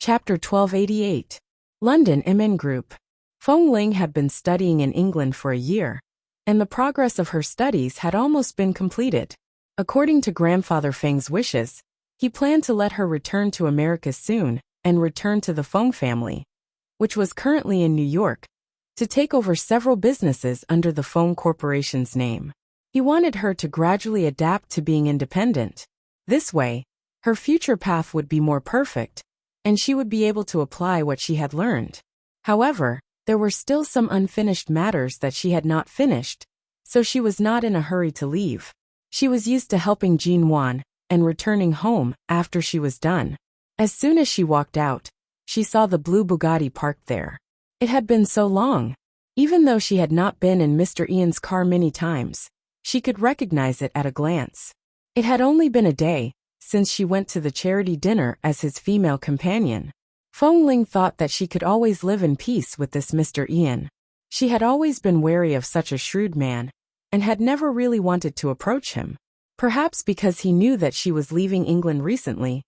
Chapter 1288. London MN Group. Feng Ling had been studying in England for a year, and the progress of her studies had almost been completed. According to Grandfather Feng's wishes, he planned to let her return to America soon and return to the Feng family, which was currently in New York, to take over several businesses under the Feng Corporation's name. He wanted her to gradually adapt to being independent. This way, her future path would be more perfect, and she would be able to apply what she had learned. However, there were still some unfinished matters that she had not finished, so she was not in a hurry to leave. She was used to helping Jean Wan and returning home after she was done. As soon as she walked out, she saw the blue Bugatti parked there. It had been so long. Even though she had not been in Mr. Ian's car many times, she could recognize it at a glance. It had only been a day since she went to the charity dinner as his female companion. Feng Ling thought that she could always live in peace with this Mr. Ian. She had always been wary of such a shrewd man, and had never really wanted to approach him. Perhaps because he knew that she was leaving England recently,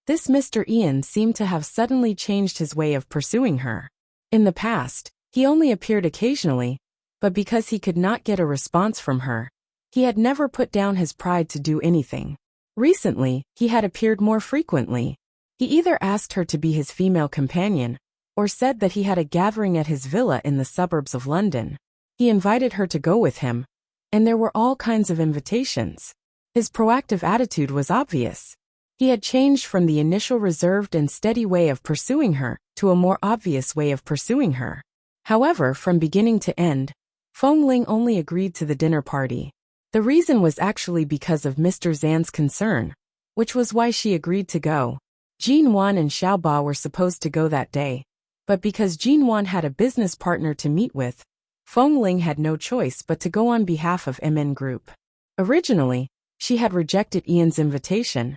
this Mr. Ian seemed to have suddenly changed his way of pursuing her. In the past, he only appeared occasionally, but because he could not get a response from her, he had never put down his pride to do anything. Recently, he had appeared more frequently. He either asked her to be his female companion, or said that he had a gathering at his villa in the suburbs of London. He invited her to go with him, and there were all kinds of invitations. His proactive attitude was obvious. He had changed from the initial reserved and steady way of pursuing her to a more obvious way of pursuing her. However, from beginning to end, Feng Ling only agreed to the dinner party. The reason was actually because of Mr. Zan's concern, which was why she agreed to go. Jean Wan and Xiaoba were supposed to go that day, but because Jean Wan had a business partner to meet with, Feng Ling had no choice but to go on behalf of MN Group. Originally, she had rejected Ian's invitation,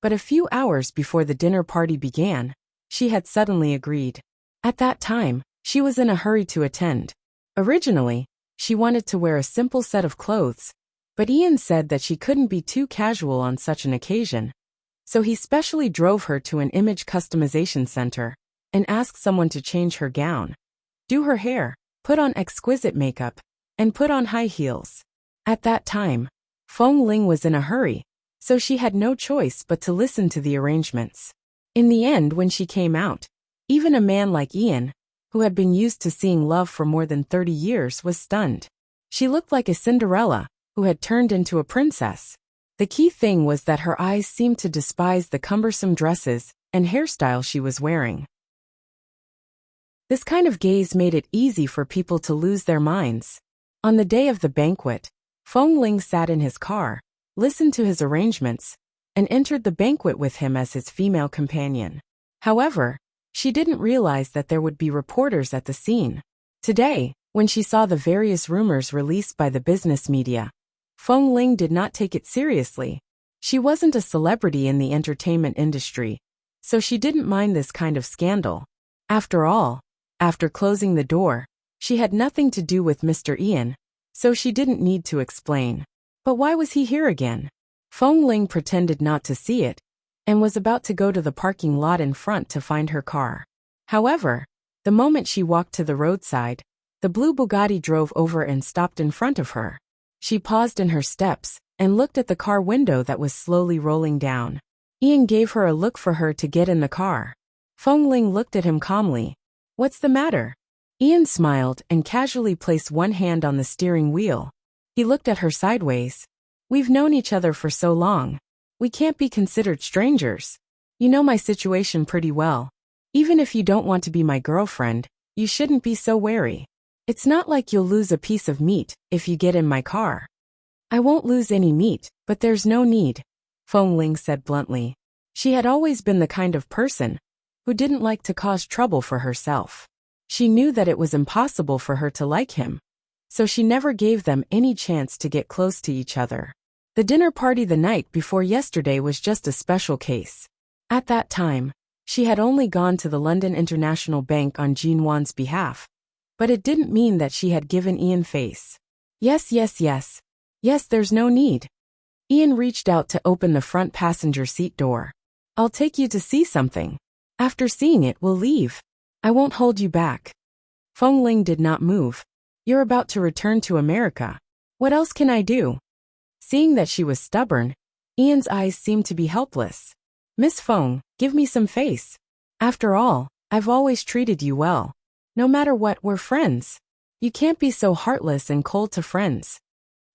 but a few hours before the dinner party began, she had suddenly agreed. At that time, she was in a hurry to attend. Originally, she wanted to wear a simple set of clothes, but Ian said that she couldn't be too casual on such an occasion, so he specially drove her to an image customization center and asked someone to change her gown, do her hair, put on exquisite makeup, and put on high heels. At that time, Feng Ling was in a hurry, so she had no choice but to listen to the arrangements. In the end, when she came out, even a man like Ian, who had been used to seeing love for more than 30 years, was stunned. She looked like a Cinderella who had turned into a princess. The key thing was that her eyes seemed to despise the cumbersome dresses and hairstyle she was wearing. This kind of gaze made it easy for people to lose their minds. On the day of the banquet, Feng Ling sat in his car, listened to his arrangements, and entered the banquet with him as his female companion. However, she didn't realize that there would be reporters at the scene. Today, when she saw the various rumors released by the business media, Feng Ling did not take it seriously. She wasn't a celebrity in the entertainment industry, so she didn't mind this kind of scandal. After all, after closing the door, she had nothing to do with Mr. Ian, so she didn't need to explain. But why was he here again? Feng Ling pretended not to see it, and was about to go to the parking lot in front to find her car. However, the moment she walked to the roadside, the blue Bugatti drove over and stopped in front of her. She paused in her steps and looked at the car window that was slowly rolling down. Ian gave her a look for her to get in the car. Feng Ling looked at him calmly. "What's the matter?" Ian smiled and casually placed one hand on the steering wheel. He looked at her sideways. "We've known each other for so long. We can't be considered strangers. You know my situation pretty well. Even if you don't want to be my girlfriend, you shouldn't be so wary. It's not like you'll lose a piece of meat if you get in my car." "I won't lose any meat, but there's no need," Feng Ling said bluntly. She had always been the kind of person who didn't like to cause trouble for herself. She knew that it was impossible for her to like him, so she never gave them any chance to get close to each other. The dinner party the night before yesterday was just a special case. At that time, she had only gone to the London International Bank on Jean Wan's behalf, but it didn't mean that she had given Ian face. Yes, there's no need." Ian reached out to open the front passenger seat door. "I'll take you to see something." After seeing it, we'll leave. I won't hold you back. Feng Ling did not move. You're about to return to America. What else can I do? Seeing that she was stubborn, Ian's eyes seemed to be helpless. Miss Feng, give me some face. After all, I've always treated you well. No matter what, we're friends. You can't be so heartless and cold to friends.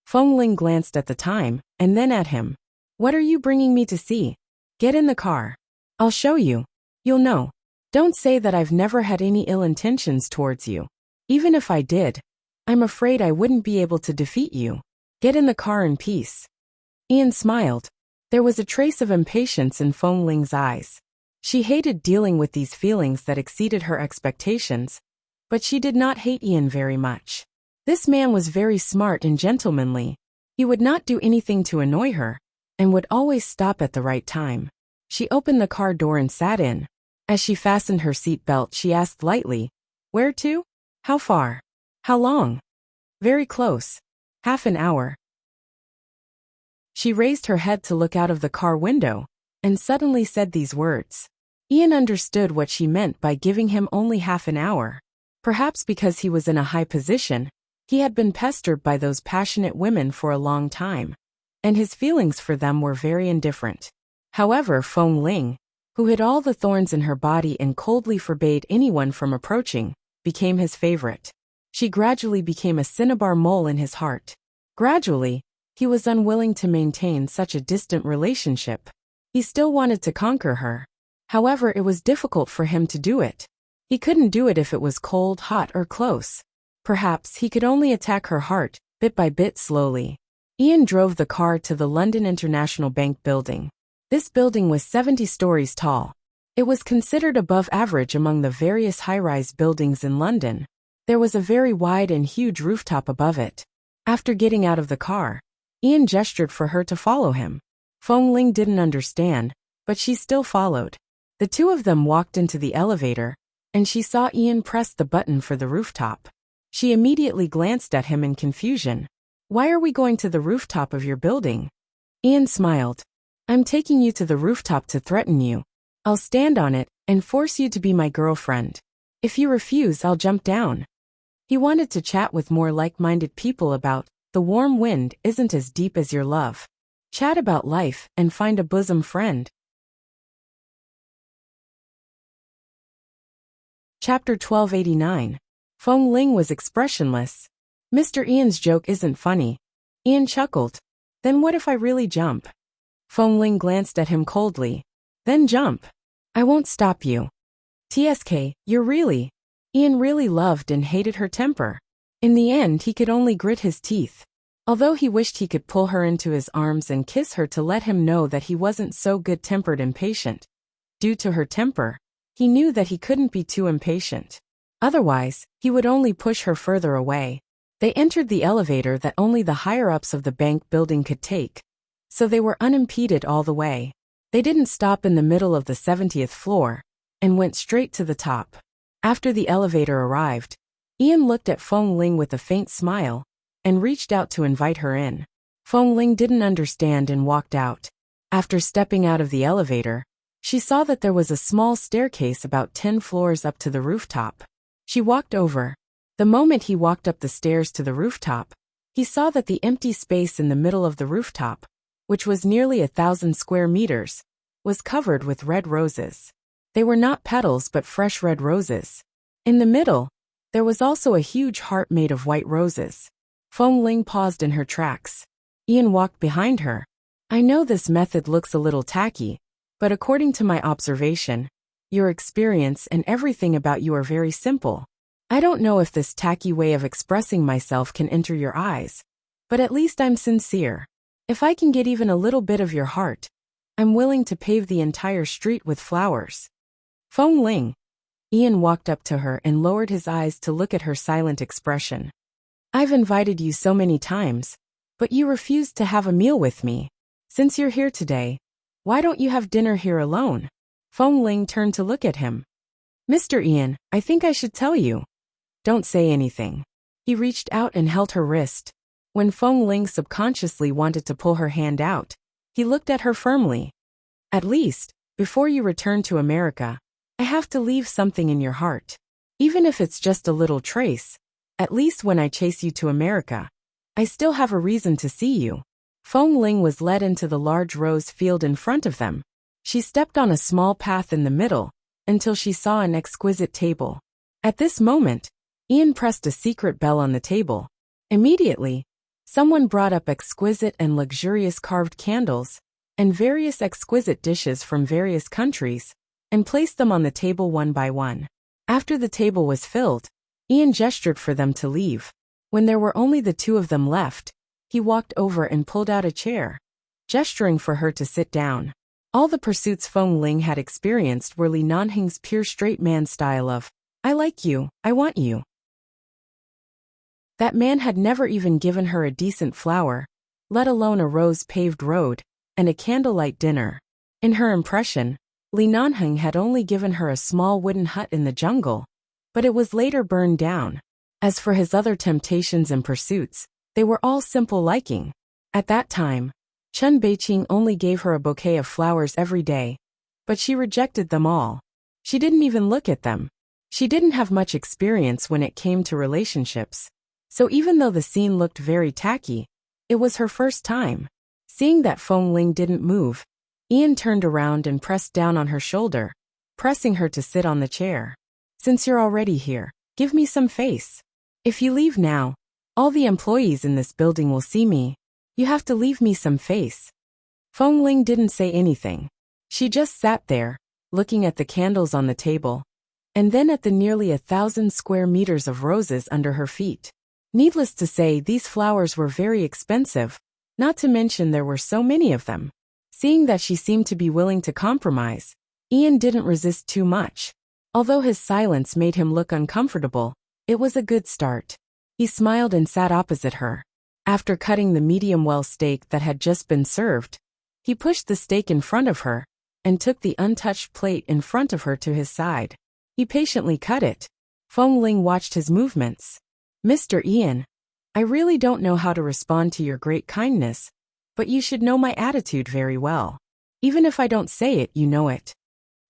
Feng Ling glanced at the time, and then at him. What are you bringing me to see? Get in the car. I'll show you. You'll know. Don't say that I've never had any ill intentions towards you. Even if I did, I'm afraid I wouldn't be able to defeat you. Get in the car in peace. Ian smiled. There was a trace of impatience in Feng Ling's eyes. She hated dealing with these feelings that exceeded her expectations, but she did not hate Ian very much. This man was very smart and gentlemanly. He would not do anything to annoy her, and would always stop at the right time. She opened the car door and sat in. As she fastened her seat belt, she asked lightly, "Where to? How far? How long?" "Very close. Half an hour." She raised her head to look out of the car window, and suddenly said these words. Ian understood what she meant by giving him only half an hour. Perhaps because he was in a high position, he had been pestered by those passionate women for a long time, and his feelings for them were very indifferent. However, Feng Ling, who hid all the thorns in her body and coldly forbade anyone from approaching, became his favorite. She gradually became a cinnabar mole in his heart. Gradually, he was unwilling to maintain such a distant relationship. He still wanted to conquer her. However, it was difficult for him to do it. He couldn't do it if it was cold, hot, or close. Perhaps he could only attack her heart, bit by bit, slowly. Ian drove the car to the London International Bank building. This building was 70 stories tall. It was considered above average among the various high-rise buildings in London. There was a very wide and huge rooftop above it. After getting out of the car, Ian gestured for her to follow him. Feng Ling didn't understand, but she still followed. The two of them walked into the elevator, and she saw Ian press the button for the rooftop. She immediately glanced at him in confusion. "Why are we going to the rooftop of your building?" Ian smiled. "I'm taking you to the rooftop to threaten you. I'll stand on it and force you to be my girlfriend. If you refuse, I'll jump down." He wanted to chat with more like-minded people about "The warm wind isn't as deep as your love." Chat about life and find a bosom friend. Chapter 1289. Feng Ling was expressionless. "Mr. Ian's joke isn't funny." Ian chuckled. "Then what if I really jump?" Feng Ling glanced at him coldly. "Then jump. I won't stop you." "TSK, you're really..." Ian really loved and hated her temper. In the end, he could only grit his teeth. Although he wished he could pull her into his arms and kiss her to let him know that he wasn't so good-tempered and patient. Due to her temper, he knew that he couldn't be too impatient. Otherwise, he would only push her further away. They entered the elevator that only the higher-ups of the bank building could take, so they were unimpeded all the way. They didn't stop in the middle of the 70th floor, and went straight to the top. After the elevator arrived, Ian looked at Feng Ling with a faint smile, and reached out to invite her in. Feng Ling didn't understand and walked out. After stepping out of the elevator, she saw that there was a small staircase about 10 floors up to the rooftop. She walked over. The moment he walked up the stairs to the rooftop, he saw that the empty space in the middle of the rooftop, which was nearly 1,000 square meters, was covered with red roses. They were not petals but fresh red roses. In the middle, there was also a huge heart made of white roses. Feng Ling paused in her tracks. Ian walked behind her. "I know this method looks a little tacky, but according to my observation, your experience and everything about you are very simple. I don't know if this tacky way of expressing myself can enter your eyes, but at least I'm sincere. If I can get even a little bit of your heart, I'm willing to pave the entire street with flowers." "Feng Ling." Ian walked up to her and lowered his eyes to look at her silent expression. "I've invited you so many times, but you refused to have a meal with me. Since you're here today, why don't you have dinner here alone?" Feng Ling turned to look at him. "Mr. Ian, I think I should tell you." "Don't say anything." He reached out and held her wrist. When Feng Ling subconsciously wanted to pull her hand out, he looked at her firmly. "At least, before you return to America, I have to leave something in your heart. Even if it's just a little trace. At least when I chase you to America, I still have a reason to see you. Feng Ling was led into the large rose field in front of them. She stepped on a small path in the middle, until she saw an exquisite table. At this moment, Ian pressed a secret bell on the table. Immediately, someone brought up exquisite and luxurious carved candles, and various exquisite dishes from various countries, and placed them on the table one by one. After the table was filled, Ian gestured for them to leave. When there were only the two of them left, he walked over and pulled out a chair, gesturing for her to sit down. All the pursuits Feng Ling had experienced were Li Nanheng's pure straight man style of, I like you, I want you. That man had never even given her a decent flower, let alone a rose-paved road, and a candlelight dinner. In her impression, Li Nanheng had only given her a small wooden hut in the jungle, but it was later burned down. As for his other temptations and pursuits, they were all simple liking. At that time, Chen Beiqing only gave her a bouquet of flowers every day, but she rejected them all. She didn't even look at them. She didn't have much experience when it came to relationships, so even though the scene looked very tacky, it was her first time. Seeing that Feng Ling didn't move, Ian turned around and pressed down on her shoulder, pressing her to sit on the chair. Since you're already here, give me some face. If you leave now, all the employees in this building will see me. You have to leave me some face. Feng Ling didn't say anything. She just sat there, looking at the candles on the table, and then at the nearly 1,000 square meters of roses under her feet. Needless to say, these flowers were very expensive, not to mention there were so many of them. Seeing that she seemed to be willing to compromise, Ian didn't resist too much. Although his silence made him look uncomfortable, it was a good start. He smiled and sat opposite her. After cutting the medium-well steak that had just been served, he pushed the steak in front of her and took the untouched plate in front of her to his side. He patiently cut it. Feng Ling watched his movements. Mr. Ian, I really don't know how to respond to your great kindness, but you should know my attitude very well. Even if I don't say it, you know it.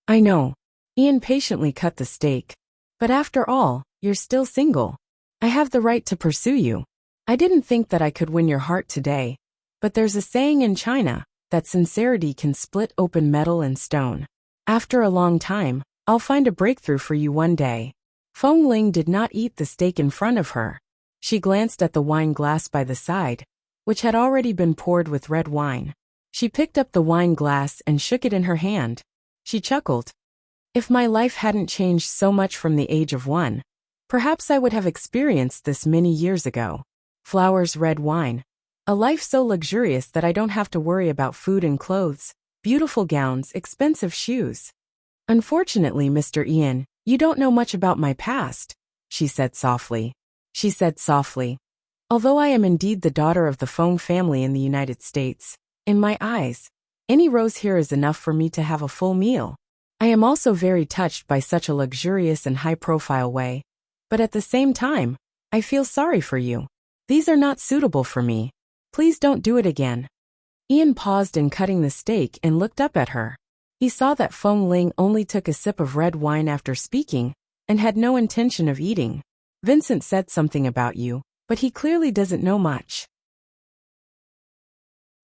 I know. Ian patiently cut the steak. But after all, you're still single. I have the right to pursue you. I didn't think that I could win your heart today, but there's a saying in China that sincerity can split open metal and stone. After a long time, I'll find a breakthrough for you one day. Feng Ling did not eat the steak in front of her. She glanced at the wine glass by the side, which had already been poured with red wine. She picked up the wine glass and shook it in her hand. She chuckled. If my life hadn't changed so much from the age of 1, perhaps I would have experienced this many years ago. Flowers, red wine. A life so luxurious that I don't have to worry about food and clothes, beautiful gowns, expensive shoes. Unfortunately, Mr. Ian, you don't know much about my past, she said softly. Although I am indeed the daughter of the Feng family in the United States, in my eyes, any rose here is enough for me to have a full meal. I am also very touched by such a luxurious and high-profile way, but at the same time, I feel sorry for you. These are not suitable for me. Please don't do it again. Ian paused in cutting the steak and looked up at her. He saw that Feng Ling only took a sip of red wine after speaking, and had no intention of eating. Vincent said something about you, but he clearly doesn't know much.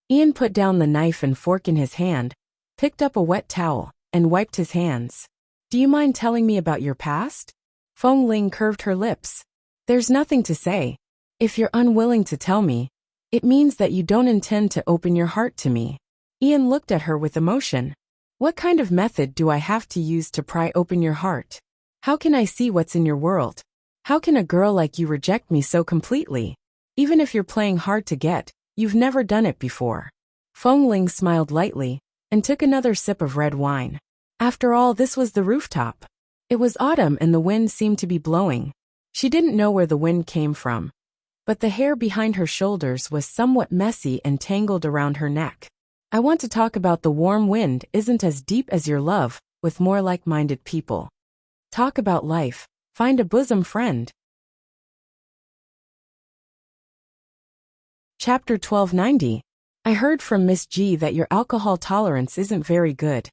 Ian put down the knife and fork in his hand, picked up a wet towel, and wiped his hands. Do you mind telling me about your past? Feng Ling curved her lips. There's nothing to say. If you're unwilling to tell me, it means that you don't intend to open your heart to me. Ian looked at her with emotion. What kind of method do I have to use to pry open your heart? How can I see what's in your world? How can a girl like you reject me so completely? Even if you're playing hard to get, you've never done it before. Feng Ling smiled lightly, and took another sip of red wine. After all, this was the rooftop. It was autumn and the wind seemed to be blowing. She didn't know where the wind came from, but the hair behind her shoulders was somewhat messy and tangled around her neck. I want to talk about the warm wind isn't as deep as your love, with more like-minded people. Talk about life, find a bosom friend. Chapter 1290. I heard from Miss G that your alcohol tolerance isn't very good.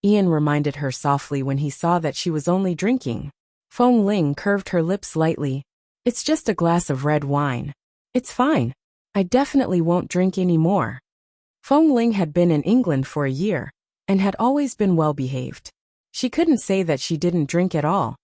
Ian reminded her softly when he saw that she was only drinking. Feng Ling curved her lips lightly. It's just a glass of red wine. It's fine. I definitely won't drink any more. Feng Ling had been in England for a year, and had always been well behaved. She couldn't say that she didn't drink at all,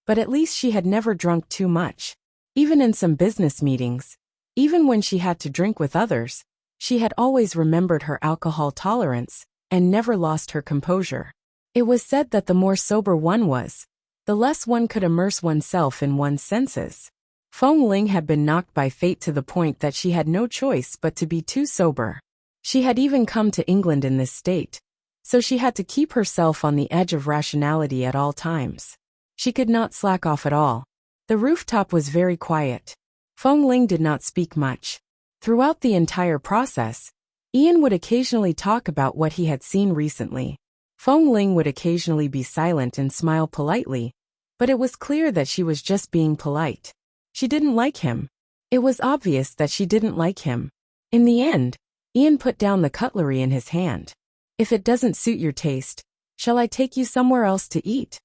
but at least she had never drunk too much. Even in some business meetings, even when she had to drink with others, she had always remembered her alcohol tolerance, and never lost her composure. It was said that the more sober one was, the less one could immerse oneself in one's senses. Feng Ling had been knocked by fate to the point that she had no choice but to be too sober. She had even come to England in this state, so she had to keep herself on the edge of rationality at all times. She could not slack off at all. The rooftop was very quiet. Feng Ling did not speak much. Throughout the entire process, Ian would occasionally talk about what he had seen recently. Feng Ling would occasionally be silent and smile politely, but it was clear that she was just being polite. She didn't like him. It was obvious that she didn't like him. In the end, Ian put down the cutlery in his hand. If it doesn't suit your taste, shall I take you somewhere else to eat?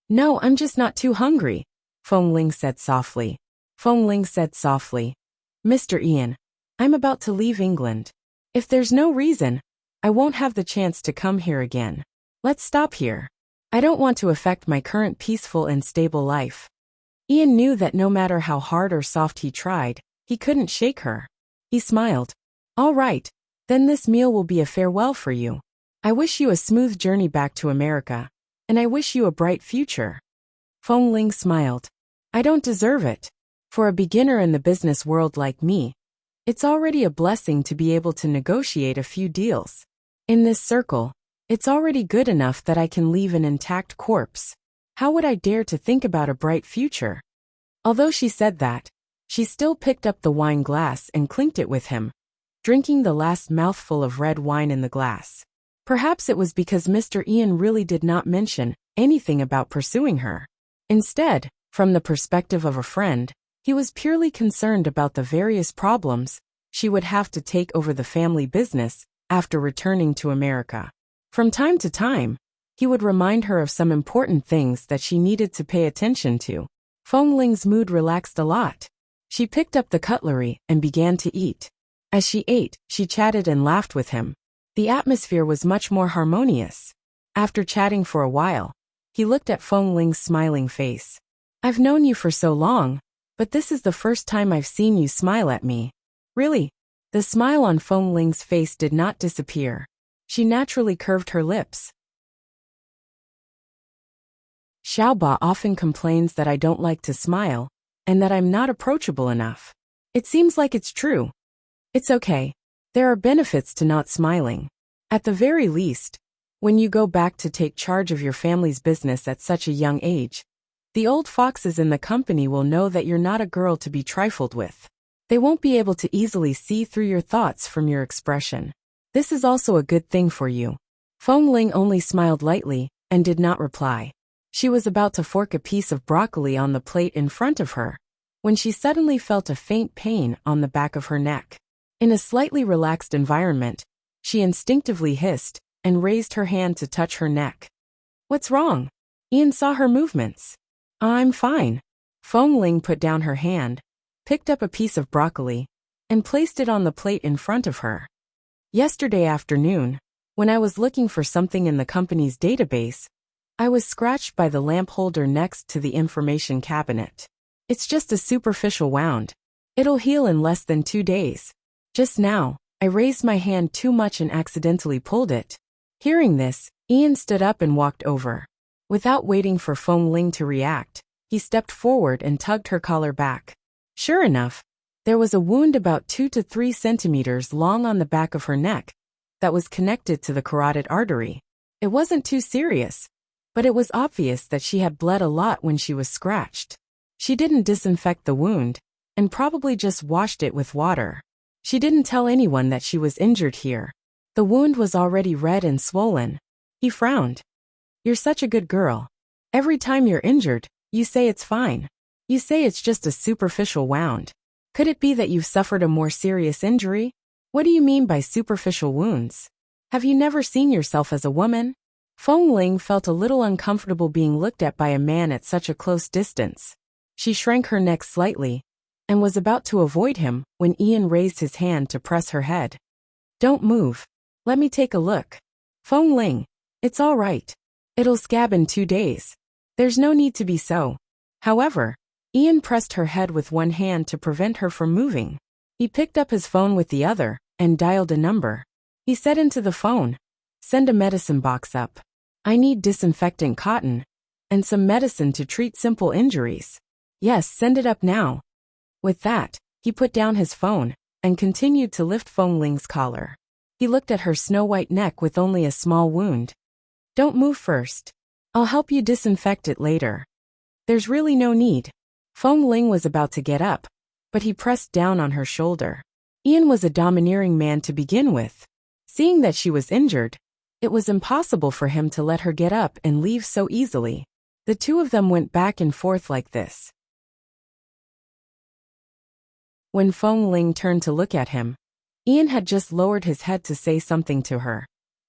No, I'm just not too hungry, Feng Ling said softly. Feng Ling said softly. Mr. Ian, I'm about to leave England. If there's no reason, I won't have the chance to come here again. Let's stop here. I don't want to affect my current peaceful and stable life. Ian knew that no matter how hard or soft he tried, he couldn't shake her. He smiled. All right, then this meal will be a farewell for you. I wish you a smooth journey back to America, and I wish you a bright future. Feng Ling smiled. I don't deserve it. For a beginner in the business world like me, it's already a blessing to be able to negotiate a few deals. In this circle, it's already good enough that I can leave an intact corpse. How would I dare to think about a bright future? Although she said that, she still picked up the wine glass and clinked it with him, drinking the last mouthful of red wine in the glass. Perhaps it was because Mr. Ian really did not mention anything about pursuing her. Instead, from the perspective of a friend, he was purely concerned about the various problems she would have to take over the family business after returning to America. From time to time, he would remind her of some important things that she needed to pay attention to. Feng Ling's mood relaxed a lot. She picked up the cutlery and began to eat. As she ate, she chatted and laughed with him. The atmosphere was much more harmonious. After chatting for a while, he looked at Feng Ling's smiling face. I've known you for so long, but this is the first time I've seen you smile at me. Really? The smile on Feng Ling's face did not disappear. She naturally curved her lips. Xiaoba often complains that I don't like to smile, and that I'm not approachable enough. It seems like it's true. It's okay. There are benefits to not smiling. At the very least, when you go back to take charge of your family's business at such a young age, the old foxes in the company will know that you're not a girl to be trifled with. They won't be able to easily see through your thoughts from your expression. This is also a good thing for you. Feng Ling only smiled lightly and did not reply. She was about to fork a piece of broccoli on the plate in front of her, when she suddenly felt a faint pain on the back of her neck. In a slightly relaxed environment, she instinctively hissed and raised her hand to touch her neck. What's wrong? Ian saw her movements. I'm fine. Feng Ling put down her hand, picked up a piece of broccoli, and placed it on the plate in front of her. Yesterday afternoon, when I was looking for something in the company's database, I was scratched by the lamp holder next to the information cabinet. It's just a superficial wound. It'll heal in less than 2 days. Just now, I raised my hand too much and accidentally pulled it. Hearing this, Ian stood up and walked over. Without waiting for Feng Ling to react, he stepped forward and tugged her collar back. Sure enough, there was a wound about 2 to 3 centimeters long on the back of her neck that was connected to the carotid artery. It wasn't too serious, but it was obvious that she had bled a lot when she was scratched. She didn't disinfect the wound, and probably just washed it with water. She didn't tell anyone that she was injured here. The wound was already red and swollen. He frowned. You're such a good girl. Every time you're injured, you say it's fine. You say it's just a superficial wound. Could it be that you've suffered a more serious injury? What do you mean by superficial wounds? Have you never seen yourself as a woman? Feng Ling felt a little uncomfortable being looked at by a man at such a close distance. She shrank her neck slightly and was about to avoid him when Ian raised his hand to press her head. "Don't move. Let me take a look." "Feng Ling, it's all right. It'll scab in 2 days. There's no need to be so." However, Ian pressed her head with one hand to prevent her from moving. He picked up his phone with the other and dialed a number. He said into the phone, "Send a medicine box up. I need disinfectant cotton and some medicine to treat simple injuries." "Yes, send it up now." With that, he put down his phone and continued to lift Feng Ling's collar. He looked at her snow-white neck with only a small wound. "Don't move first. I'll help you disinfect it later." "There's really no need." Feng Ling was about to get up, but he pressed down on her shoulder. Ian was a domineering man to begin with. Seeing that she was injured, it was impossible for him to let her get up and leave so easily. The two of them went back and forth like this. When Feng Ling turned to look at him, Ian had just lowered his head to say something to her.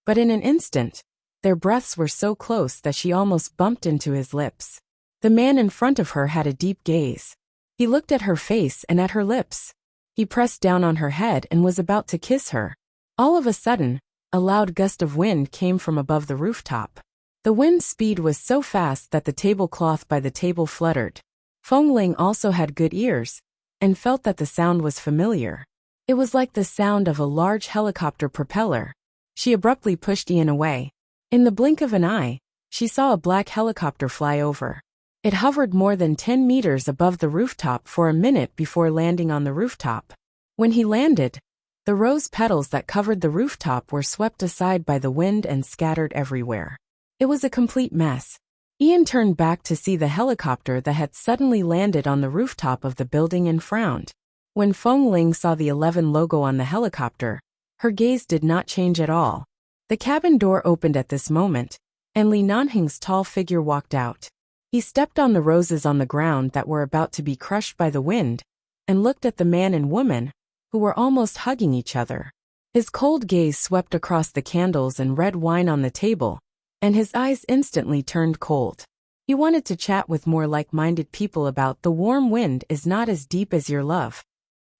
But in an instant, their breaths were so close that she almost bumped into his lips. The man in front of her had a deep gaze. He looked at her face and at her lips. He pressed down on her head and was about to kiss her. All of a sudden, a loud gust of wind came from above the rooftop. The wind's speed was so fast that the tablecloth by the table fluttered. Feng Ling also had good ears and felt that the sound was familiar. It was like the sound of a large helicopter propeller. She abruptly pushed Ian away. In the blink of an eye, she saw a black helicopter fly over. It hovered more than 10 meters above the rooftop for a minute before landing on the rooftop. When he landed, the rose petals that covered the rooftop were swept aside by the wind and scattered everywhere. It was a complete mess. Ian turned back to see the helicopter that had suddenly landed on the rooftop of the building and frowned. When Feng Ling saw the 11 logo on the helicopter, her gaze did not change at all. The cabin door opened at this moment, and Li Nanhing's tall figure walked out. He stepped on the roses on the ground that were about to be crushed by the wind, and looked at the man and woman, who were almost hugging each other. His cold gaze swept across the candles and red wine on the table, and his eyes instantly turned cold. He wanted to chat with more like-minded people about the warm wind is not as deep as your love.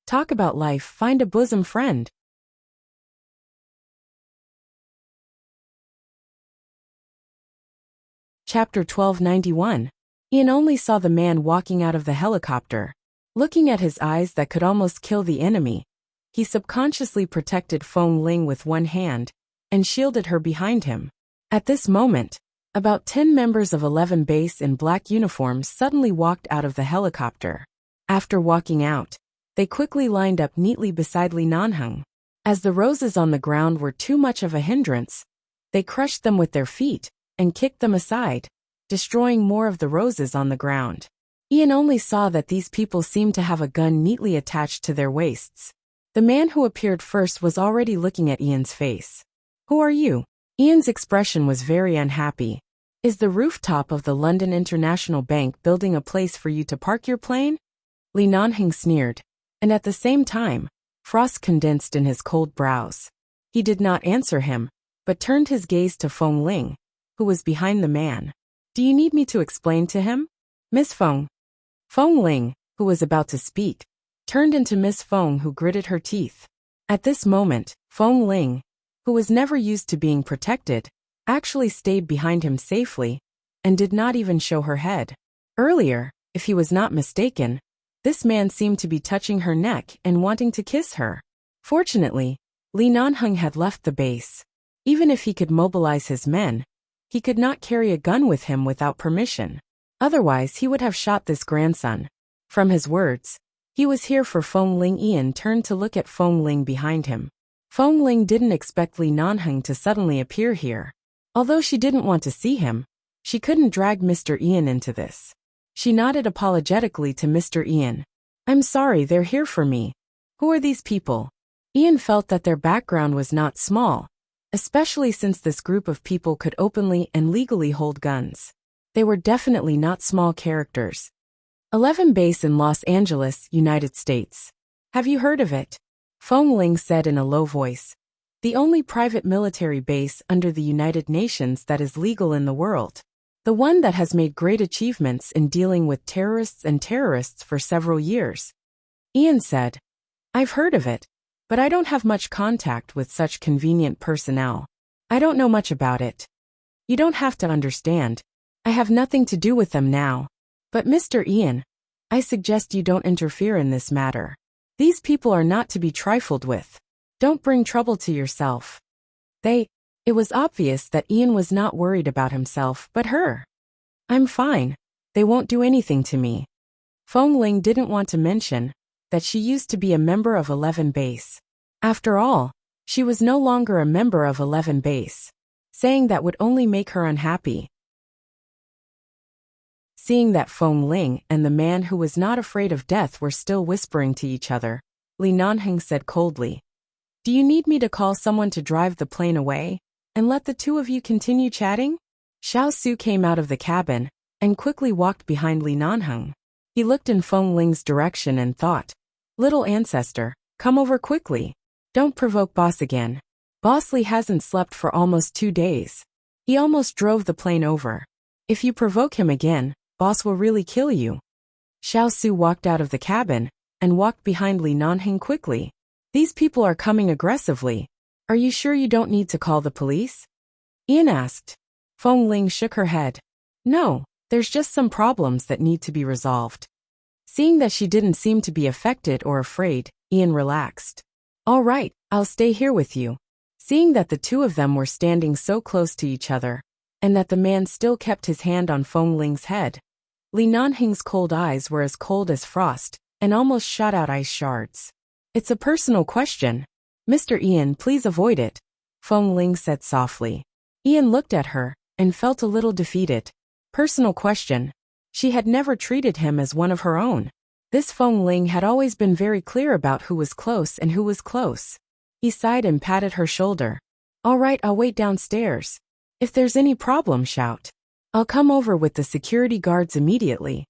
Talk about life, find a bosom friend. Chapter 1291. Ian only saw the man walking out of the helicopter. Looking at his eyes that could almost kill the enemy, he subconsciously protected Feng Ling with one hand and shielded her behind him. At this moment, about 10 members of 11 base in black uniforms suddenly walked out of the helicopter. After walking out, they quickly lined up neatly beside Li Nanheng. As the roses on the ground were too much of a hindrance, they crushed them with their feet and kicked them aside, destroying more of the roses on the ground. Ian only saw that these people seemed to have a gun neatly attached to their waists. The man who appeared first was already looking at Ian's face. "Who are you?" Ian's expression was very unhappy. "Is the rooftop of the London International Bank building a place for you to park your plane?" Li Nanheng sneered, and at the same time, frost condensed in his cold brows. He did not answer him, but turned his gaze to Feng Ling, who was behind the man. "Do you need me to explain to him? Miss Feng?" Feng Ling, who was about to speak, turned into Miss Feng, who gritted her teeth. At this moment, Feng Ling, who was never used to being protected, actually stayed behind him safely and did not even show her head. Earlier, if he was not mistaken, this man seemed to be touching her neck and wanting to kiss her. Fortunately, Li Nanheng had left the base. Even if he could mobilize his men, he could not carry a gun with him without permission. Otherwise, he would have shot this grandson. From his words, he was here for Feng Ling. Ian turned to look at Feng Ling behind him. Feng Ling didn't expect Li Nanheng to suddenly appear here. Although she didn't want to see him, she couldn't drag Mr. Ian into this. She nodded apologetically to Mr. Ian. "I'm sorry, they're here for me." "Who are these people?" Ian felt that their background was not small, especially since this group of people could openly and legally hold guns. They were definitely not small characters. 11 base in Los Angeles, United States. "Have you heard of it?" Feng Ling said in a low voice. The only private military base under the United Nations that is legal in the world. The one that has made great achievements in dealing with terrorists for several years. Ian said, I've heard of it, but I don't have much contact with such convenient personnel. I don't know much about it. You don't have to understand. I have nothing to do with them now. But Mr. Ian, I suggest you don't interfere in this matter. These people are not to be trifled with. Don't bring trouble to yourself. It was obvious that Ian was not worried about himself but her. I'm fine. They won't do anything to me. Feng Ling didn't want to mention that she used to be a member of 11 Base. After all, she was no longer a member of 11 Base. Saying that would only make her unhappy. Seeing that Feng Ling and the man who was not afraid of death were still whispering to each other, Li Nanheng said coldly, Do you need me to call someone to drive the plane away and let the two of you continue chatting? Xiao Su came out of the cabin and quickly walked behind Li Nanheng. He looked in Feng Ling's direction and thought, Little ancestor, come over quickly. Don't provoke boss again. Boss Li hasn't slept for almost 2 days. He almost drove the plane over. If you provoke him again, boss will really kill you. Xiao Su walked out of the cabin and walked behind Li Nanheng quickly. These people are coming aggressively. Are you sure you don't need to call the police? Ian asked. Feng Ling shook her head. No, there's just some problems that need to be resolved. Seeing that she didn't seem to be affected or afraid, Ian relaxed. All right, I'll stay here with you. Seeing that the two of them were standing so close to each other, and that the man still kept his hand on Feng Ling's head, Li Nanheng's cold eyes were as cold as frost, and almost shot out ice shards. It's a personal question. Mr. Ian, please avoid it, Feng Ling said softly. Ian looked at her and felt a little defeated. Personal question. She had never treated him as one of her own. This Feng Ling had always been very clear about who was close and who was close. He sighed and patted her shoulder. All right, I'll wait downstairs. If there's any problem, shout. I'll come over with the security guards immediately.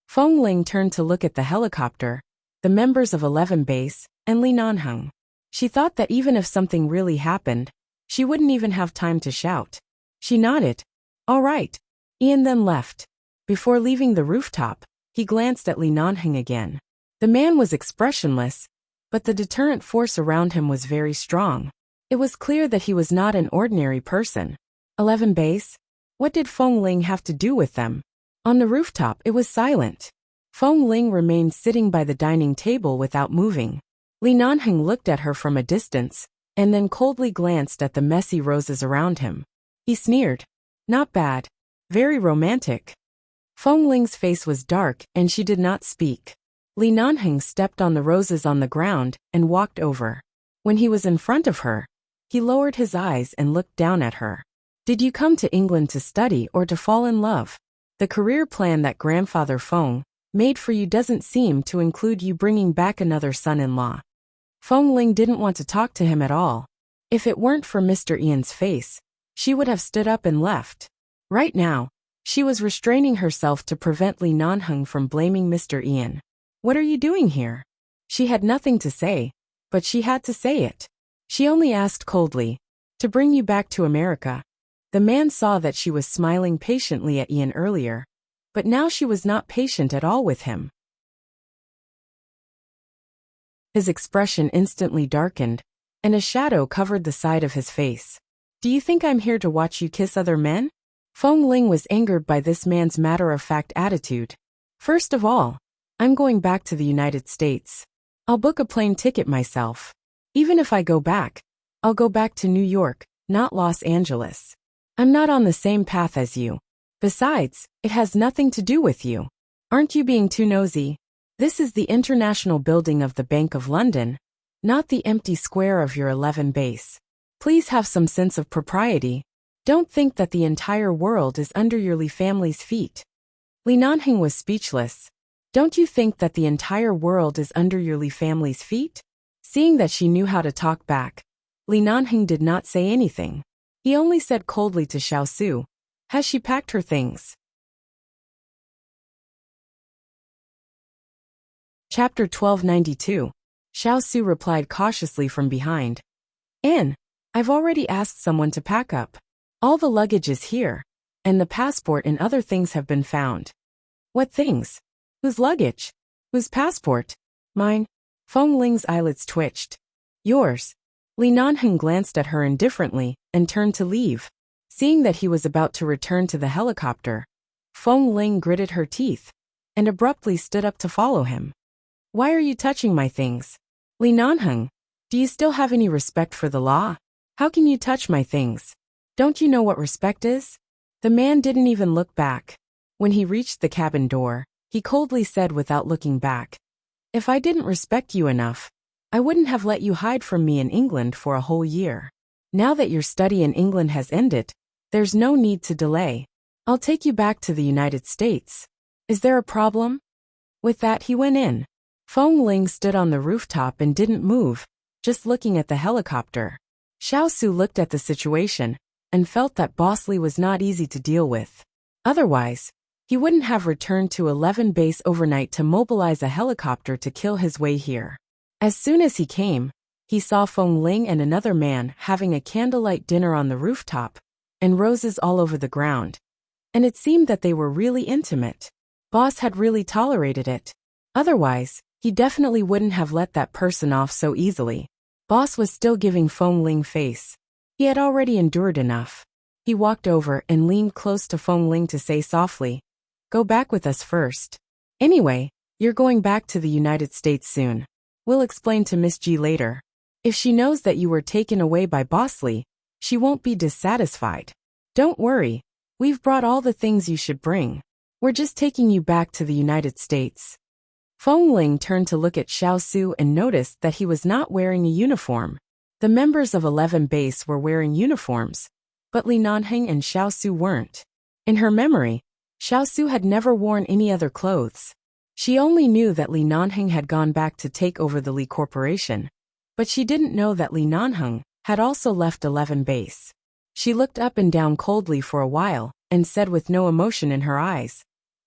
Feng Ling turned to look at the helicopter, the members of 11 Base, and Li Nanheng. She thought that even if something really happened, she wouldn't even have time to shout. She nodded. All right. Ian then left. Before leaving the rooftop, he glanced at Li Nanheng again. The man was expressionless, but the deterrent force around him was very strong. It was clear that he was not an ordinary person. 11 Base? What did Feng Ling have to do with them? On the rooftop, it was silent. Feng Ling remained sitting by the dining table without moving. Li Nanheng looked at her from a distance, and then coldly glanced at the messy roses around him. He sneered. Not bad. Very romantic. Feng Ling's face was dark, and she did not speak. Li Nanheng stepped on the roses on the ground and walked over. When he was in front of her, he lowered his eyes and looked down at her. Did you come to England to study or to fall in love? The career plan that grandfather Feng made for you doesn't seem to include you bringing back another son-in-law. Feng Ling didn't want to talk to him at all. If it weren't for Mr. Ian's face, she would have stood up and left. Right now, she was restraining herself to prevent Li Nanheng from blaming Mr. Ian. What are you doing here? She had nothing to say, but she had to say it. She only asked coldly, to bring you back to America. The man saw that she was smiling patiently at Ian earlier, but now she was not patient at all with him. His expression instantly darkened, and a shadow covered the side of his face. Do you think I'm here to watch you kiss other men? Feng Ling was angered by this man's matter-of-fact attitude. First of all, I'm going back to the United States. I'll book a plane ticket myself. Even if I go back, I'll go back to New York, not Los Angeles. I'm not on the same path as you. Besides, it has nothing to do with you. Aren't you being too nosy? This is the international building of the Bank of London, not the empty square of your 11 Base. Please have some sense of propriety. Don't think that the entire world is under your Li family's feet. Li Nanheng was speechless. Don't you think that the entire world is under your Li family's feet? Seeing that she knew how to talk back, Li Nanheng did not say anything. He only said coldly to Xiao Su, has she packed her things? Chapter 1292. Xiao Su replied cautiously from behind. In. I've already asked someone to pack up. All the luggage is here, and the passport and other things have been found. What things? Whose luggage? Whose passport? Mine. Feng Ling's eyelids twitched. Yours. Li Nanheng glanced at her indifferently and turned to leave. Seeing that he was about to return to the helicopter, Feng Ling gritted her teeth and abruptly stood up to follow him. Why are you touching my things? Li Nanheng, do you still have any respect for the law? How can you touch my things? Don't you know what respect is? The man didn't even look back. When he reached the cabin door, he coldly said without looking back, If I didn't respect you enough, I wouldn't have let you hide from me in England for a whole year. Now that your study in England has ended, there's no need to delay. I'll take you back to the United States. Is there a problem? With that, he went in. Feng Ling stood on the rooftop and didn't move, just looking at the helicopter. Xiao Su looked at the situation and felt that Boss Li was not easy to deal with. Otherwise, he wouldn't have returned to 11 base overnight to mobilize a helicopter to kill his way here. As soon as he came, he saw Feng Ling and another man having a candlelight dinner on the rooftop, and roses all over the ground. And it seemed that they were really intimate. Boss had really tolerated it. Otherwise, he definitely wouldn't have let that person off so easily. Boss was still giving Feng Ling face. He had already endured enough. He walked over and leaned close to Feng Ling to say softly, Go back with us first. Anyway, you're going back to the United States soon. We'll explain to Miss G later. If she knows that you were taken away by Boss Li, she won't be dissatisfied. Don't worry, we've brought all the things you should bring. We're just taking you back to the United States. Feng Ling turned to look at Xiao Su and noticed that he was not wearing a uniform. The members of 11 Base were wearing uniforms, but Li Nanheng and Xiao Su weren't. In her memory, Xiao Su had never worn any other clothes. She only knew that Li Nanheng had gone back to take over the Li Corporation, but she didn't know that Li Nanheng had also left 11 Base. She looked up and down coldly for a while and said with no emotion in her eyes,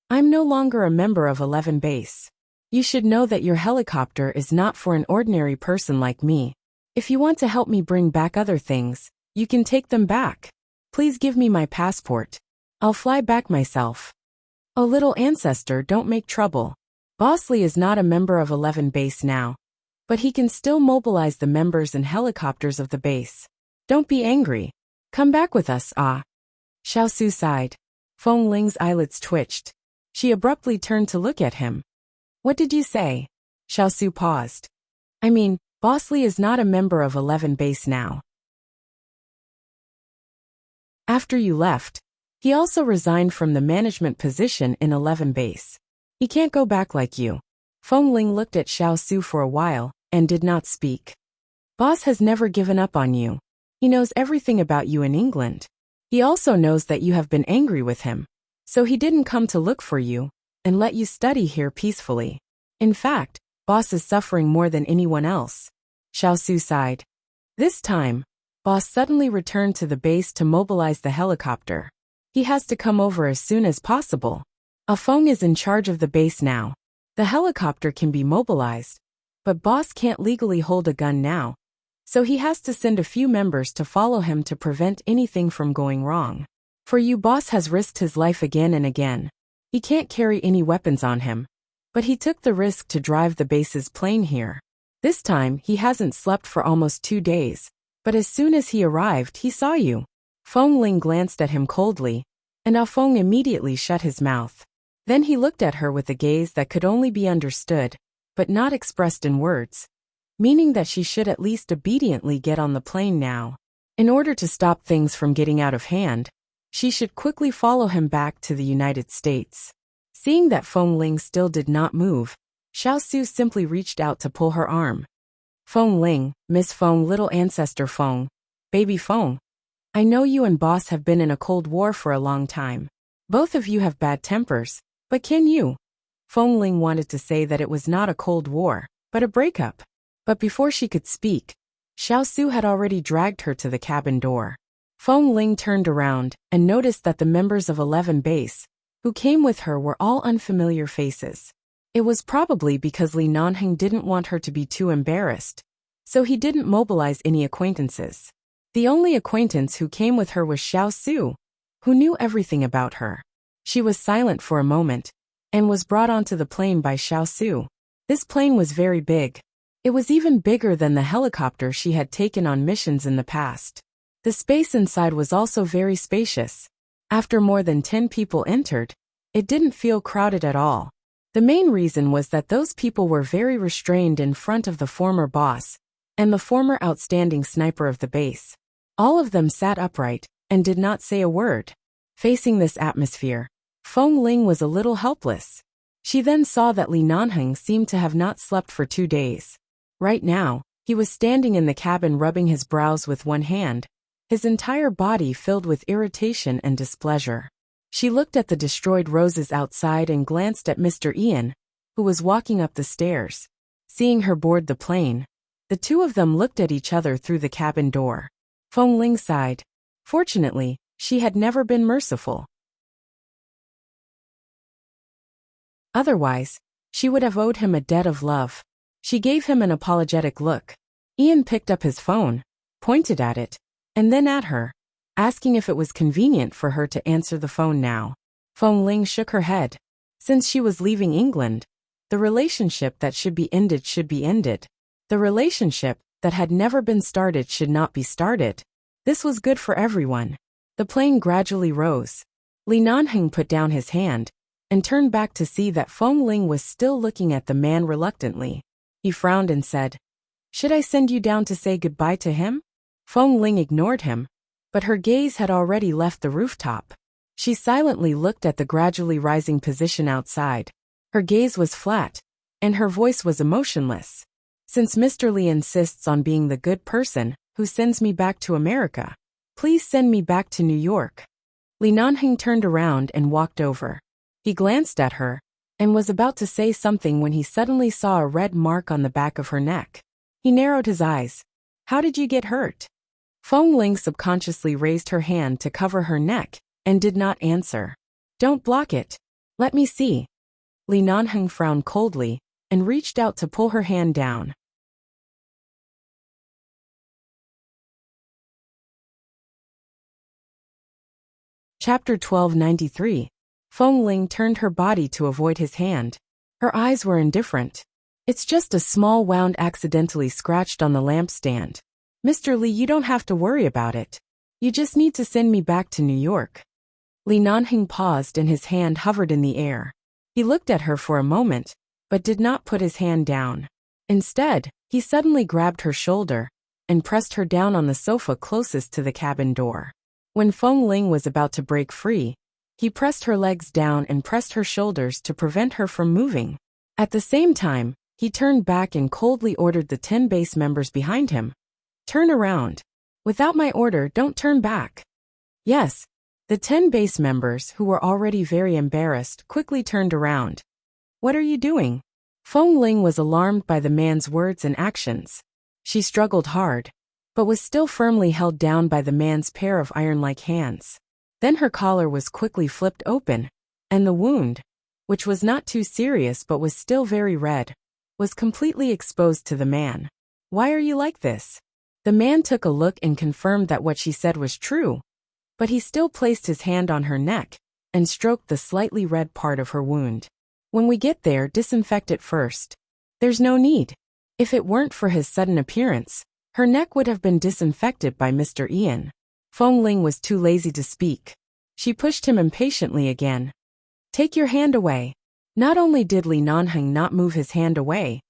I'm no longer a member of 11 Base. You should know that your helicopter is not for an ordinary person like me. If you want to help me bring back other things, you can take them back. Please give me my passport. I'll fly back myself. Oh, little ancestor, don't make trouble. Boss Li is not a member of 11 Base now, but he can still mobilize the members and helicopters of the base. Don't be angry. Come back with us, ah. Xiao Su sighed. Feng Ling's eyelids twitched. She abruptly turned to look at him. What did you say? Xiao Su paused. I mean, Boss Li is not a member of 11 Base now. After you left, he also resigned from the management position in 11 Base. He can't go back like you. Feng Ling looked at Xiao Su for a while and did not speak. Boss has never given up on you. He knows everything about you in England. He also knows that you have been angry with him, so he didn't come to look for you and let you study here peacefully. In fact, Boss is suffering more than anyone else. Xiao Su sighed. This time, Boss suddenly returned to the base to mobilize the helicopter. He has to come over as soon as possible. Feng is in charge of the base now. The helicopter can be mobilized, but Boss can't legally hold a gun now, so he has to send a few members to follow him to prevent anything from going wrong. For you, Boss has risked his life again and again. He can't carry any weapons on him, but he took the risk to drive the base's plane here. This time, he hasn't slept for almost 2 days, but as soon as he arrived, he saw you. Feng Ling glanced at him coldly, and Feng immediately shut his mouth. Then he looked at her with a gaze that could only be understood, but not expressed in words, meaning that she should at least obediently get on the plane now. In order to stop things from getting out of hand, she should quickly follow him back to the United States. Seeing that Feng Ling still did not move, Xiao Su simply reached out to pull her arm. Feng Ling, Miss Feng, little ancestor Feng, baby Feng. I know you and Boss have been in a cold war for a long time. Both of you have bad tempers, but can you? Feng Ling wanted to say that it was not a cold war, but a breakup. But before she could speak, Xiao Su had already dragged her to the cabin door. Feng Ling turned around and noticed that the members of 11 Base, who came with her, were all unfamiliar faces. It was probably because Li Nanheng didn't want her to be too embarrassed, so he didn't mobilize any acquaintances. The only acquaintance who came with her was Xiao Su, who knew everything about her. She was silent for a moment, and was brought onto the plane by Xiao Su. This plane was very big. It was even bigger than the helicopter she had taken on missions in the past. The space inside was also very spacious. After more than 10 people entered, it didn't feel crowded at all. The main reason was that those people were very restrained in front of the former boss and the former outstanding sniper of the base. All of them sat upright and did not say a word. Facing this atmosphere, Feng Ling was a little helpless. She then saw that Li Nanheng seemed to have not slept for 2 days. Right now, he was standing in the cabin rubbing his brows with one hand, his entire body filled with irritation and displeasure. She looked at the destroyed roses outside and glanced at Mr. Ian, who was walking up the stairs. Seeing her board the plane, the two of them looked at each other through the cabin door. Feng Ling sighed. Fortunately, she had never been merciful. Otherwise, she would have owed him a debt of love. She gave him an apologetic look. Ian picked up his phone, pointed at it, and then at her, asking if it was convenient for her to answer the phone now. Feng Ling shook her head. Since she was leaving England, the relationship that should be ended should be ended. The relationship that had never been started should not be started. This was good for everyone. The plane gradually rose. Li Nanheng put down his hand and turned back to see that Feng Ling was still looking at the man reluctantly. He frowned and said, "Should I send you down to say goodbye to him?" Feng Ling ignored him, but her gaze had already left the rooftop. She silently looked at the gradually rising position outside. Her gaze was flat, and her voice was emotionless. "Since Mr. Li insists on being the good person who sends me back to America, please send me back to New York." Li Nanheng turned around and walked over. He glanced at her and was about to say something when he suddenly saw a red mark on the back of her neck. He narrowed his eyes. "How did you get hurt?" Feng Ling subconsciously raised her hand to cover her neck and did not answer. "Don't block it. Let me see." Li Nanheng frowned coldly and reached out to pull her hand down. Chapter 1293. Feng Ling turned her body to avoid his hand. Her eyes were indifferent. "It's just a small wound accidentally scratched on the lampstand. Mr. Li, you don't have to worry about it. You just need to send me back to New York." Li Nanheng paused and his hand hovered in the air. He looked at her for a moment, but did not put his hand down. Instead, he suddenly grabbed her shoulder and pressed her down on the sofa closest to the cabin door. When Feng Ling was about to break free, he pressed her legs down and pressed her shoulders to prevent her from moving. At the same time, he turned back and coldly ordered the 10 base members behind him, "Turn around. Without my order, don't turn back." Yes, the 10 base members, who were already very embarrassed, quickly turned around. "What are you doing?" Feng Ling was alarmed by the man's words and actions. She struggled hard, but was still firmly held down by the man's pair of iron-like hands. Then her collar was quickly flipped open, and the wound, which was not too serious but was still very red, was completely exposed to the man. "Why are you like this?" The man took a look and confirmed that what she said was true, but he still placed his hand on her neck and stroked the slightly red part of her wound. "When we get there, disinfect it first." "There's no need." If it weren't for his sudden appearance, her neck would have been disinfected by Mr. Ian. Feng Ling was too lazy to speak. She pushed him impatiently again. "Take your hand away." Not only did Li Nanheng not move his hand away,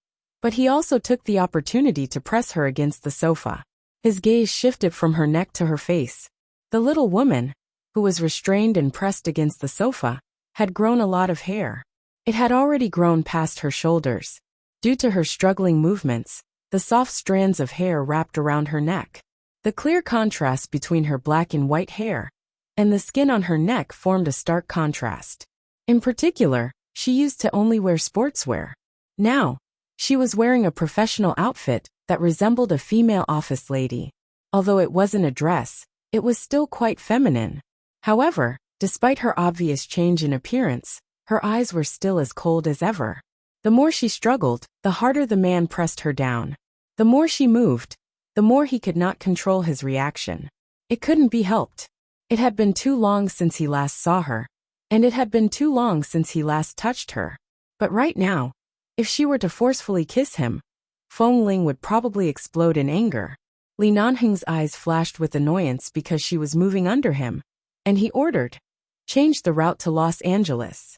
but he also took the opportunity to press her against the sofa. His gaze shifted from her neck to her face. The little woman, who was restrained and pressed against the sofa, had grown a lot of hair. It had already grown past her shoulders. Due to her struggling movements, the soft strands of hair wrapped around her neck. The clear contrast between her black and white hair and the skin on her neck formed a stark contrast. In particular, she used to only wear sportswear. Now, she was wearing a professional outfit that resembled a female office lady. Although it wasn't a dress, it was still quite feminine. However, despite her obvious change in appearance, her eyes were still as cold as ever. The more she struggled, the harder the man pressed her down. The more she moved, the more he could not control his reaction. It couldn't be helped. It had been too long since he last saw her, and it had been too long since he last touched her. But right now, if she were to forcefully kiss him, Feng Ling would probably explode in anger. Li Nanheng's eyes flashed with annoyance because she was moving under him, and he ordered, "Change the route to Los Angeles."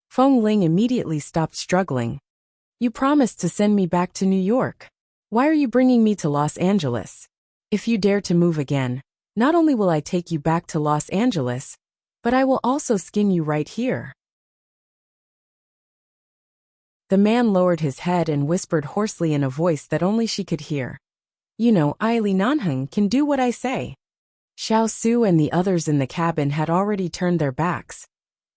Feng Ling immediately stopped struggling. "You promised to send me back to New York. Why are you bringing me to Los Angeles? If you dare to move again, not only will I take you back to Los Angeles, but I will also skin you right here." The man lowered his head and whispered hoarsely in a voice that only she could hear. "You know, I, Li Nanheng, can do what I say." Xiao Su and the others in the cabin had already turned their backs,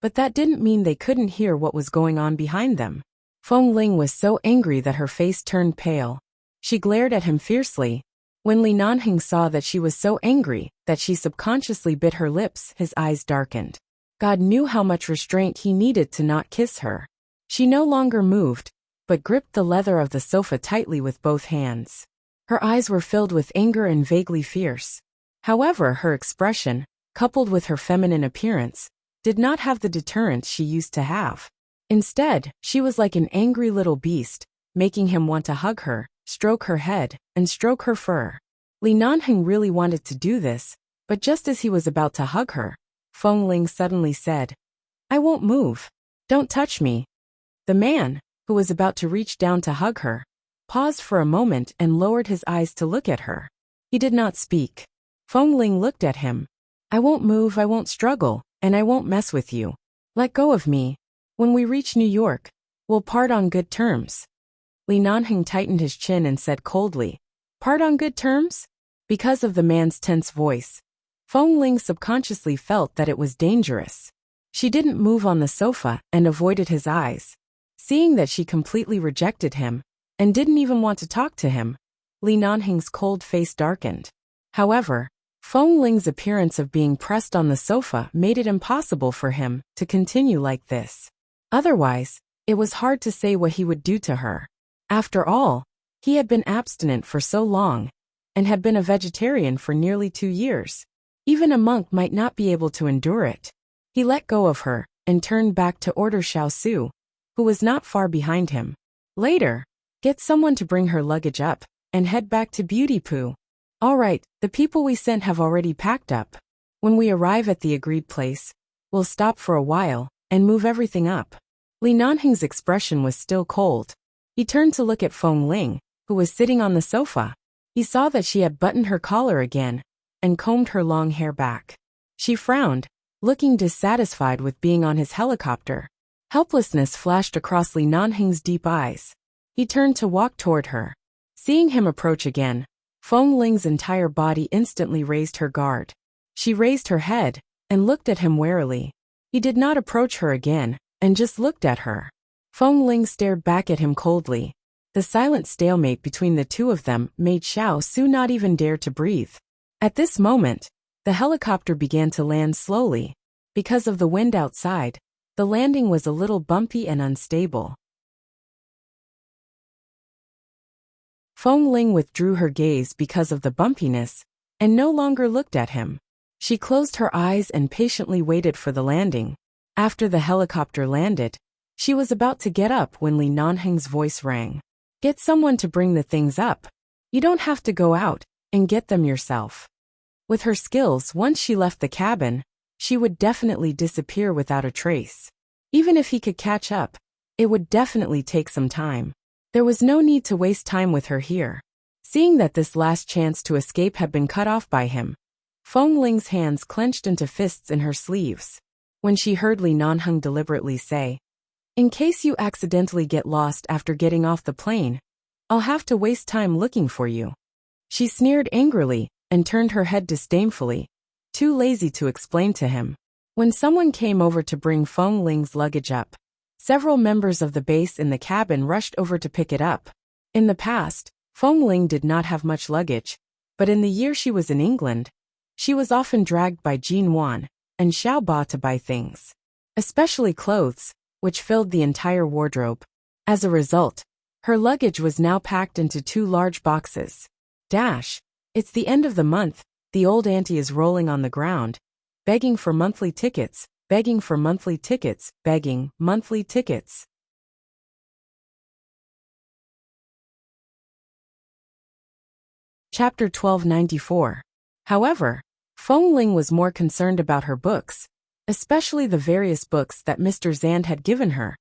but that didn't mean they couldn't hear what was going on behind them. Feng Ling was so angry that her face turned pale. She glared at him fiercely. When Li Nanheng saw that she was so angry that she subconsciously bit her lips, his eyes darkened. God knew how much restraint he needed to not kiss her. She no longer moved, but gripped the leather of the sofa tightly with both hands. Her eyes were filled with anger and vaguely fierce. However, her expression, coupled with her feminine appearance, did not have the deterrence she used to have. Instead, she was like an angry little beast, making him want to hug her, stroke her head, and stroke her fur. Li Nanheng really wanted to do this, but just as he was about to hug her, Feng Ling suddenly said, "I won't move. Don't touch me." The man, who was about to reach down to hug her, paused for a moment and lowered his eyes to look at her. He did not speak. Feng Ling looked at him. "I won't move, I won't struggle, and I won't mess with you. Let go of me. When we reach New York, we'll part on good terms." Li Nanheng tightened his chin and said coldly, "Part on good terms?" Because of the man's tense voice, Feng Ling subconsciously felt that it was dangerous. She didn't move on the sofa and avoided his eyes. Seeing that she completely rejected him, and didn't even want to talk to him, Li Nanheng's cold face darkened. However, Feng Ling's appearance of being pressed on the sofa made it impossible for him to continue like this. Otherwise, it was hard to say what he would do to her. After all, he had been abstinent for so long, and had been a vegetarian for nearly 2 years. Even a monk might not be able to endure it. He let go of her, and turned back to order Xiao Su, who was not far behind him. "Later, get someone to bring her luggage up, and head back to Beauty Poo. All right, the people we sent have already packed up. When we arrive at the agreed place, we'll stop for a while, and move everything up." Li Nanheng's expression was still cold. He turned to look at Feng Ling, who was sitting on the sofa. He saw that she had buttoned her collar again, and combed her long hair back. She frowned, looking dissatisfied with being on his helicopter. Helplessness flashed across Li Nanheng's deep eyes. He turned to walk toward her. Seeing him approach again, Feng Ling's entire body instantly raised her guard. She raised her head, and looked at him warily. He did not approach her again, and just looked at her. Feng Ling stared back at him coldly. The silent stalemate between the two of them made Xiao Su not even dare to breathe. At this moment, the helicopter began to land slowly. Because of the wind outside, the landing was a little bumpy and unstable. Feng Ling withdrew her gaze because of the bumpiness, and no longer looked at him. She closed her eyes and patiently waited for the landing. After the helicopter landed, she was about to get up when Li Nanheng's voice rang. "Get someone to bring the things up. You don't have to go out and get them yourself." With her skills, once she left the cabin, she would definitely disappear without a trace. Even if he could catch up, it would definitely take some time. There was no need to waste time with her here. Seeing that this last chance to escape had been cut off by him, Feng Ling's hands clenched into fists in her sleeves. When she heard Li Nanheng deliberately say, "In case you accidentally get lost after getting off the plane, I'll have to waste time looking for you," she sneered angrily and turned her head disdainfully, too lazy to explain to him. When someone came over to bring Feng Ling's luggage up, several members of the base in the cabin rushed over to pick it up. In the past, Feng Ling did not have much luggage, but in the year she was in England, she was often dragged by Jin Wan and Xiao Ba to buy things, especially clothes, which filled the entire wardrobe. As a result, her luggage was now packed into 2 large boxes. It's the end of the month, the old auntie is rolling on the ground, begging for monthly tickets, begging for monthly tickets, begging monthly tickets. Chapter 1294. However, Feng Ling was more concerned about her books, especially the various books that Mr. Zand had given her,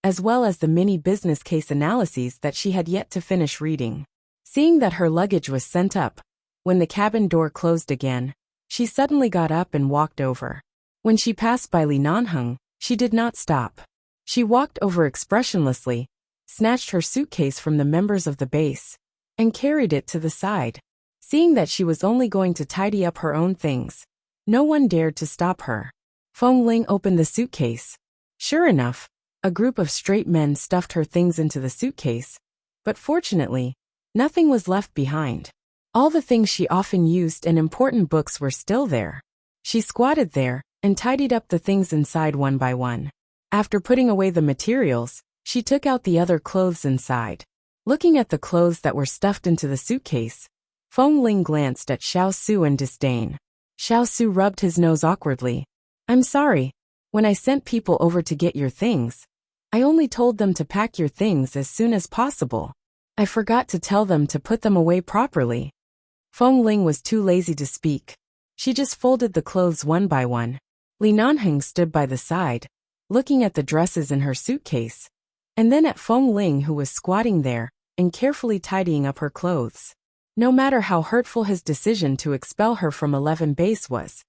as well as the mini business case analyses that she had yet to finish reading. Seeing that her luggage was sent up, when the cabin door closed again, she suddenly got up and walked over. When she passed by Li Nanheng, she did not stop. She walked over expressionlessly, snatched her suitcase from the members of the base, and carried it to the side. Seeing that she was only going to tidy up her own things, no one dared to stop her. Feng Ling opened the suitcase. Sure enough, a group of straight men stuffed her things into the suitcase, but fortunately, nothing was left behind. All the things she often used and important books were still there. She squatted there and tidied up the things inside one by one. After putting away the materials, she took out the other clothes inside. Looking at the clothes that were stuffed into the suitcase, Feng Ling glanced at Xiao Su in disdain. Xiao Su rubbed his nose awkwardly. I'm sorry. When I sent people over to get your things, I only told them to pack your things as soon as possible. I forgot to tell them to put them away properly. Feng Ling was too lazy to speak. She just folded the clothes one by one. Li Nanheng stood by the side, looking at the dresses in her suitcase, and then at Feng Ling, who was squatting there and carefully tidying up her clothes. No matter how hurtful his decision to expel her from 11 base was,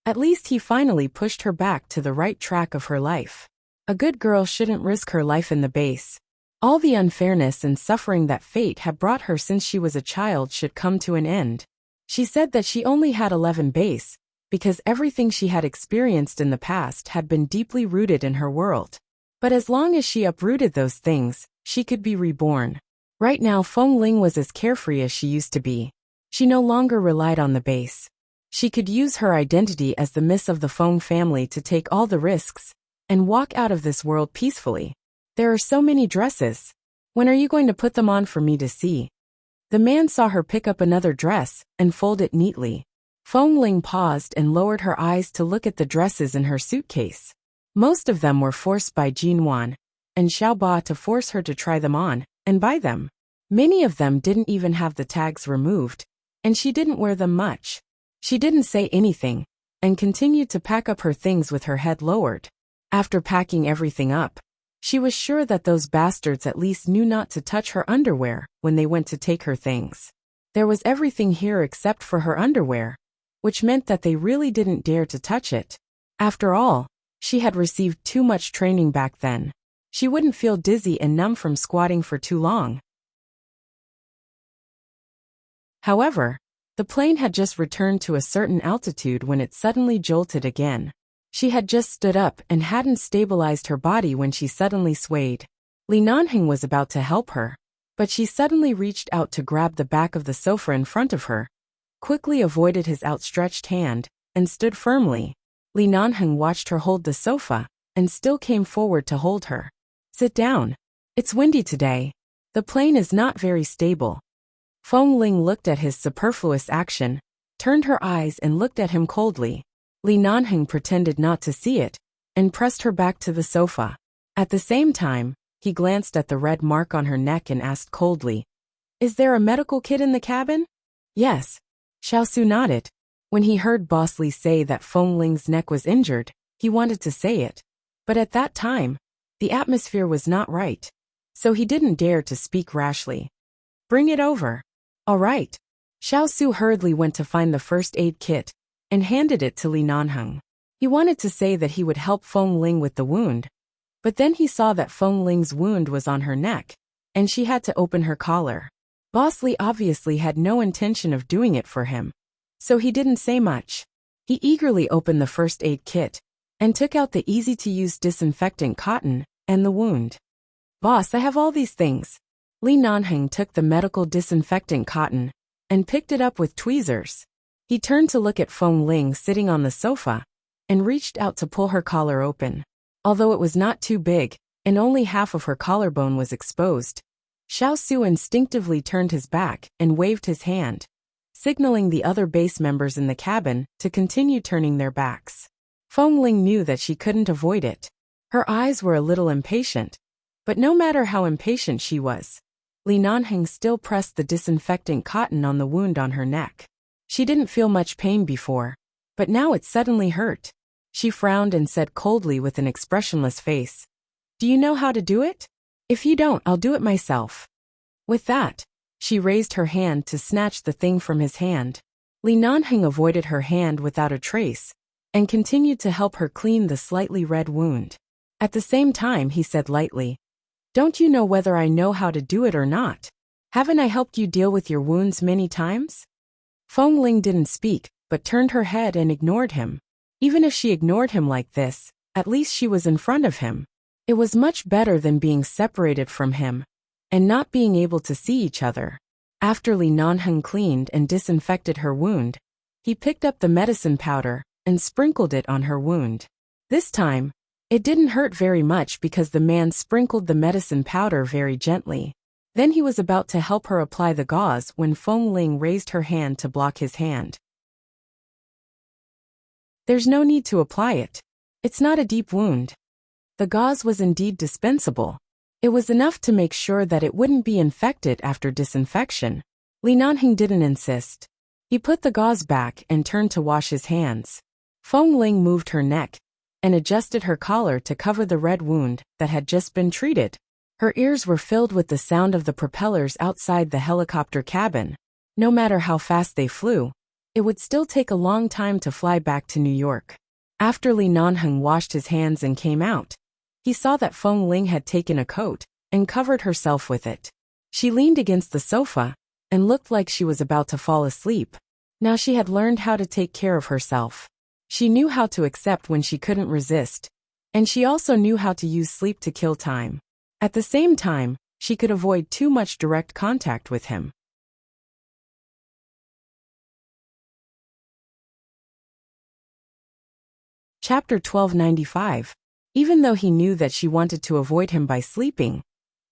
at least he finally pushed her back to the right track of her life. A good girl shouldn't risk her life in the base. All the unfairness and suffering that fate had brought her since she was a child should come to an end. She said that she only had 11 base, because everything she had experienced in the past had been deeply rooted in her world. But as long as she uprooted those things, she could be reborn. Right now Feng Ling was as carefree as she used to be. She no longer relied on the base. She could use her identity as the Miss of the Feng family to take all the risks and walk out of this world peacefully. There are so many dresses. When are you going to put them on for me to see? The man saw her pick up another dress and fold it neatly. Feng Ling paused and lowered her eyes to look at the dresses in her suitcase. Most of them were forced by Jinwan and Xiaoba to force her to try them on and buy them. Many of them didn't even have the tags removed, and she didn't wear them much. She didn't say anything, and continued to pack up her things with her head lowered. After packing everything up, she was sure that those bastards at least knew not to touch her underwear when they went to take her things. There was everything here except for her underwear, which meant that they really didn't dare to touch it. After all, she had received too much training back then. She wouldn't feel dizzy and numb from squatting for too long. However, the plane had just returned to a certain altitude when it suddenly jolted again. She had just stood up and hadn't stabilized her body when she suddenly swayed. Li Nanheng was about to help her, but she suddenly reached out to grab the back of the sofa in front of her, quickly avoided his outstretched hand, and stood firmly. Li Nanheng watched her hold the sofa, and still came forward to hold her. Sit down. It's windy today. The plane is not very stable. Feng Ling looked at his superfluous action, turned her eyes and looked at him coldly. Li Nanheng pretended not to see it, and pressed her back to the sofa. At the same time, he glanced at the red mark on her neck and asked coldly, "Is there a medical kit in the cabin?" "Yes." Xiao Su nodded. When he heard Boss Li say that Feng Ling's neck was injured, he wanted to say it. But at that time, the atmosphere was not right, so he didn't dare to speak rashly. "Bring it over." "All right." Xiao Su hurriedly went to find the first aid kit and handed it to Li Nanheng. He wanted to say that he would help Feng Ling with the wound, but then he saw that Feng Ling's wound was on her neck, and she had to open her collar. Boss Li obviously had no intention of doing it for him, so he didn't say much. He eagerly opened the first aid kit and took out the easy-to-use disinfectant cotton and the wound. "Boss, I have all these things." Li Nanheng took the medical disinfectant cotton and picked it up with tweezers. He turned to look at Feng Ling sitting on the sofa and reached out to pull her collar open. Although it was not too big and only half of her collarbone was exposed, Xiao Su instinctively turned his back and waved his hand. signaling the other base members in the cabin to continue turning their backs. Feng Ling knew that she couldn't avoid it. Her eyes were a little impatient, but no matter how impatient she was, Li Nanheng still pressed the disinfectant cotton on the wound on her neck. She didn't feel much pain before, but now it suddenly hurt. She frowned and said coldly with an expressionless face, "Do you know how to do it? If you don't, I'll do it myself." With that, she raised her hand to snatch the thing from his hand. Li Nanheng avoided her hand without a trace and continued to help her clean the slightly red wound. At the same time, he said lightly, "Don't you know whether I know how to do it or not? Haven't I helped you deal with your wounds many times?" Feng Ling didn't speak, but turned her head and ignored him. Even if she ignored him like this, at least she was in front of him. It was much better than being separated from him and not being able to see each other. After Li Nanheng cleaned and disinfected her wound, he picked up the medicine powder and sprinkled it on her wound. This time, it didn't hurt very much because the man sprinkled the medicine powder very gently. Then he was about to help her apply the gauze when Feng Ling raised her hand to block his hand. "There's no need to apply it. It's not a deep wound." The gauze was indeed dispensable. It was enough to make sure that it wouldn't be infected after disinfection. Li Nanheng didn't insist. He put the gauze back and turned to wash his hands. Feng Ling moved her neck and adjusted her collar to cover the red wound that had just been treated. Her ears were filled with the sound of the propellers outside the helicopter cabin. No matter how fast they flew, it would still take a long time to fly back to New York. After Li Nanheng washed his hands and came out, he saw that Feng Ling had taken a coat and covered herself with it. She leaned against the sofa and looked like she was about to fall asleep. Now she had learned how to take care of herself. She knew how to accept when she couldn't resist, and she also knew how to use sleep to kill time. At the same time, she could avoid too much direct contact with him. Chapter 1295. Even though he knew that she wanted to avoid him by sleeping,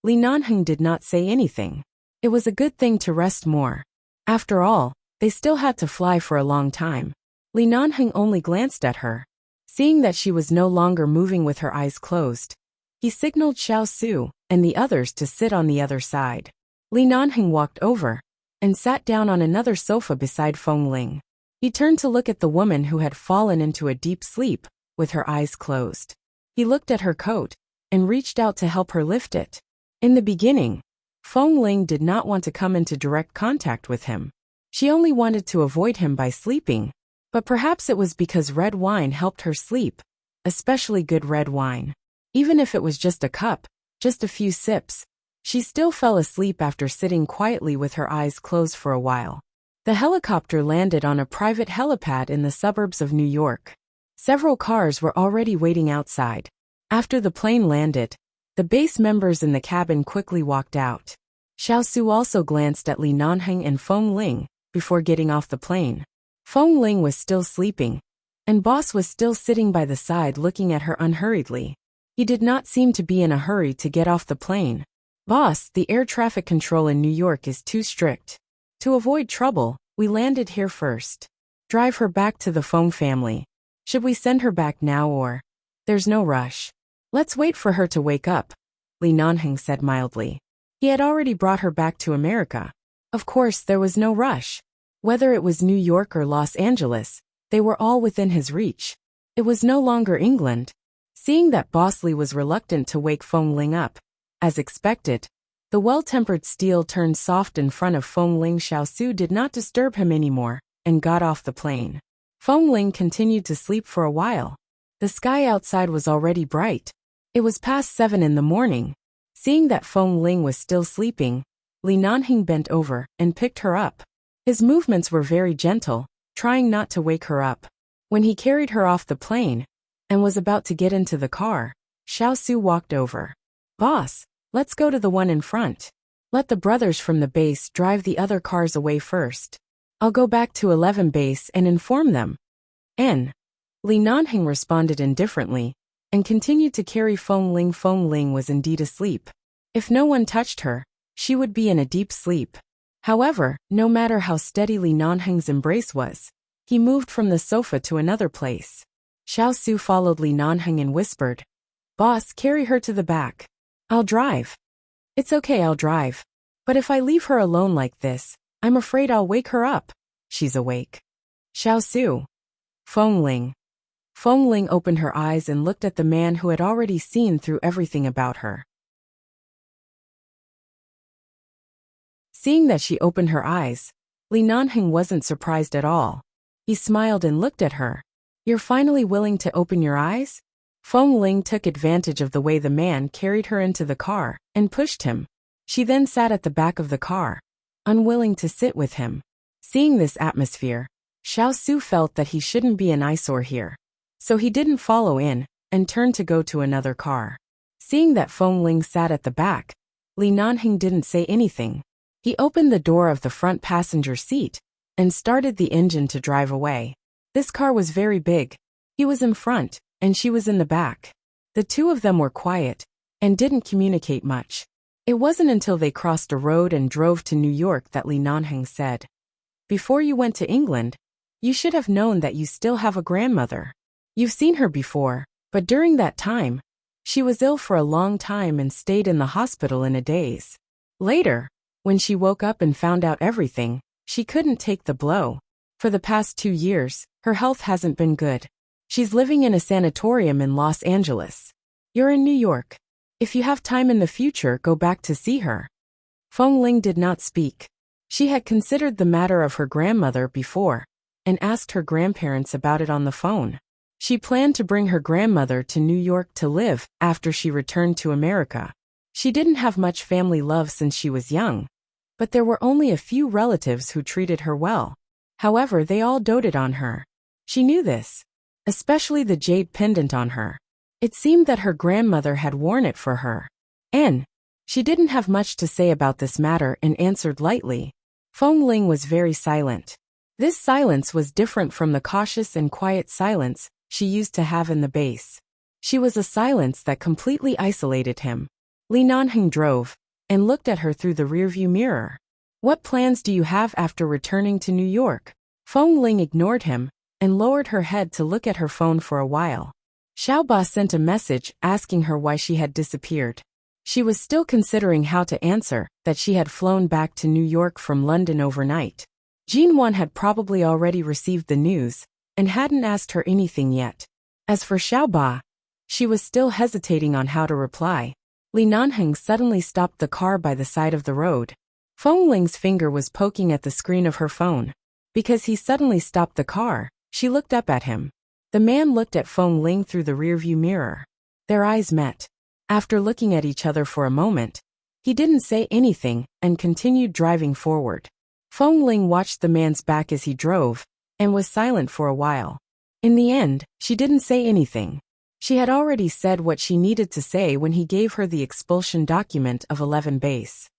Li Nanheng did not say anything. It was a good thing to rest more. After all, they still had to fly for a long time. Li Nanheng only glanced at her. Seeing that she was no longer moving with her eyes closed, he signaled Xiao Su and the others to sit on the other side. Li Nanheng walked over and sat down on another sofa beside Feng Ling. He turned to look at the woman who had fallen into a deep sleep with her eyes closed. He looked at her coat and reached out to help her lift it. In the beginning, Feng Ling did not want to come into direct contact with him. She only wanted to avoid him by sleeping, but perhaps it was because red wine helped her sleep, especially good red wine. Even if it was just a cup, just a few sips, she still fell asleep after sitting quietly with her eyes closed for a while. The helicopter landed on a private helipad in the suburbs of New York. Several cars were already waiting outside. After the plane landed, the base members in the cabin quickly walked out. Xiao Su also glanced at Li Nanheng and Feng Ling before getting off the plane. Feng Ling was still sleeping, and Boss was still sitting by the side looking at her unhurriedly. He did not seem to be in a hurry to get off the plane. "Boss, the air traffic control in New York is too strict. To avoid trouble, we landed here first. Drive her back to the Feng family. Should we send her back now or?" "There's no rush. Let's wait for her to wake up," Li Nanheng said mildly. He had already brought her back to America. Of course, there was no rush. Whether it was New York or Los Angeles, they were all within his reach. It was no longer England. Seeing that Bosley was reluctant to wake Feng Ling up, as expected, the well-tempered steel turned soft in front of Feng Ling. Xiao Su did not disturb him anymore and got off the plane. Feng Ling continued to sleep for a while. The sky outside was already bright. It was past 7 in the morning. Seeing that Feng Ling was still sleeping, Li Nanheng bent over and picked her up. His movements were very gentle, trying not to wake her up. When he carried her off the plane and was about to get into the car, Xiao Su walked over. "Boss, let's go to the one in front. Let the brothers from the base drive the other cars away first. I'll go back to 11 base and inform them." Li Nanheng responded indifferently and continued to carry Feng Ling. Feng Ling was indeed asleep. If no one touched her, she would be in a deep sleep. However, no matter how steady Li Nanheng's embrace was, he moved from the sofa to another place. Xiao Su followed Li Nanheng and whispered, "Boss, carry her to the back. I'll drive." "It's okay, I'll drive. But if I leave her alone like this, I'm afraid I'll wake her up." "She's awake." "Xiao Su." Feng Ling. Feng Ling opened her eyes and looked at the man who had already seen through everything about her. Seeing that she opened her eyes, Li Nanheng wasn't surprised at all. He smiled and looked at her. "You're finally willing to open your eyes?" Feng Ling took advantage of the way the man carried her into the car and pushed him. She then sat at the back of the car, unwilling to sit with him. Seeing this atmosphere, Xiao Su felt that he shouldn't be an eyesore here. So he didn't follow in and turned to go to another car. Seeing that Feng Ling sat at the back, Li Nanheng didn't say anything. He opened the door of the front passenger seat and started the engine to drive away. This car was very big. He was in front, and she was in the back. The two of them were quiet and didn't communicate much. It wasn't until they crossed a road and drove to New York that Li Nanheng said, "Before you went to England, you should have known that you still have a grandmother. You've seen her before, but during that time, she was ill for a long time and stayed in the hospital in a daze. Later, when she woke up and found out everything, she couldn't take the blow. For the past 2 years, her health hasn't been good. She's living in a sanatorium in Los Angeles. You're in New York. If you have time in the future, go back to see her." Feng Ling did not speak. She had considered the matter of her grandmother before and asked her grandparents about it on the phone. She planned to bring her grandmother to New York to live after she returned to America. She didn't have much family love since she was young, but there were only a few relatives who treated her well. However, they all doted on her. She knew this, especially the jade pendant on her. It seemed that her grandmother had worn it for her. And she didn't have much to say about this matter and answered lightly. Feng Ling was very silent. This silence was different from the cautious and quiet silence she used to have in the base. She was a silence that completely isolated him. Li Nanheng drove and looked at her through the rearview mirror. "What plans do you have after returning to New York?" Feng Ling ignored him and lowered her head to look at her phone for a while. Xiaoba sent a message asking her why she had disappeared. She was still considering how to answer that she had flown back to New York from London overnight. Jinwan had probably already received the news and hadn't asked her anything yet. As for Xiaoba, she was still hesitating on how to reply. Li Nanheng suddenly stopped the car by the side of the road. Feng Ling's finger was poking at the screen of her phone. Because he suddenly stopped the car, she looked up at him. The man looked at Feng Ling through the rearview mirror. Their eyes met. After looking at each other for a moment, he didn't say anything and continued driving forward. Feng Ling watched the man's back as he drove and was silent for a while. In the end, she didn't say anything. She had already said what she needed to say when he gave her the expulsion document of 11 base.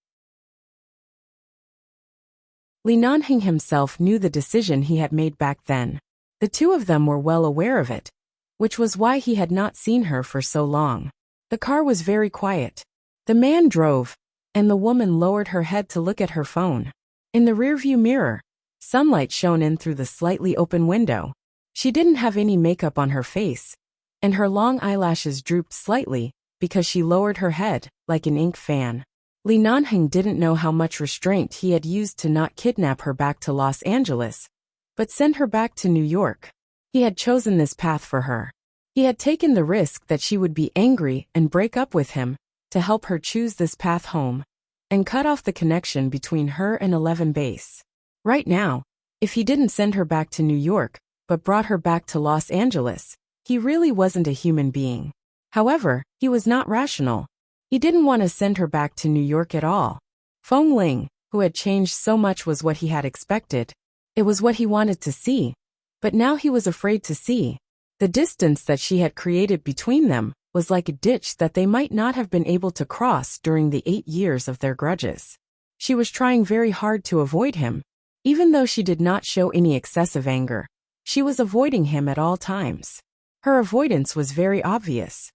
Li Nanheng himself knew the decision he had made back then. The two of them were well aware of it, which was why he had not seen her for so long. The car was very quiet. The man drove, and the woman lowered her head to look at her phone. In the rearview mirror, sunlight shone in through the slightly open window. She didn't have any makeup on her face, and her long eyelashes drooped slightly because she lowered her head like an ink fan. Li Nanheng didn't know how much restraint he had used to not kidnap her back to Los Angeles, but send her back to New York. He had chosen this path for her. He had taken the risk that she would be angry and break up with him to help her choose this path home and cut off the connection between her and 11 base. Right now, if he didn't send her back to New York but brought her back to Los Angeles, he really wasn't a human being. However, he was not rational. He didn't want to send her back to New York at all. Feng Ling, who had changed so much, was what he had expected. It was what he wanted to see, but now he was afraid to see. The distance that she had created between them was like a ditch that they might not have been able to cross during the 8 years of their grudges. She was trying very hard to avoid him. Even though she did not show any excessive anger, she was avoiding him at all times. Her avoidance was very obvious.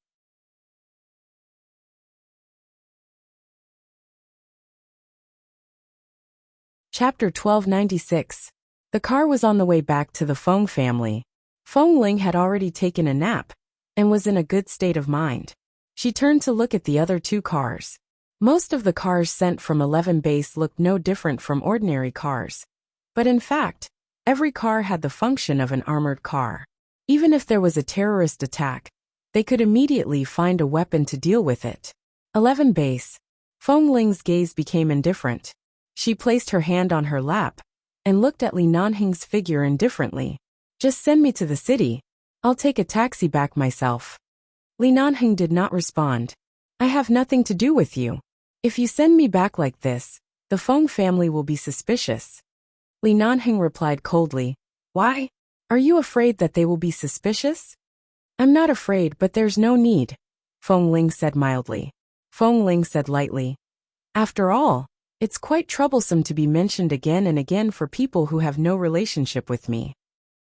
Chapter 1296. The car was on the way back to the Feng family. Feng Ling had already taken a nap and was in a good state of mind. She turned to look at the other two cars. Most of the cars sent from 11 base looked no different from ordinary cars. But in fact, every car had the function of an armored car. Even if there was a terrorist attack, they could immediately find a weapon to deal with it. 11 base. Feng Ling's gaze became indifferent. She placed her hand on her lap and looked at Li Nanheng's figure indifferently. Just send me to the city. I'll take a taxi back myself. Li Nanheng did not respond. I have nothing to do with you. If you send me back like this, the Feng family will be suspicious. Li Nanheng replied coldly. Why? Are you afraid that they will be suspicious? I'm not afraid, but there's no need, Feng Ling said mildly. Feng Ling said lightly. After all, it's quite troublesome to be mentioned again and again for people who have no relationship with me.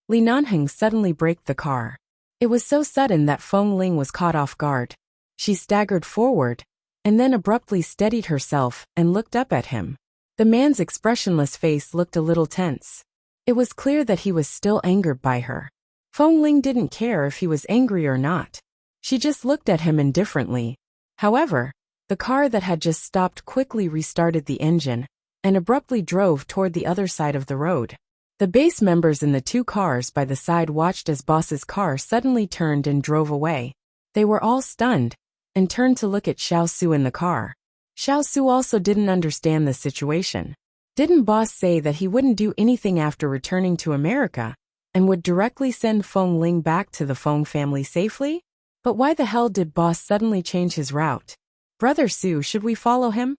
Li Nanheng suddenly braked the car. It was so sudden that Feng Ling was caught off guard. She staggered forward, and then abruptly steadied herself and looked up at him. The man's expressionless face looked a little tense. It was clear that he was still angered by her. Feng Ling didn't care if he was angry or not. She just looked at him indifferently. However, the car that had just stopped quickly restarted the engine and abruptly drove toward the other side of the road. The base members in the two cars by the side watched as Boss's car suddenly turned and drove away. They were all stunned and turned to look at Xiao Su in the car. Xiao Su also didn't understand the situation. Didn't Boss say that he wouldn't do anything after returning to America and would directly send Feng Ling back to the Feng family safely? But why the hell did Boss suddenly change his route? Brother Su, should we follow him?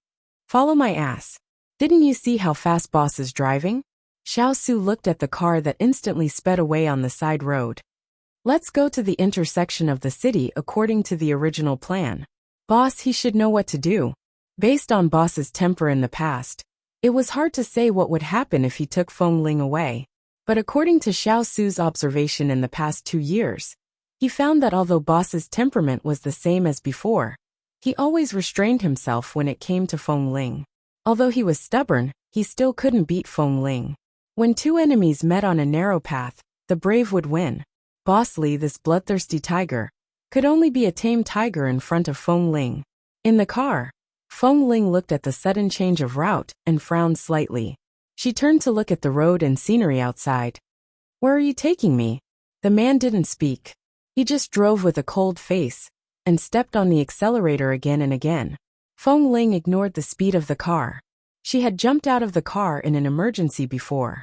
Follow my ass. Didn't you see how fast Boss is driving? Xiao Su looked at the car that instantly sped away on the side road. Let's go to the intersection of the city according to the original plan. Boss, he should know what to do. Based on Boss's temper in the past, it was hard to say what would happen if he took Feng Ling away. But according to Xiao Su's observation in the past 2 years, he found that although Boss's temperament was the same as before, he always restrained himself when it came to Feng Ling. Although he was stubborn, he still couldn't beat Feng Ling. When two enemies met on a narrow path, the brave would win. Boss Li, this bloodthirsty tiger, could only be a tame tiger in front of Feng Ling. In the car, Feng Ling looked at the sudden change of route and frowned slightly. She turned to look at the road and scenery outside. Where are you taking me? The man didn't speak. He just drove with a cold face and stepped on the accelerator again and again. Feng Ling ignored the speed of the car. She had jumped out of the car in an emergency before.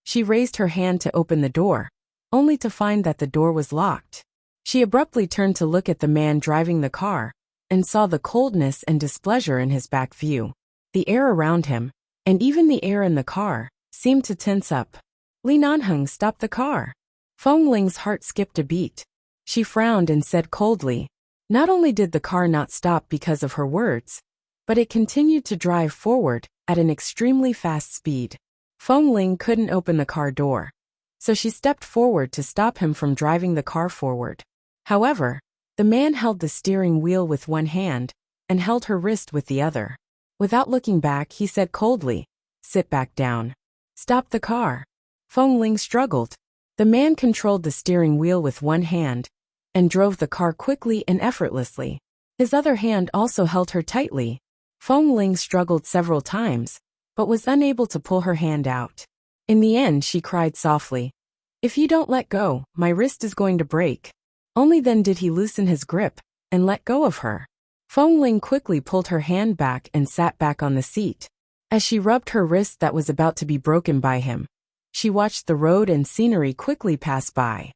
She raised her hand to open the door, only to find that the door was locked. She abruptly turned to look at the man driving the car and saw the coldness and displeasure in his back view. The air around him, and even the air in the car, seemed to tense up. Li Nanheng stopped the car. Feng Ling's heart skipped a beat. She frowned and said coldly. Not only did the car not stop because of her words, but it continued to drive forward at an extremely fast speed. Feng Ling couldn't open the car door, so she stepped forward to stop him from driving the car forward. However, the man held the steering wheel with one hand and held her wrist with the other. Without looking back, he said coldly, "Sit back down." Stop the car. Feng Ling struggled. The man controlled the steering wheel with one hand and drove the car quickly and effortlessly. His other hand also held her tightly. Feng Ling struggled several times, but was unable to pull her hand out. In the end, she cried softly, "If you don't let go, my wrist is going to break." Only then did he loosen his grip and let go of her. Feng Ling quickly pulled her hand back and sat back on the seat. As she rubbed her wrist that was about to be broken by him, she watched the road and scenery quickly pass by.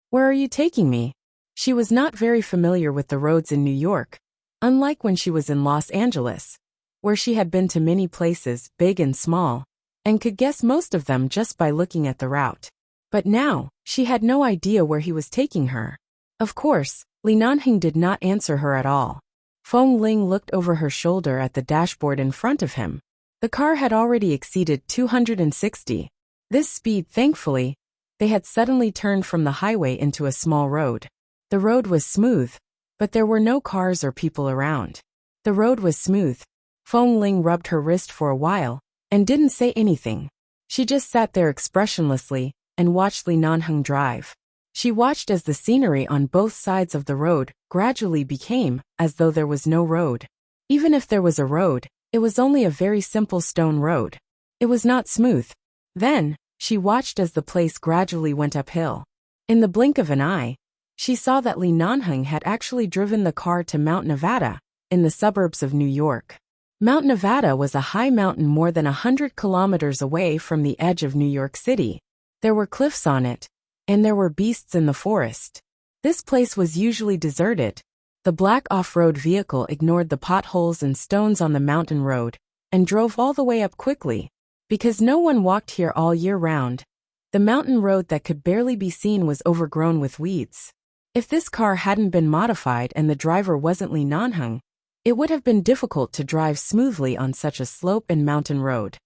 Where are you taking me? She was not very familiar with the roads in New York, unlike when she was in Los Angeles, where she had been to many places, big and small, and could guess most of them just by looking at the route. But now, she had no idea where he was taking her. Of course, Li Nanheng did not answer her at all. Feng Ling looked over her shoulder at the dashboard in front of him. The car had already exceeded 260. This speed, thankfully, they had suddenly turned from the highway into a small road. The road was smooth, but there were no cars or people around. The road was smooth. Feng Ling rubbed her wrist for a while and didn't say anything. She just sat there expressionlessly and watched Li Nanheng drive. She watched as the scenery on both sides of the road gradually became as though there was no road. Even if there was a road, it was only a very simple stone road. It was not smooth. Then, she watched as the place gradually went uphill. In the blink of an eye, she saw that Li Nanheng had actually driven the car to Mount Nevada, in the suburbs of New York. Mount Nevada was a high mountain more than 100 kilometers away from the edge of New York City. There were cliffs on it, and there were beasts in the forest. This place was usually deserted. The black off-road vehicle ignored the potholes and stones on the mountain road and drove all the way up quickly. Because no one walked here all year round, the mountain road that could barely be seen was overgrown with weeds. If this car hadn't been modified and the driver wasn't Li Nanheng, it would have been difficult to drive smoothly on such a slope and mountain road.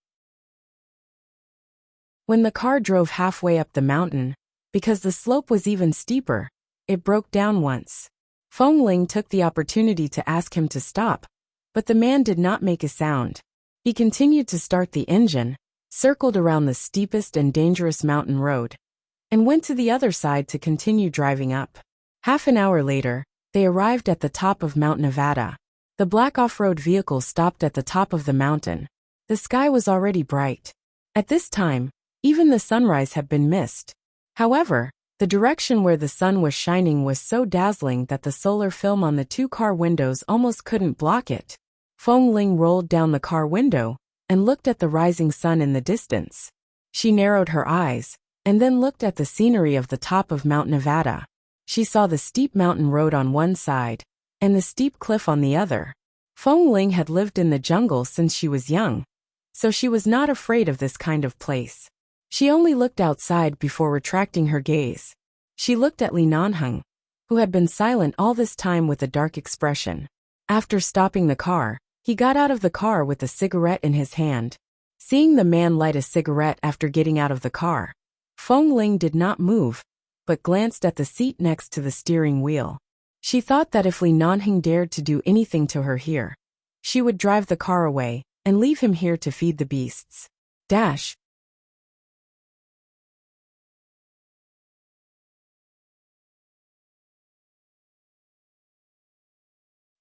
When the car drove halfway up the mountain, because the slope was even steeper, it broke down once. Feng Ling took the opportunity to ask him to stop, but the man did not make a sound. He continued to start the engine, circled around the steepest and dangerous mountain road, and went to the other side to continue driving up. Half an hour later, they arrived at the top of Mount Nevada. The black off-road vehicle stopped at the top of the mountain. The sky was already bright. At this time, even the sunrise had been missed. However, the direction where the sun was shining was so dazzling that the solar film on the two car windows almost couldn't block it. Feng Ling rolled down the car window and looked at the rising sun in the distance. She narrowed her eyes and then looked at the scenery of the top of Mount Nevada. She saw the steep mountain road on one side and the steep cliff on the other. Feng Ling had lived in the jungle since she was young, so she was not afraid of this kind of place. She only looked outside before retracting her gaze. She looked at Li Nanheng, who had been silent all this time with a dark expression. After stopping the car, he got out of the car with a cigarette in his hand. Seeing the man light a cigarette after getting out of the car, Feng Ling did not move, but glanced at the seat next to the steering wheel. She thought that if Li Nanheng dared to do anything to her here, she would drive the car away and leave him here to feed the beasts.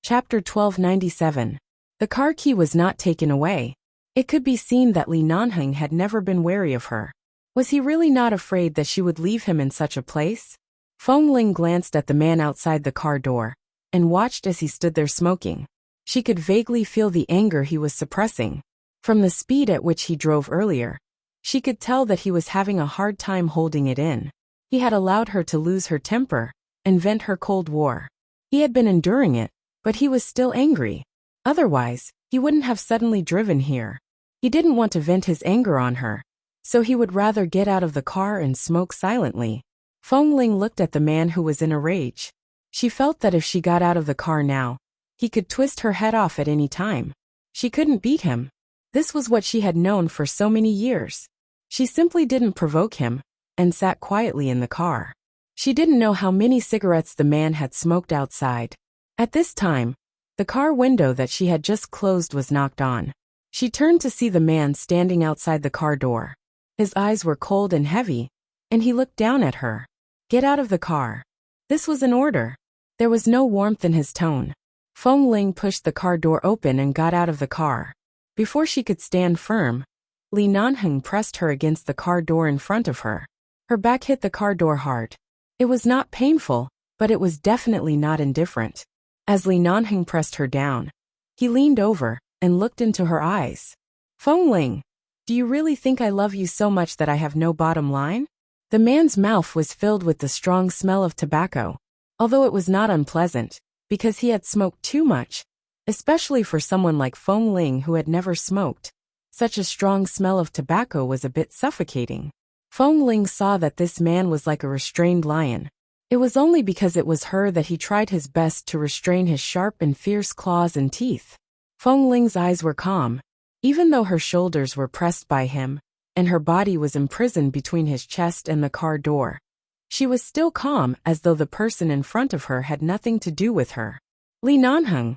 Chapter 1297. The car key was not taken away. It could be seen that Li Nanheng had never been wary of her. Was he really not afraid that she would leave him in such a place? Feng Ling glanced at the man outside the car door and watched as he stood there smoking. She could vaguely feel the anger he was suppressing. From the speed at which he drove earlier, she could tell that he was having a hard time holding it in. He had allowed her to lose her temper and vent her Cold War. He had been enduring it, but he was still angry. Otherwise, he wouldn't have suddenly driven here. He didn't want to vent his anger on her, so he would rather get out of the car and smoke silently. Feng Ling looked at the man who was in a rage. She felt that if she got out of the car now, he could twist her head off at any time. She couldn't beat him. This was what she had known for so many years. She simply didn't provoke him and sat quietly in the car. She didn't know how many cigarettes the man had smoked outside. At this time, the car window that she had just closed was knocked on. She turned to see the man standing outside the car door. His eyes were cold and heavy, and he looked down at her. "Get out of the car." This was an order. There was no warmth in his tone. Feng Ling pushed the car door open and got out of the car. Before she could stand firm, Li Nanheng pressed her against the car door in front of her. Her back hit the car door hard. It was not painful, but it was definitely not indifferent. As Li Nanheng pressed her down, he leaned over and looked into her eyes. "Feng Ling, do you really think I love you so much that I have no bottom line?" The man's mouth was filled with the strong smell of tobacco, although it was not unpleasant, because he had smoked too much, especially for someone like Feng Ling who had never smoked. Such a strong smell of tobacco was a bit suffocating. Feng Ling saw that this man was like a restrained lion. It was only because it was her that he tried his best to restrain his sharp and fierce claws and teeth. Feng Ling's eyes were calm, even though her shoulders were pressed by him, and her body was imprisoned between his chest and the car door. She was still calm, as though the person in front of her had nothing to do with her. "Li Nanheng,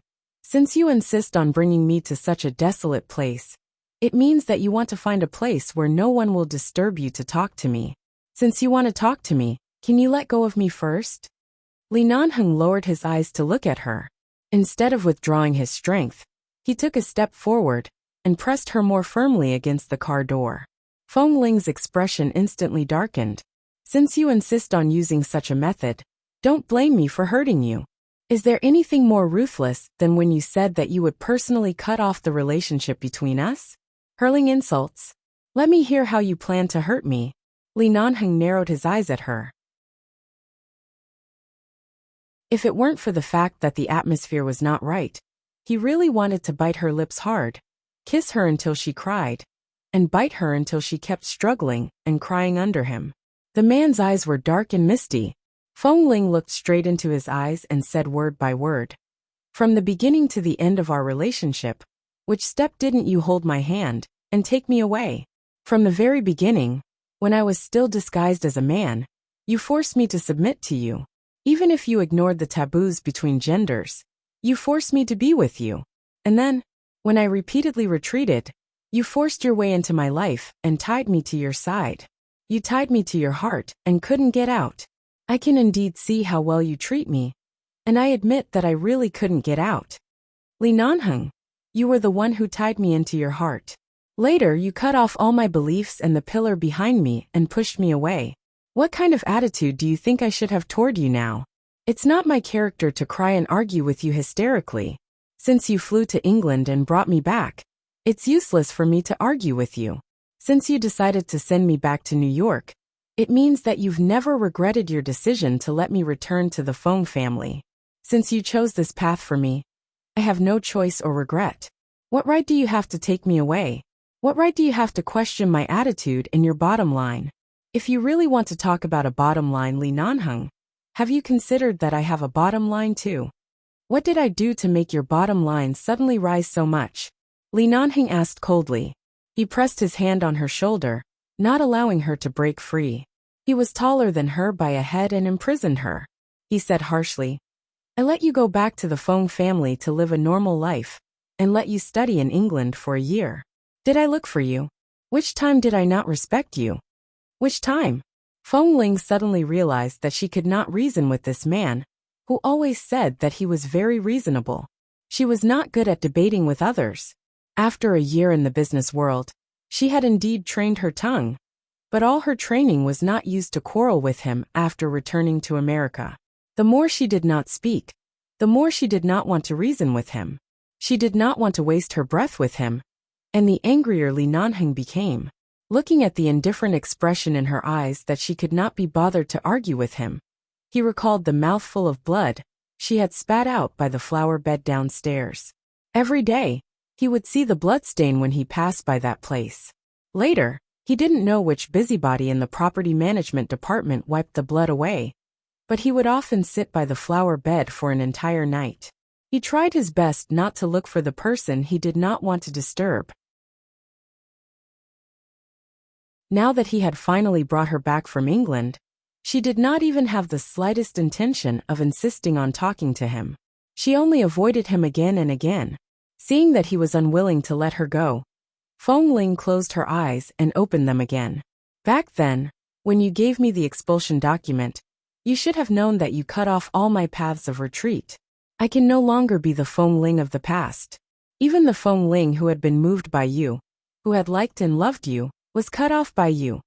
Since you insist on bringing me to such a desolate place, it means that you want to find a place where no one will disturb you to talk to me. Since you want to talk to me, can you let go of me first? Li Nanheng lowered his eyes to look at her. Instead of withdrawing his strength, he took a step forward and pressed her more firmly against the car door. Feng Ling's expression instantly darkened. Since you insist on using such a method, don't blame me for hurting you. Is there anything more ruthless than when you said that you would personally cut off the relationship between us? Hurling insults. Let me hear how you plan to hurt me. Li Nanheng narrowed his eyes at her. If it weren't for the fact that the atmosphere was not right, he really wanted to bite her lips hard, kiss her until she cried, and bite her until she kept struggling and crying under him. The man's eyes were dark and misty. Feng Ling looked straight into his eyes and said word by word. From the beginning to the end of our relationship, which step didn't you hold my hand and take me away? From the very beginning, when I was still disguised as a man, you forced me to submit to you. Even if you ignored the taboos between genders, you forced me to be with you. And then, when I repeatedly retreated, you forced your way into my life and tied me to your side. You tied me to your heart and couldn't get out. I can indeed see how well you treat me, and I admit that I really couldn't get out. Li Nanheng, you were the one who tied me into your heart. Later, you cut off all my beliefs and the pillar behind me and pushed me away. What kind of attitude do you think I should have toward you now? It's not my character to cry and argue with you hysterically. Since you flew to England and brought me back, it's useless for me to argue with you. Since you decided to send me back to New York, it means that you've never regretted your decision to let me return to the Feng family. Since you chose this path for me, I have no choice or regret. What right do you have to take me away? What right do you have to question my attitude and your bottom line? If you really want to talk about a bottom line, Li Nanheng, have you considered that I have a bottom line too? What did I do to make your bottom line suddenly rise so much? Li Nanheng asked coldly. He pressed his hand on her shoulder, not allowing her to break free. He was taller than her by a head and imprisoned her. He said harshly, I let you go back to the Feng family to live a normal life, and let you study in England for a year. Did I look for you? Which time did I not respect you? Which time? Feng Ling suddenly realized that she could not reason with this man, who always said that he was very reasonable. She was not good at debating with others. After a year in the business world, she had indeed trained her tongue, but all her training was not used to quarrel with him after returning to America. The more she did not speak, the more she did not want to reason with him. She did not want to waste her breath with him, and the angrier Li Nanheng became, looking at the indifferent expression in her eyes that she could not be bothered to argue with him. He recalled the mouthful of blood she had spat out by the flower bed downstairs. Every day, he would see the bloodstain when he passed by that place. Later, he didn't know which busybody in the property management department wiped the blood away, but he would often sit by the flower bed for an entire night. He tried his best not to look for the person he did not want to disturb. Now that he had finally brought her back from England, she did not even have the slightest intention of insisting on talking to him. She only avoided him again and again. Seeing that he was unwilling to let her go, Feng Ling closed her eyes and opened them again. Back then, when you gave me the expulsion document, you should have known that you cut off all my paths of retreat. I can no longer be the Feng Ling of the past. Even the Feng Ling who had been moved by you, who had liked and loved you, was cut off by you.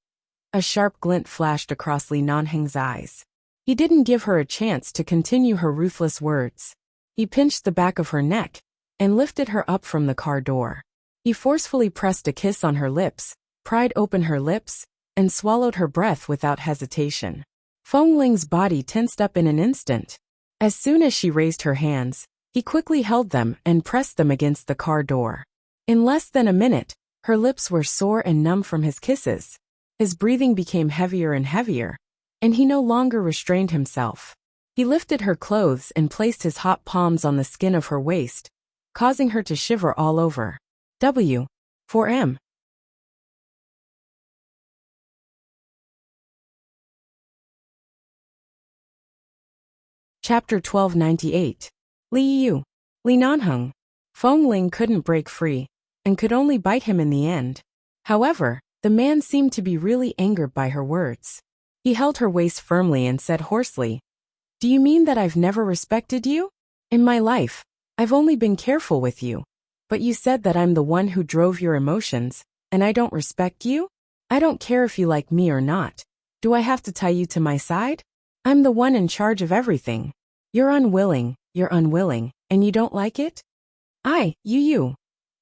A sharp glint flashed across Li Nanheng's eyes. He didn't give her a chance to continue her ruthless words. He pinched the back of her neck and lifted her up from the car door. He forcefully pressed a kiss on her lips, pried open her lips, and swallowed her breath without hesitation. Feng Ling's body tensed up in an instant. As soon as she raised her hands, he quickly held them and pressed them against the car door. In less than a minute, her lips were sore and numb from his kisses. His breathing became heavier and heavier, and he no longer restrained himself. He lifted her clothes and placed his hot palms on the skin of her waist, causing her to shiver all over. W4M. Chapter 1298. Li Yu. Li Nanheng. Feng Ling couldn't break free, and could only bite him in the end. However, the man seemed to be really angered by her words. He held her waist firmly and said hoarsely, "Do you mean that I've never respected you? In my life, I've only been careful with you. But you said that I'm the one who drove your emotions, and I don't respect you? I don't care if you like me or not. Do I have to tie you to my side? I'm the one in charge of everything. You're unwilling, and you don't like it? You.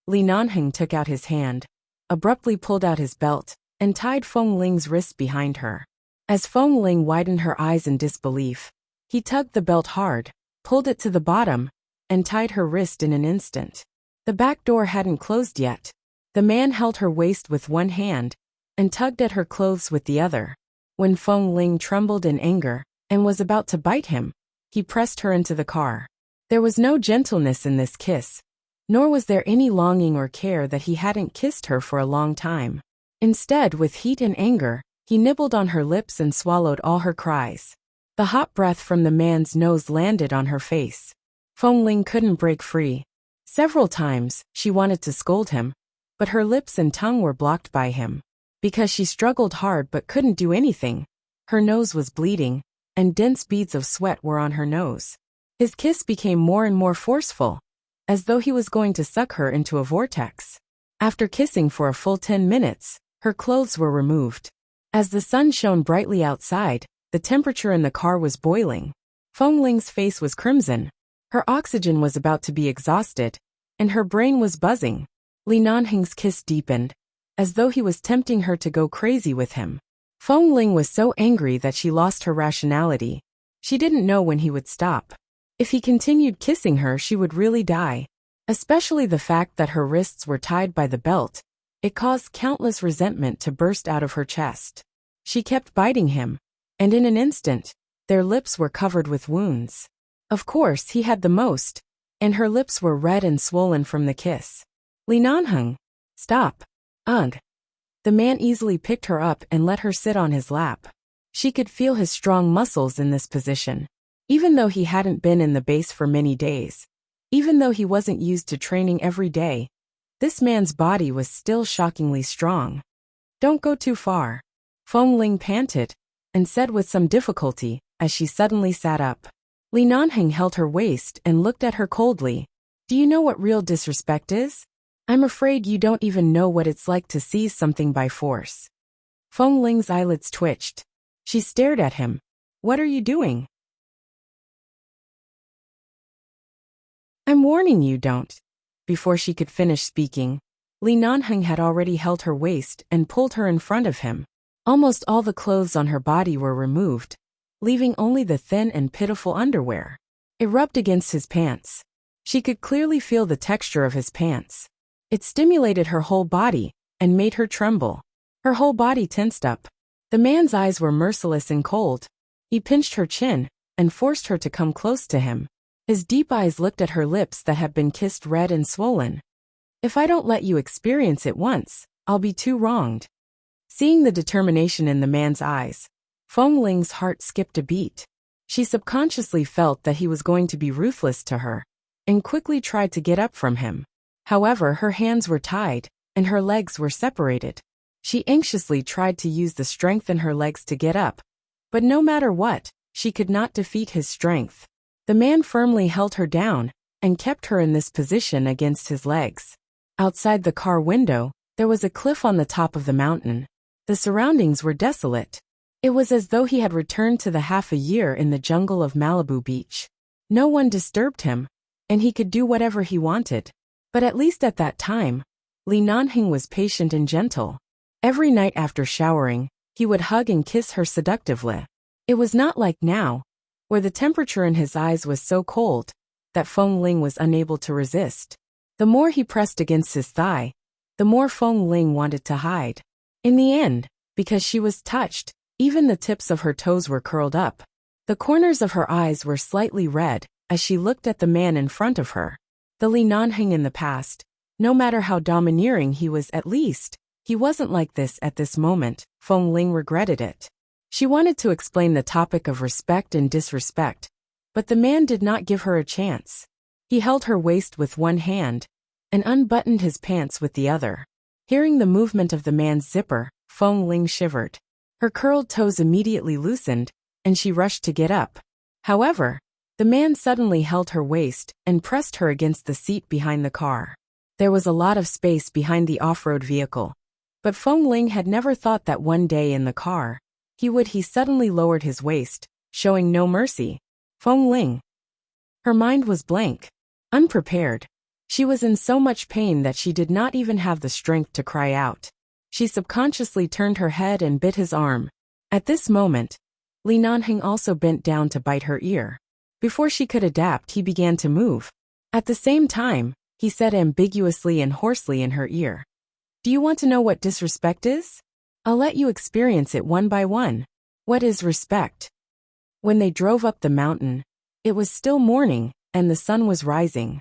Li Nanheng took out his hand, abruptly pulled out his belt, and tied Feng Ling's wrist behind her. As Feng Ling widened her eyes in disbelief, he tugged the belt hard, pulled it to the bottom, and tied her wrist in an instant. The back door hadn't closed yet. The man held her waist with one hand and tugged at her clothes with the other. When Feng Ling trembled in anger and was about to bite him, he pressed her into the car. There was no gentleness in this kiss, nor was there any longing or care that he hadn't kissed her for a long time. Instead, with heat and anger, he nibbled on her lips and swallowed all her cries. The hot breath from the man's nose landed on her face. Feng Ling couldn't break free. Several times, she wanted to scold him, but her lips and tongue were blocked by him. Because she struggled hard but couldn't do anything. Her nose was bleeding, and dense beads of sweat were on her nose. His kiss became more and more forceful, as though he was going to suck her into a vortex. After kissing for a full 10 minutes, her clothes were removed. As the sun shone brightly outside, the temperature in the car was boiling. Feng Ling's face was crimson. Her oxygen was about to be exhausted, and her brain was buzzing. Li Nanheng's kiss deepened, as though he was tempting her to go crazy with him. Feng Ling was so angry that she lost her rationality. She didn't know when he would stop. If he continued kissing her, she would really die. Especially the fact that her wrists were tied by the belt. It caused countless resentment to burst out of her chest. She kept biting him, and in an instant, their lips were covered with wounds. Of course, he had the most, and her lips were red and swollen from the kiss. Li Nanheng, stop. Ugh. The man easily picked her up and let her sit on his lap. She could feel his strong muscles in this position. Even though he hadn't been in the base for many days, even though he wasn't used to training every day, this man's body was still shockingly strong. Don't go too far. Feng Ling panted, and said with some difficulty, as she suddenly sat up. Li Nanheng held her waist and looked at her coldly. Do you know what real disrespect is? I'm afraid you don't even know what it's like to seize something by force. Feng Ling's eyelids twitched. She stared at him. What are you doing? I'm warning you, don't. Before she could finish speaking, Li Nanheng had already held her waist and pulled her in front of him. Almost all the clothes on her body were removed, leaving only the thin and pitiful underwear. It rubbed against his pants. She could clearly feel the texture of his pants. It stimulated her whole body and made her tremble. Her whole body tensed up. The man's eyes were merciless and cold. He pinched her chin and forced her to come close to him. His deep eyes looked at her lips that had been kissed red and swollen. If I don't let you experience it once, I'll be too wronged. Seeing the determination in the man's eyes, Feng Ling's heart skipped a beat. She subconsciously felt that he was going to be ruthless to her, and quickly tried to get up from him. However, her hands were tied, and her legs were separated. She anxiously tried to use the strength in her legs to get up, but no matter what, she could not defeat his strength. The man firmly held her down, and kept her in this position against his legs. Outside the car window, there was a cliff on the top of the mountain. The surroundings were desolate. It was as though he had returned to the half a year in the jungle of Malibu Beach. No one disturbed him, and he could do whatever he wanted. But at least at that time, Li Nanheng was patient and gentle. Every night after showering, he would hug and kiss her seductively. It was not like now, where the temperature in his eyes was so cold that Feng Ling was unable to resist. The more he pressed against his thigh, the more Feng Ling wanted to hide. In the end, because she was touched, even the tips of her toes were curled up. The corners of her eyes were slightly red as she looked at the man in front of her. The Li Nanheng in the past, no matter how domineering he was, at least, he wasn't like this at this moment. Feng Ling regretted it. She wanted to explain the topic of respect and disrespect, but the man did not give her a chance. He held her waist with one hand and unbuttoned his pants with the other. Hearing the movement of the man's zipper, Feng Ling shivered. Her curled toes immediately loosened, and she rushed to get up. However, the man suddenly held her waist and pressed her against the seat behind the car. There was a lot of space behind the off-road vehicle, but Feng Ling had never thought that one day in the car, he suddenly lowered his waist, showing no mercy. Feng Ling. Her mind was blank, unprepared. She was in so much pain that she did not even have the strength to cry out. She subconsciously turned her head and bit his arm. At this moment, Li Nanheng also bent down to bite her ear. Before she could adapt, he began to move. At the same time, he said ambiguously and hoarsely in her ear, "Do you want to know what disrespect is? I'll let you experience it one by one. What is respect?" When they drove up the mountain, it was still morning, and the sun was rising.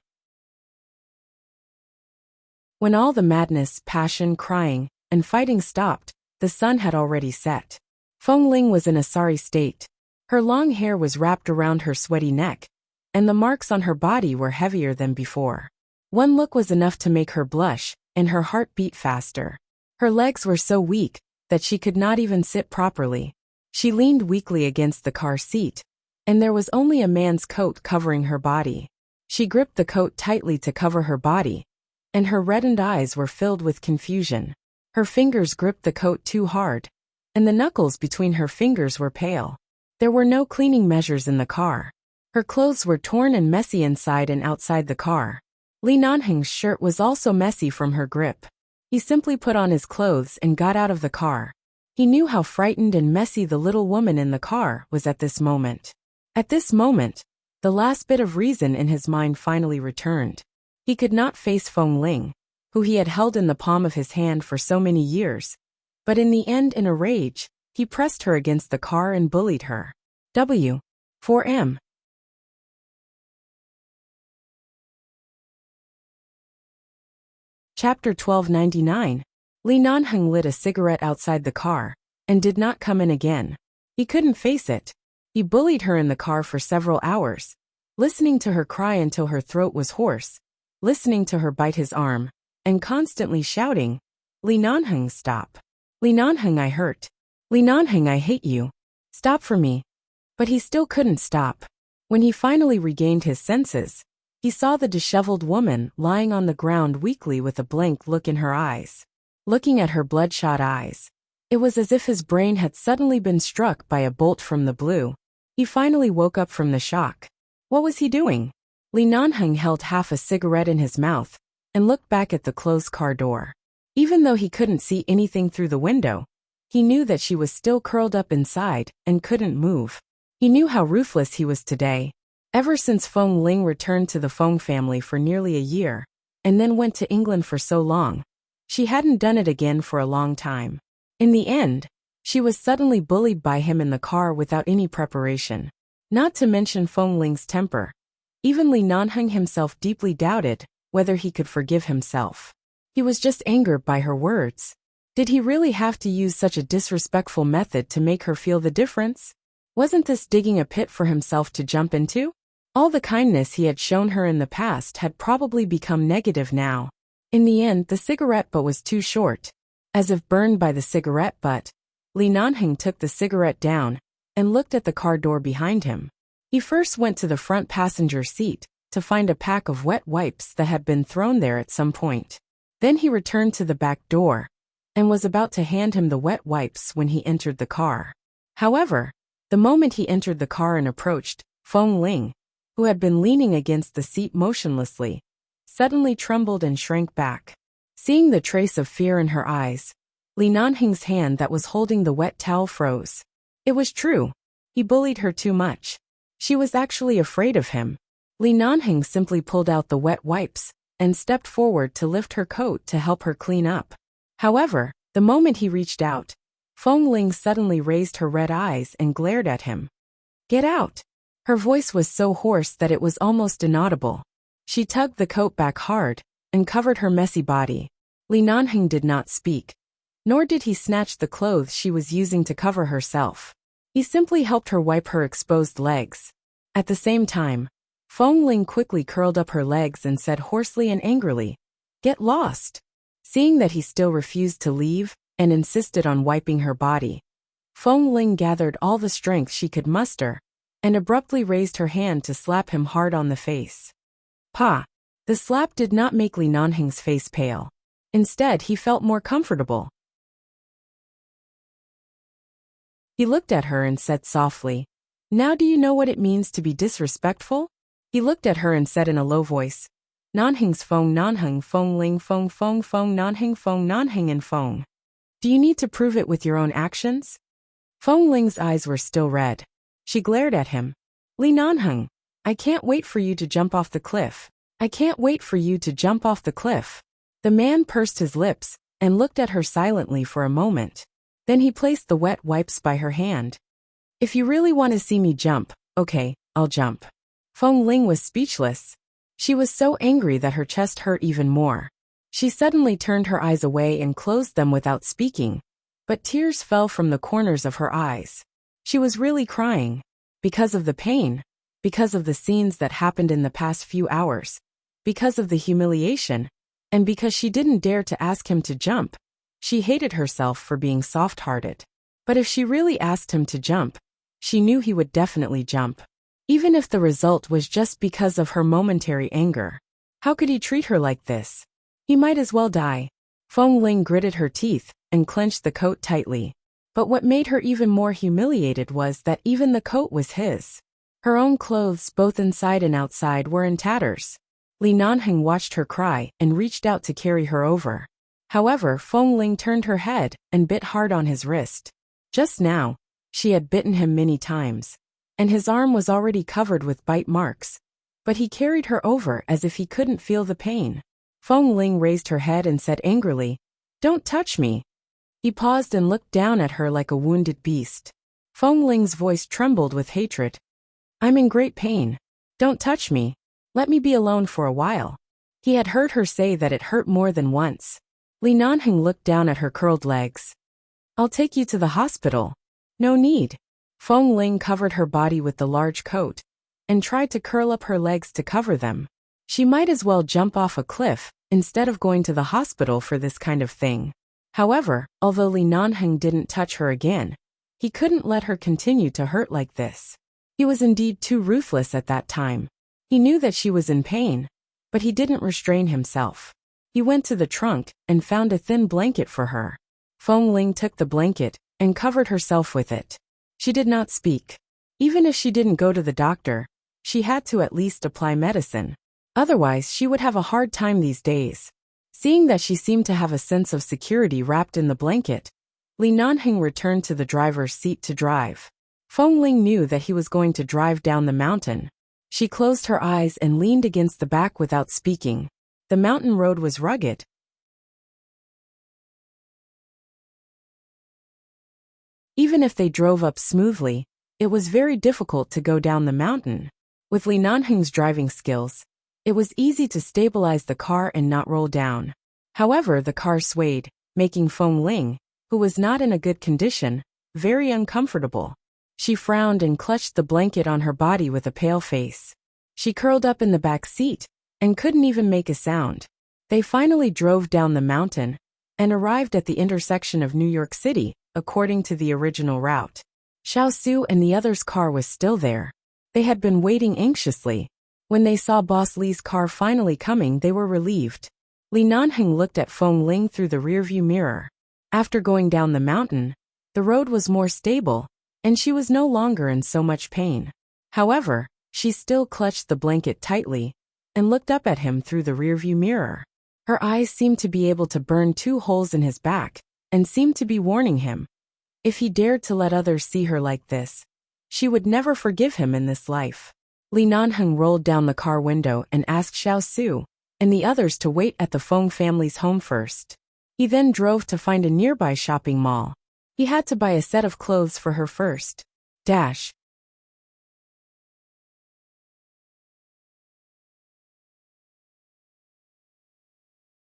When all the madness, passion, crying, and fighting stopped, the sun had already set. Feng Ling was in a sorry state. Her long hair was wrapped around her sweaty neck, and the marks on her body were heavier than before. One look was enough to make her blush, and her heart beat faster. Her legs were so weak that she could not even sit properly. She leaned weakly against the car seat, and there was only a man's coat covering her body. She gripped the coat tightly to cover her body, and her reddened eyes were filled with confusion. Her fingers gripped the coat too hard, and the knuckles between her fingers were pale. There were no cleaning measures in the car. Her clothes were torn and messy inside and outside the car. Li Nanheng's shirt was also messy from her grip. He simply put on his clothes and got out of the car. He knew how frightened and messy the little woman in the car was at this moment. At this moment, the last bit of reason in his mind finally returned. He could not face Feng Ling, who he had held in the palm of his hand for so many years, but in the end, in a rage, he pressed her against the car and bullied her. W4M. Chapter 1299. Li Nanheng lit a cigarette outside the car, and did not come in again. He couldn't face it. He bullied her in the car for several hours, listening to her cry until her throat was hoarse, listening to her bite his arm, and constantly shouting, "Li Nanheng, stop. Li Nanheng, I hurt. Li Nanheng, I hate you. Stop for me." But he still couldn't stop. When he finally regained his senses, he saw the disheveled woman lying on the ground weakly with a blank look in her eyes. Looking at her bloodshot eyes, it was as if his brain had suddenly been struck by a bolt from the blue. He finally woke up from the shock. What was he doing? Li Nanheng held half a cigarette in his mouth and looked back at the closed car door. Even though he couldn't see anything through the window, he knew that she was still curled up inside and couldn't move. He knew how ruthless he was today. Ever since Feng Ling returned to the Feng family for nearly a year, and then went to England for so long, she hadn't done it again for a long time. In the end, she was suddenly bullied by him in the car without any preparation. Not to mention Feng Ling's temper. Even Li Nanheng himself deeply doubted whether he could forgive himself. He was just angered by her words. Did he really have to use such a disrespectful method to make her feel the difference? Wasn't this digging a pit for himself to jump into? All the kindness he had shown her in the past had probably become negative now. In the end, the cigarette butt was too short. As if burned by the cigarette butt, Li Nanheng took the cigarette down and looked at the car door behind him. He first went to the front passenger seat to find a pack of wet wipes that had been thrown there at some point. Then he returned to the back door and was about to hand him the wet wipes when he entered the car. However, the moment he entered the car and approached, Feng Ling, who had been leaning against the seat motionlessly, suddenly trembled and shrank back. Seeing the trace of fear in her eyes, Li Nanheng's hand that was holding the wet towel froze. It was true. He bullied her too much. She was actually afraid of him. Li Nanheng simply pulled out the wet wipes and stepped forward to lift her coat to help her clean up. However, the moment he reached out, Feng Ling suddenly raised her red eyes and glared at him. "Get out!" Her voice was so hoarse that it was almost inaudible. She tugged the coat back hard and covered her messy body. Li Nanheng did not speak, nor did he snatch the clothes she was using to cover herself. He simply helped her wipe her exposed legs. At the same time, Feng Ling quickly curled up her legs and said hoarsely and angrily, "Get lost." Seeing that he still refused to leave and insisted on wiping her body, Feng Ling gathered all the strength she could muster and abruptly raised her hand to slap him hard on the face. Pa! The slap did not make Li Nanheng's face pale. Instead, he felt more comfortable. He looked at her and said softly, "Now do you know what it means to be disrespectful?" He looked at her and said in a low voice, "Nanheng's Feng Nanheng Feng Ling Feng Feng Feng Nanheng and Feng. Do you need to prove it with your own actions?" Feng Ling's eyes were still red. She glared at him. "Li Nanheng, I can't wait for you to jump off the cliff. I can't wait for you to jump off the cliff." The man pursed his lips and looked at her silently for a moment. Then he placed the wet wipes by her hand. "If you really want to see me jump, okay, I'll jump." Feng Ling was speechless. She was so angry that her chest hurt even more. She suddenly turned her eyes away and closed them without speaking, but tears fell from the corners of her eyes. She was really crying. Because of the pain, because of the scenes that happened in the past few hours, because of the humiliation, and because she didn't dare to ask him to jump. She hated herself for being soft-hearted. But if she really asked him to jump, she knew he would definitely jump. Even if the result was just because of her momentary anger. How could he treat her like this? He might as well die. Feng Ling gritted her teeth and clenched the coat tightly. But what made her even more humiliated was that even the coat was his. Her own clothes, both inside and outside, were in tatters. Li Nanheng watched her cry and reached out to carry her over. However, Feng Ling turned her head and bit hard on his wrist. Just now, she had bitten him many times, and his arm was already covered with bite marks. But he carried her over as if he couldn't feel the pain. Feng Ling raised her head and said angrily, "Don't touch me." He paused and looked down at her like a wounded beast. Feng Ling's voice trembled with hatred. "I'm in great pain. Don't touch me. Let me be alone for a while." He had heard her say that it hurt more than once. Li Nanheng looked down at her curled legs. "I'll take you to the hospital." "No need." Feng Ling covered her body with the large coat and tried to curl up her legs to cover them. She might as well jump off a cliff instead of going to the hospital for this kind of thing. However, although Li Nanheng didn't touch her again, he couldn't let her continue to hurt like this. He was indeed too ruthless at that time. He knew that she was in pain, but he didn't restrain himself. He went to the trunk and found a thin blanket for her. Feng Ling took the blanket and covered herself with it. She did not speak. Even if she didn't go to the doctor, she had to at least apply medicine. Otherwise, she would have a hard time these days. Seeing that she seemed to have a sense of security wrapped in the blanket, Li Nanheng returned to the driver's seat to drive. Feng Ling knew that he was going to drive down the mountain. She closed her eyes and leaned against the back without speaking. The mountain road was rugged. Even if they drove up smoothly, it was very difficult to go down the mountain. With Li Nanheng's driving skills, it was easy to stabilize the car and not roll down. However, the car swayed, making Feng Ling, who was not in a good condition, very uncomfortable. She frowned and clutched the blanket on her body with a pale face. She curled up in the back seat and couldn't even make a sound. They finally drove down the mountain and arrived at the intersection of New York City, according to the original route. Xiao Su and the others' car was still there. They had been waiting anxiously. When they saw Boss Li's car finally coming, they were relieved. Li Nanheng looked at Feng Ling through the rearview mirror. After going down the mountain, the road was more stable, and she was no longer in so much pain. However, she still clutched the blanket tightly and looked up at him through the rearview mirror. Her eyes seemed to be able to burn 2 holes in his back and seemed to be warning him. If he dared to let others see her like this, she would never forgive him in this life. Li Nanheng rolled down the car window and asked Xiao Su and the others to wait at the Feng family's home first. He then drove to find a nearby shopping mall. He had to buy a set of clothes for her first.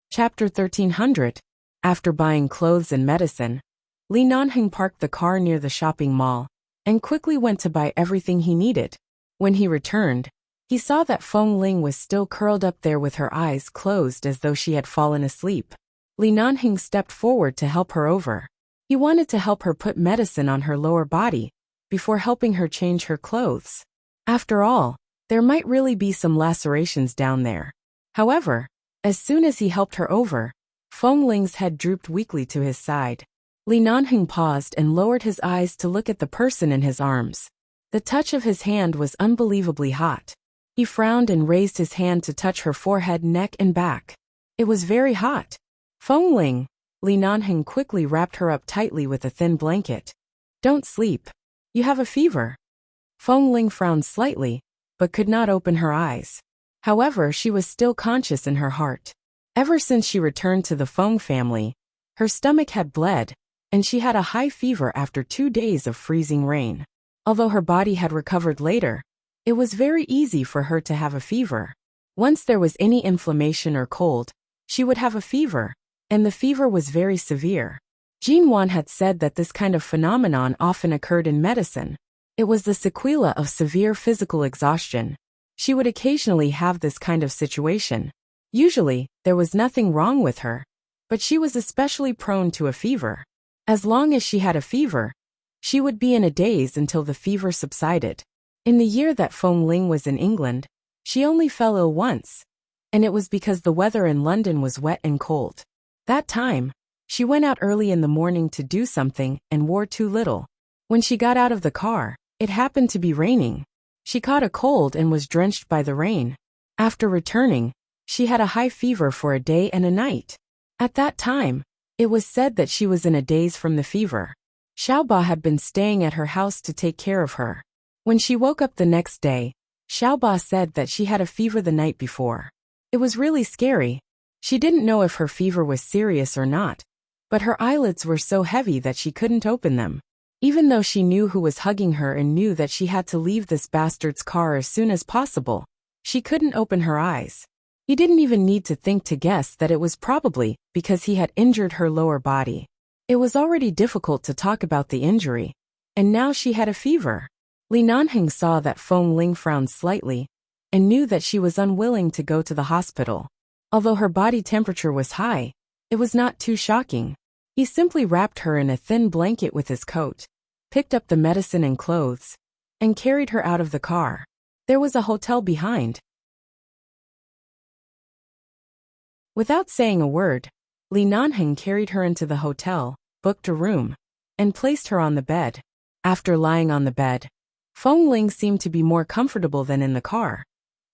Chapter 1300. After buying clothes and medicine, Li Nanheng parked the car near the shopping mall and quickly went to buy everything he needed. When he returned, He saw that Feng Ling was still curled up there with her eyes closed as though she had fallen asleep. Li Nanheng stepped forward to help her over. He wanted to help her put medicine on her lower body before helping her change her clothes. After all, there might really be some lacerations down there. However, as soon as he helped her over, Feng Ling's head drooped weakly to his side. Li Nanheng paused and lowered his eyes to look at the person in his arms. The touch of his hand was unbelievably hot. He frowned and raised his hand to touch her forehead, neck, and back. It was very hot. Feng Ling, Li Nanheng quickly wrapped her up tightly with a thin blanket. Don't sleep. You have a fever. Feng Ling frowned slightly, but could not open her eyes. However, she was still conscious in her heart. Ever since she returned to the Feng family, her stomach had bled, and she had a high fever after 2 days of freezing rain. Although her body had recovered later, it was very easy for her to have a fever. Once there was any inflammation or cold, she would have a fever, and the fever was very severe. Jin Wan had said that this kind of phenomenon often occurred in medicine. It was the sequela of severe physical exhaustion. She would occasionally have this kind of situation. Usually, there was nothing wrong with her, but she was especially prone to a fever. As long as she had a fever, she would be in a daze until the fever subsided. In the year that Feng Ling was in England, she only fell ill once, and it was because the weather in London was wet and cold. That time, she went out early in the morning to do something and wore too little. When she got out of the car, it happened to be raining. She caught a cold and was drenched by the rain. After returning, she had a high fever for a day and a night. At that time, it was said that she was in a daze from the fever. Xiaoba had been staying at her house to take care of her. When she woke up the next day, Xiaoba said that she had a fever the night before. It was really scary. She didn't know if her fever was serious or not, but her eyelids were so heavy that she couldn't open them. Even though she knew who was hugging her and knew that she had to leave this bastard's car as soon as possible, she couldn't open her eyes. He didn't even need to think to guess that it was probably because he had injured her lower body. It was already difficult to talk about the injury, and now she had a fever. Li Nanheng saw that Feng Ling frowned slightly and knew that she was unwilling to go to the hospital. Although her body temperature was high, it was not too shocking. He simply wrapped her in a thin blanket with his coat, picked up the medicine and clothes, and carried her out of the car. There was a hotel behind. Without saying a word, Li Nanheng carried her into the hotel, booked a room, and placed her on the bed. After lying on the bed, Feng Ling seemed to be more comfortable than in the car,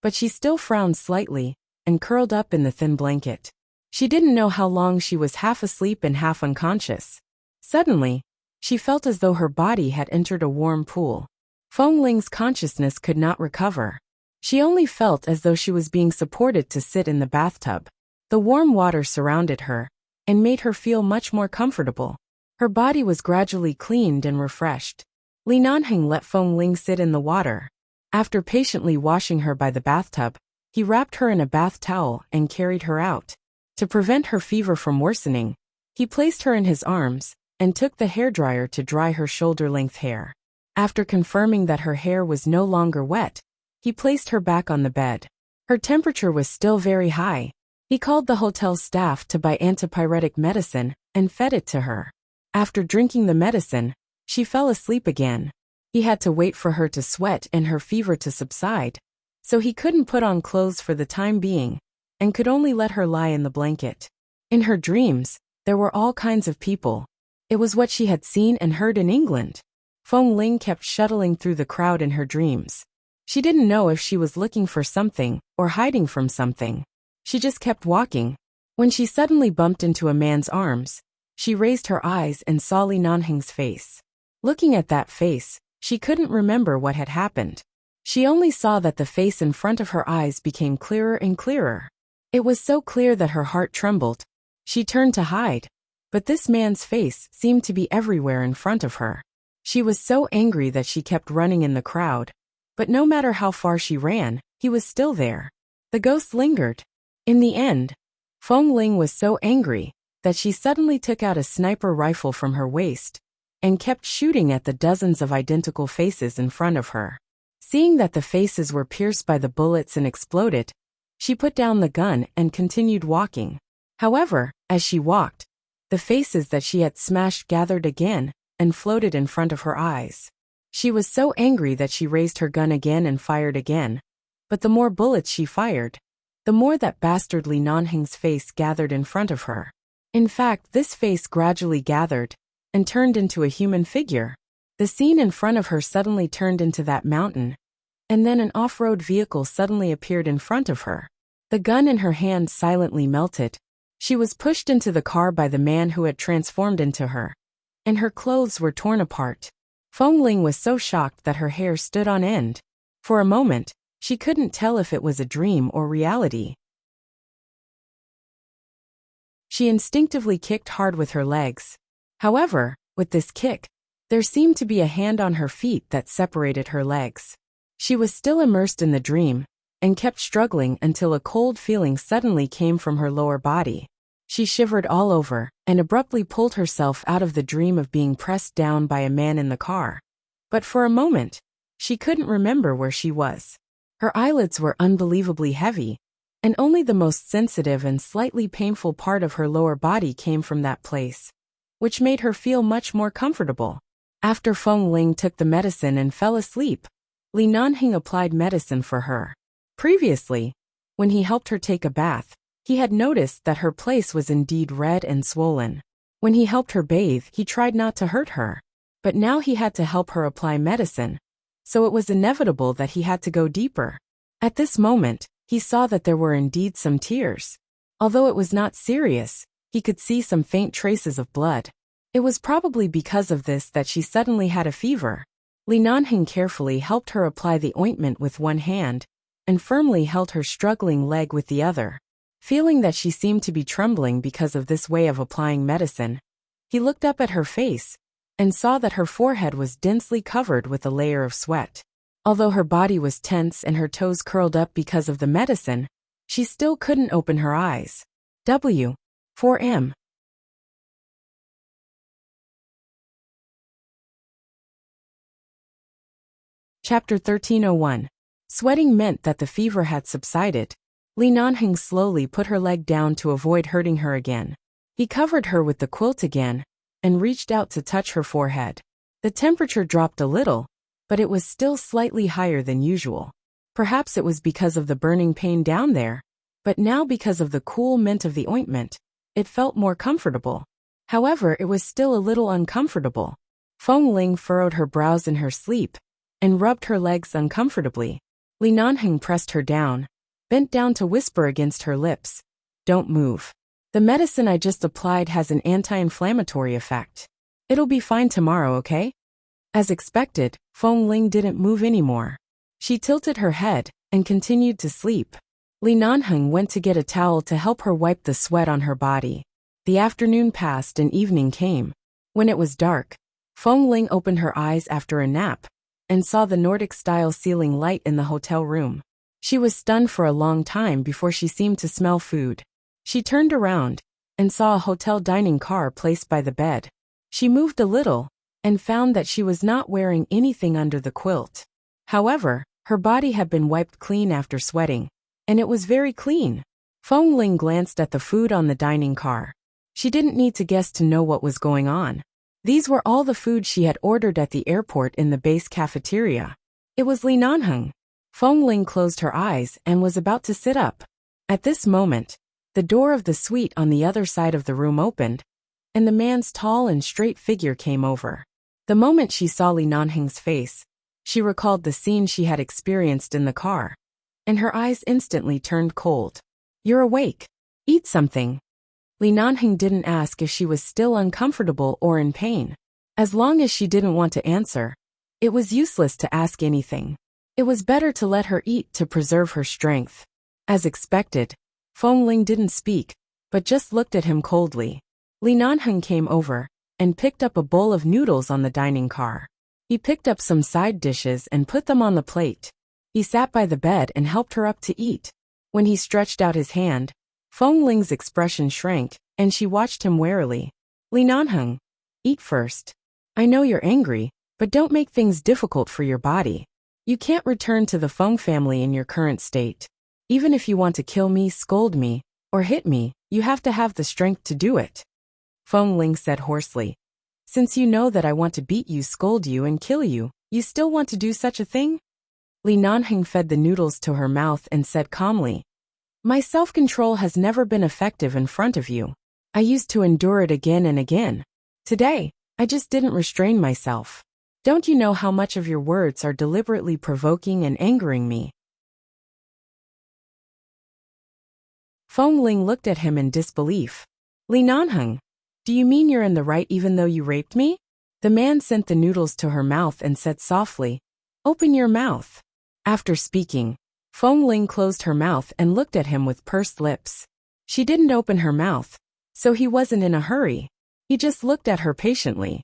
but she still frowned slightly and curled up in the thin blanket. She didn't know how long she was half asleep and half unconscious. Suddenly, she felt as though her body had entered a warm pool. Feng Ling's consciousness could not recover. She only felt as though she was being supported to sit in the bathtub. The warm water surrounded her and made her feel much more comfortable. Her body was gradually cleaned and refreshed. Li Nanheng let Feng Ling sit in the water. After patiently washing her by the bathtub, he wrapped her in a bath towel and carried her out. To prevent her fever from worsening, he placed her in his arms and took the hairdryer to dry her shoulder-length hair. After confirming that her hair was no longer wet, he placed her back on the bed. Her temperature was still very high. He called the hotel staff to buy antipyretic medicine and fed it to her. After drinking the medicine, she fell asleep again. He had to wait for her to sweat and her fever to subside, so he couldn't put on clothes for the time being, and could only let her lie in the blanket. In her dreams, there were all kinds of people. It was what she had seen and heard in England. Feng Ling kept shuttling through the crowd in her dreams. She didn't know if she was looking for something or hiding from something. She just kept walking. When she suddenly bumped into a man's arms, she raised her eyes and saw Li Nanheng's face. Looking at that face, she couldn't remember what had happened. She only saw that the face in front of her eyes became clearer and clearer. It was so clear that her heart trembled. She turned to hide, but this man's face seemed to be everywhere in front of her. She was so angry that she kept running in the crowd, but no matter how far she ran, he was still there. The ghost lingered. In the end, Feng Ling was so angry that she suddenly took out a sniper rifle from her waist and kept shooting at the dozens of identical faces in front of her. Seeing that the faces were pierced by the bullets and exploded, she put down the gun and continued walking. However, as she walked, the faces that she had smashed gathered again and floated in front of her eyes. She was so angry that she raised her gun again and fired again. But the more bullets she fired, the more that bastard Li Nanheng's face gathered in front of her. In fact, this face gradually gathered and turned into a human figure. The scene in front of her suddenly turned into that mountain, and then an off-road vehicle suddenly appeared in front of her. The gun in her hand silently melted. She was pushed into the car by the man who had transformed into her, and her clothes were torn apart. Feng Ling was so shocked that her hair stood on end. For a moment, she couldn't tell if it was a dream or reality. She instinctively kicked hard with her legs. However, with this kick, there seemed to be a hand on her feet that separated her legs. She was still immersed in the dream, and kept struggling until a cold feeling suddenly came from her lower body. She shivered all over, and abruptly pulled herself out of the dream of being pressed down by a man in the car. But for a moment, she couldn't remember where she was. Her eyelids were unbelievably heavy, and only the most sensitive and slightly painful part of her lower body came from that place, which made her feel much more comfortable. After Feng Ling took the medicine and fell asleep, Li Nanheng applied medicine for her. Previously, when he helped her take a bath, he had noticed that her place was indeed red and swollen. When he helped her bathe, he tried not to hurt her. But now he had to help her apply medicine, so it was inevitable that he had to go deeper. At this moment, he saw that there were indeed some tears. Although it was not serious, he could see some faint traces of blood. It was probably because of this that she suddenly had a fever. Li Nanheng carefully helped her apply the ointment with one hand, and firmly held her struggling leg with the other. Feeling that she seemed to be trembling because of this way of applying medicine, he looked up at her face, and saw that her forehead was densely covered with a layer of sweat. Although her body was tense and her toes curled up because of the medicine, she still couldn't open her eyes. W4M. Chapter 1301. Sweating meant that the fever had subsided. Li Nanheng slowly put her leg down to avoid hurting her again. He covered her with the quilt again, and reached out to touch her forehead. The temperature dropped a little, but it was still slightly higher than usual. Perhaps it was because of the burning pain down there, but now because of the cool mint of the ointment, it felt more comfortable. However, it was still a little uncomfortable. Feng Ling furrowed her brows in her sleep, and rubbed her legs uncomfortably. Li Nanheng pressed her down, bent down to whisper against her lips, "Don't move. The medicine I just applied has an anti-inflammatory effect. It'll be fine tomorrow, okay?" As expected, Feng Ling didn't move anymore. She tilted her head and continued to sleep. Li Nanheng went to get a towel to help her wipe the sweat on her body. The afternoon passed and evening came. When it was dark, Feng Ling opened her eyes after a nap and saw the Nordic-style ceiling light in the hotel room. She was stunned for a long time before she seemed to smell food. She turned around and saw a hotel dining car placed by the bed. She moved a little and found that she was not wearing anything under the quilt. However, her body had been wiped clean after sweating, and it was very clean. Feng Ling glanced at the food on the dining car. She didn't need to guess to know what was going on. These were all the food she had ordered at the airport in the base cafeteria. It was Li Nanheng. Feng Ling closed her eyes and was about to sit up. At this moment, the door of the suite on the other side of the room opened, and the man's tall and straight figure came over. The moment she saw Li Nanheng's face, she recalled the scene she had experienced in the car, and her eyes instantly turned cold. "You're awake. Eat something." Li Nanheng didn't ask if she was still uncomfortable or in pain. As long as she didn't want to answer, it was useless to ask anything. It was better to let her eat to preserve her strength. As expected, Feng Ling didn't speak, but just looked at him coldly. Li Nanheng came over and picked up a bowl of noodles on the dining car. He picked up some side dishes and put them on the plate. He sat by the bed and helped her up to eat. When he stretched out his hand, Feng Ling's expression shrank, and she watched him warily. "Li Nanheng, eat first. I know you're angry, but don't make things difficult for your body." You can't return to the Feng family in your current state. Even if you want to kill me, scold me, or hit me, you have to have the strength to do it. Feng Ling said hoarsely. Since you know that I want to beat you, scold you, and kill you, you still want to do such a thing? Li Nanheng fed the noodles to her mouth and said calmly, My self-control has never been effective in front of you. I used to endure it again and again. Today, I just didn't restrain myself. Don't you know how much of your words are deliberately provoking and angering me? Feng Ling looked at him in disbelief. Li Nanheng, do you mean you're in the right even though you raped me? The man sent the noodles to her mouth and said softly, Open your mouth. After speaking, Feng Ling closed her mouth and looked at him with pursed lips. She didn't open her mouth, so he wasn't in a hurry. He just looked at her patiently.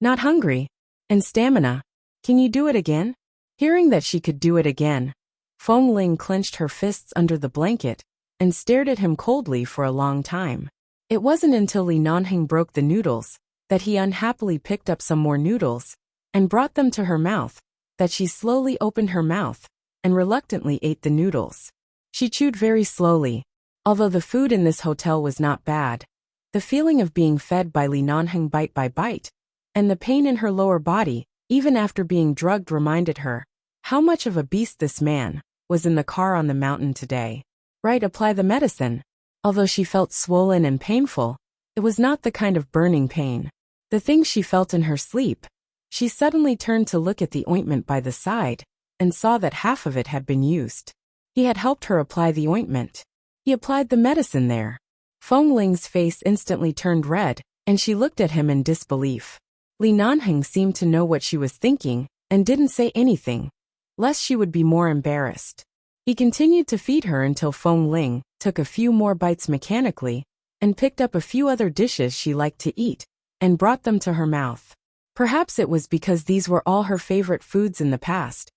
Not hungry? And stamina? Can you do it again? Hearing that she could do it again, Feng Ling clenched her fists under the blanket and stared at him coldly for a long time. It wasn't until Li Nanheng broke the noodles that he unhappily picked up some more noodles and brought them to her mouth that she slowly opened her mouth and reluctantly ate the noodles. She chewed very slowly. Although the food in this hotel was not bad, the feeling of being fed by Li Nanheng bite by bite and the pain in her lower body, even after being drugged, reminded her how much of a beast this man was in the car on the mountain today. Right, apply the medicine. Although she felt swollen and painful, it was not the kind of burning pain. The thing she felt in her sleep. She suddenly turned to look at the ointment by the side and saw that half of it had been used. He had helped her apply the ointment. He applied the medicine there. Feng Ling's face instantly turned red, and she looked at him in disbelief. Li Nanheng seemed to know what she was thinking and didn't say anything, lest she would be more embarrassed. He continued to feed her until Feng Ling took a few more bites mechanically and picked up a few other dishes she liked to eat and brought them to her mouth. Perhaps it was because these were all her favorite foods in the past,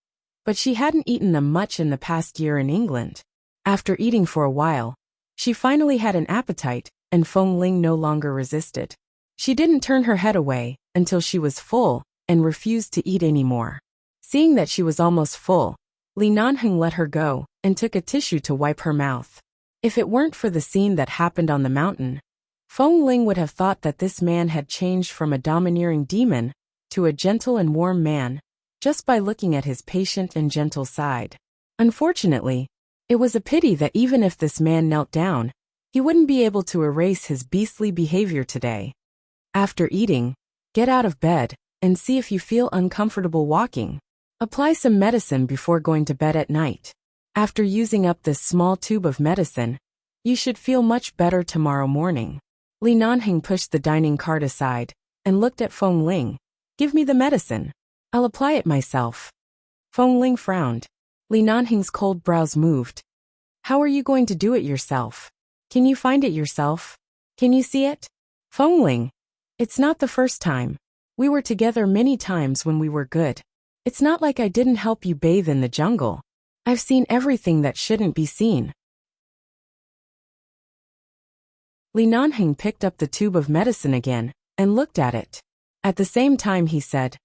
but she hadn't eaten them much in the past year in England. After eating for a while, she finally had an appetite, and Feng Ling no longer resisted. She didn't turn her head away until she was full and refused to eat anymore. Seeing that she was almost full, Li Nanheng let her go and took a tissue to wipe her mouth. If it weren't for the scene that happened on the mountain, Feng Ling would have thought that this man had changed from a domineering demon to a gentle and warm man, just by looking at his patient and gentle side. Unfortunately, it was a pity that even if this man knelt down, he wouldn't be able to erase his beastly behavior today. After eating, get out of bed and see if you feel uncomfortable walking. Apply some medicine before going to bed at night. After using up this small tube of medicine, you should feel much better tomorrow morning. Li Nanheng pushed the dining cart aside and looked at Feng Ling. Give me the medicine. I'll apply it myself. Feng Ling frowned. Li Nanheng's cold brows moved. How are you going to do it yourself? Can you find it yourself? Can you see it? Feng Ling, it's not the first time. We were together many times when we were good. It's not like I didn't help you bathe in the jungle. I've seen everything that shouldn't be seen. Li Nanheng picked up the tube of medicine again and looked at it. At the same time he said,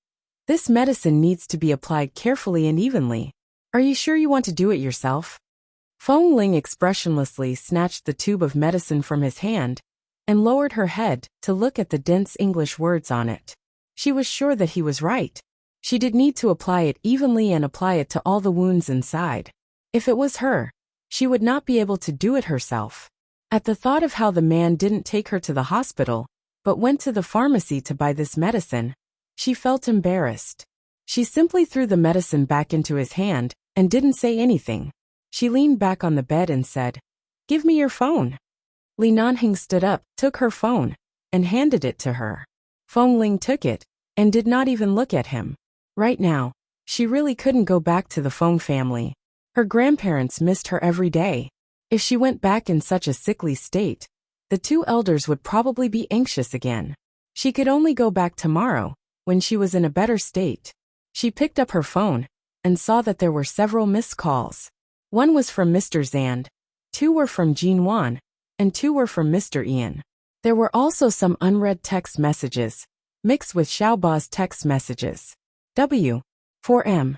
This medicine needs to be applied carefully and evenly. Are you sure you want to do it yourself? Feng Ling expressionlessly snatched the tube of medicine from his hand and lowered her head to look at the dense English words on it. She was sure that he was right. She did need to apply it evenly and apply it to all the wounds inside. If it was her, she would not be able to do it herself. At the thought of how the man didn't take her to the hospital, but went to the pharmacy to buy this medicine, she felt embarrassed. She simply threw the medicine back into his hand and didn't say anything. She leaned back on the bed and said, Give me your phone. Li Nanheng stood up, took her phone, and handed it to her. Feng Ling took it and did not even look at him. Right now, she really couldn't go back to the Feng family. Her grandparents missed her every day. If she went back in such a sickly state, the two elders would probably be anxious again. She could only go back tomorrow, when she was in a better state. She picked up her phone and saw that there were several missed calls. One was from Mr. Zand, 2 were from Jean Wan, and 2 were from Mr. Ian. There were also some unread text messages, mixed with Xiaoba's text messages. W. 4M.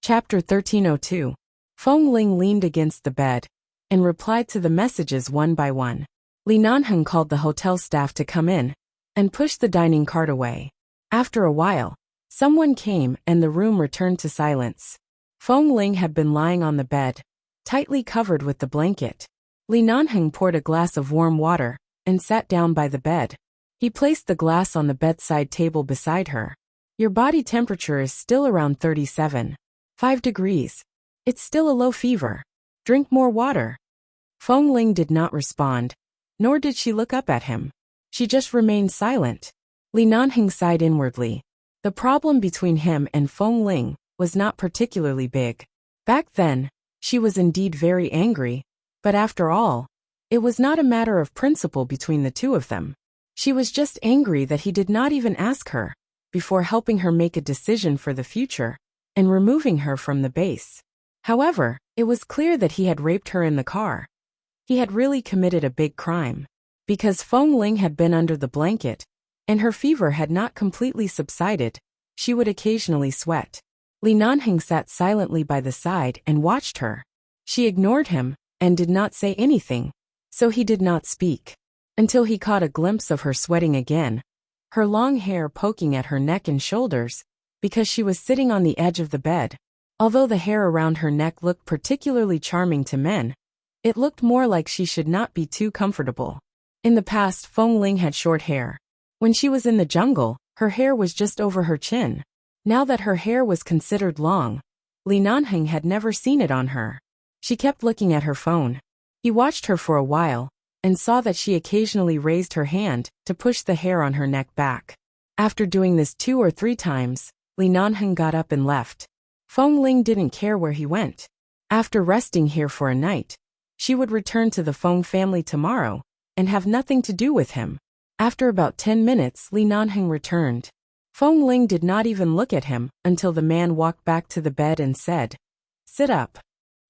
Chapter 1302. Feng Ling leaned against the bed and replied to the messages one by one. Li Nanheng called the hotel staff to come in and pushed the dining cart away. After a while, someone came and the room returned to silence. Feng Ling had been lying on the bed, tightly covered with the blanket. Li Nanheng poured a glass of warm water and sat down by the bed. He placed the glass on the bedside table beside her. Your body temperature is still around 37.5 degrees. It's still a low fever. Drink more water. Feng Ling did not respond, nor did she look up at him. She just remained silent. Li Nanheng sighed inwardly. The problem between him and Feng Ling was not particularly big. Back then, she was indeed very angry, but after all, it was not a matter of principle between the two of them. She was just angry that he did not even ask her before helping her make a decision for the future and removing her from the base. However, it was clear that he had raped her in the car. He had really committed a big crime. Because Feng Ling had been under the blanket, and her fever had not completely subsided, she would occasionally sweat. Li Nanheng sat silently by the side and watched her. She ignored him and did not say anything, so he did not speak. Until he caught a glimpse of her sweating again, her long hair poking at her neck and shoulders, because she was sitting on the edge of the bed. Although the hair around her neck looked particularly charming to men, it looked more like she should not be too comfortable. In the past, Feng Ling had short hair. When she was in the jungle, her hair was just over her chin. Now that her hair was considered long, Li Nanheng had never seen it on her. She kept looking at her phone. He watched her for a while and saw that she occasionally raised her hand to push the hair on her neck back. After doing this 2 or 3 times, Li Nanheng got up and left. Feng Ling didn't care where he went. After resting here for a night, she would return to the Feng family tomorrow and have nothing to do with him. After about 10 minutes, Li Nanheng returned. Feng Ling did not even look at him until the man walked back to the bed and said, "Sit up."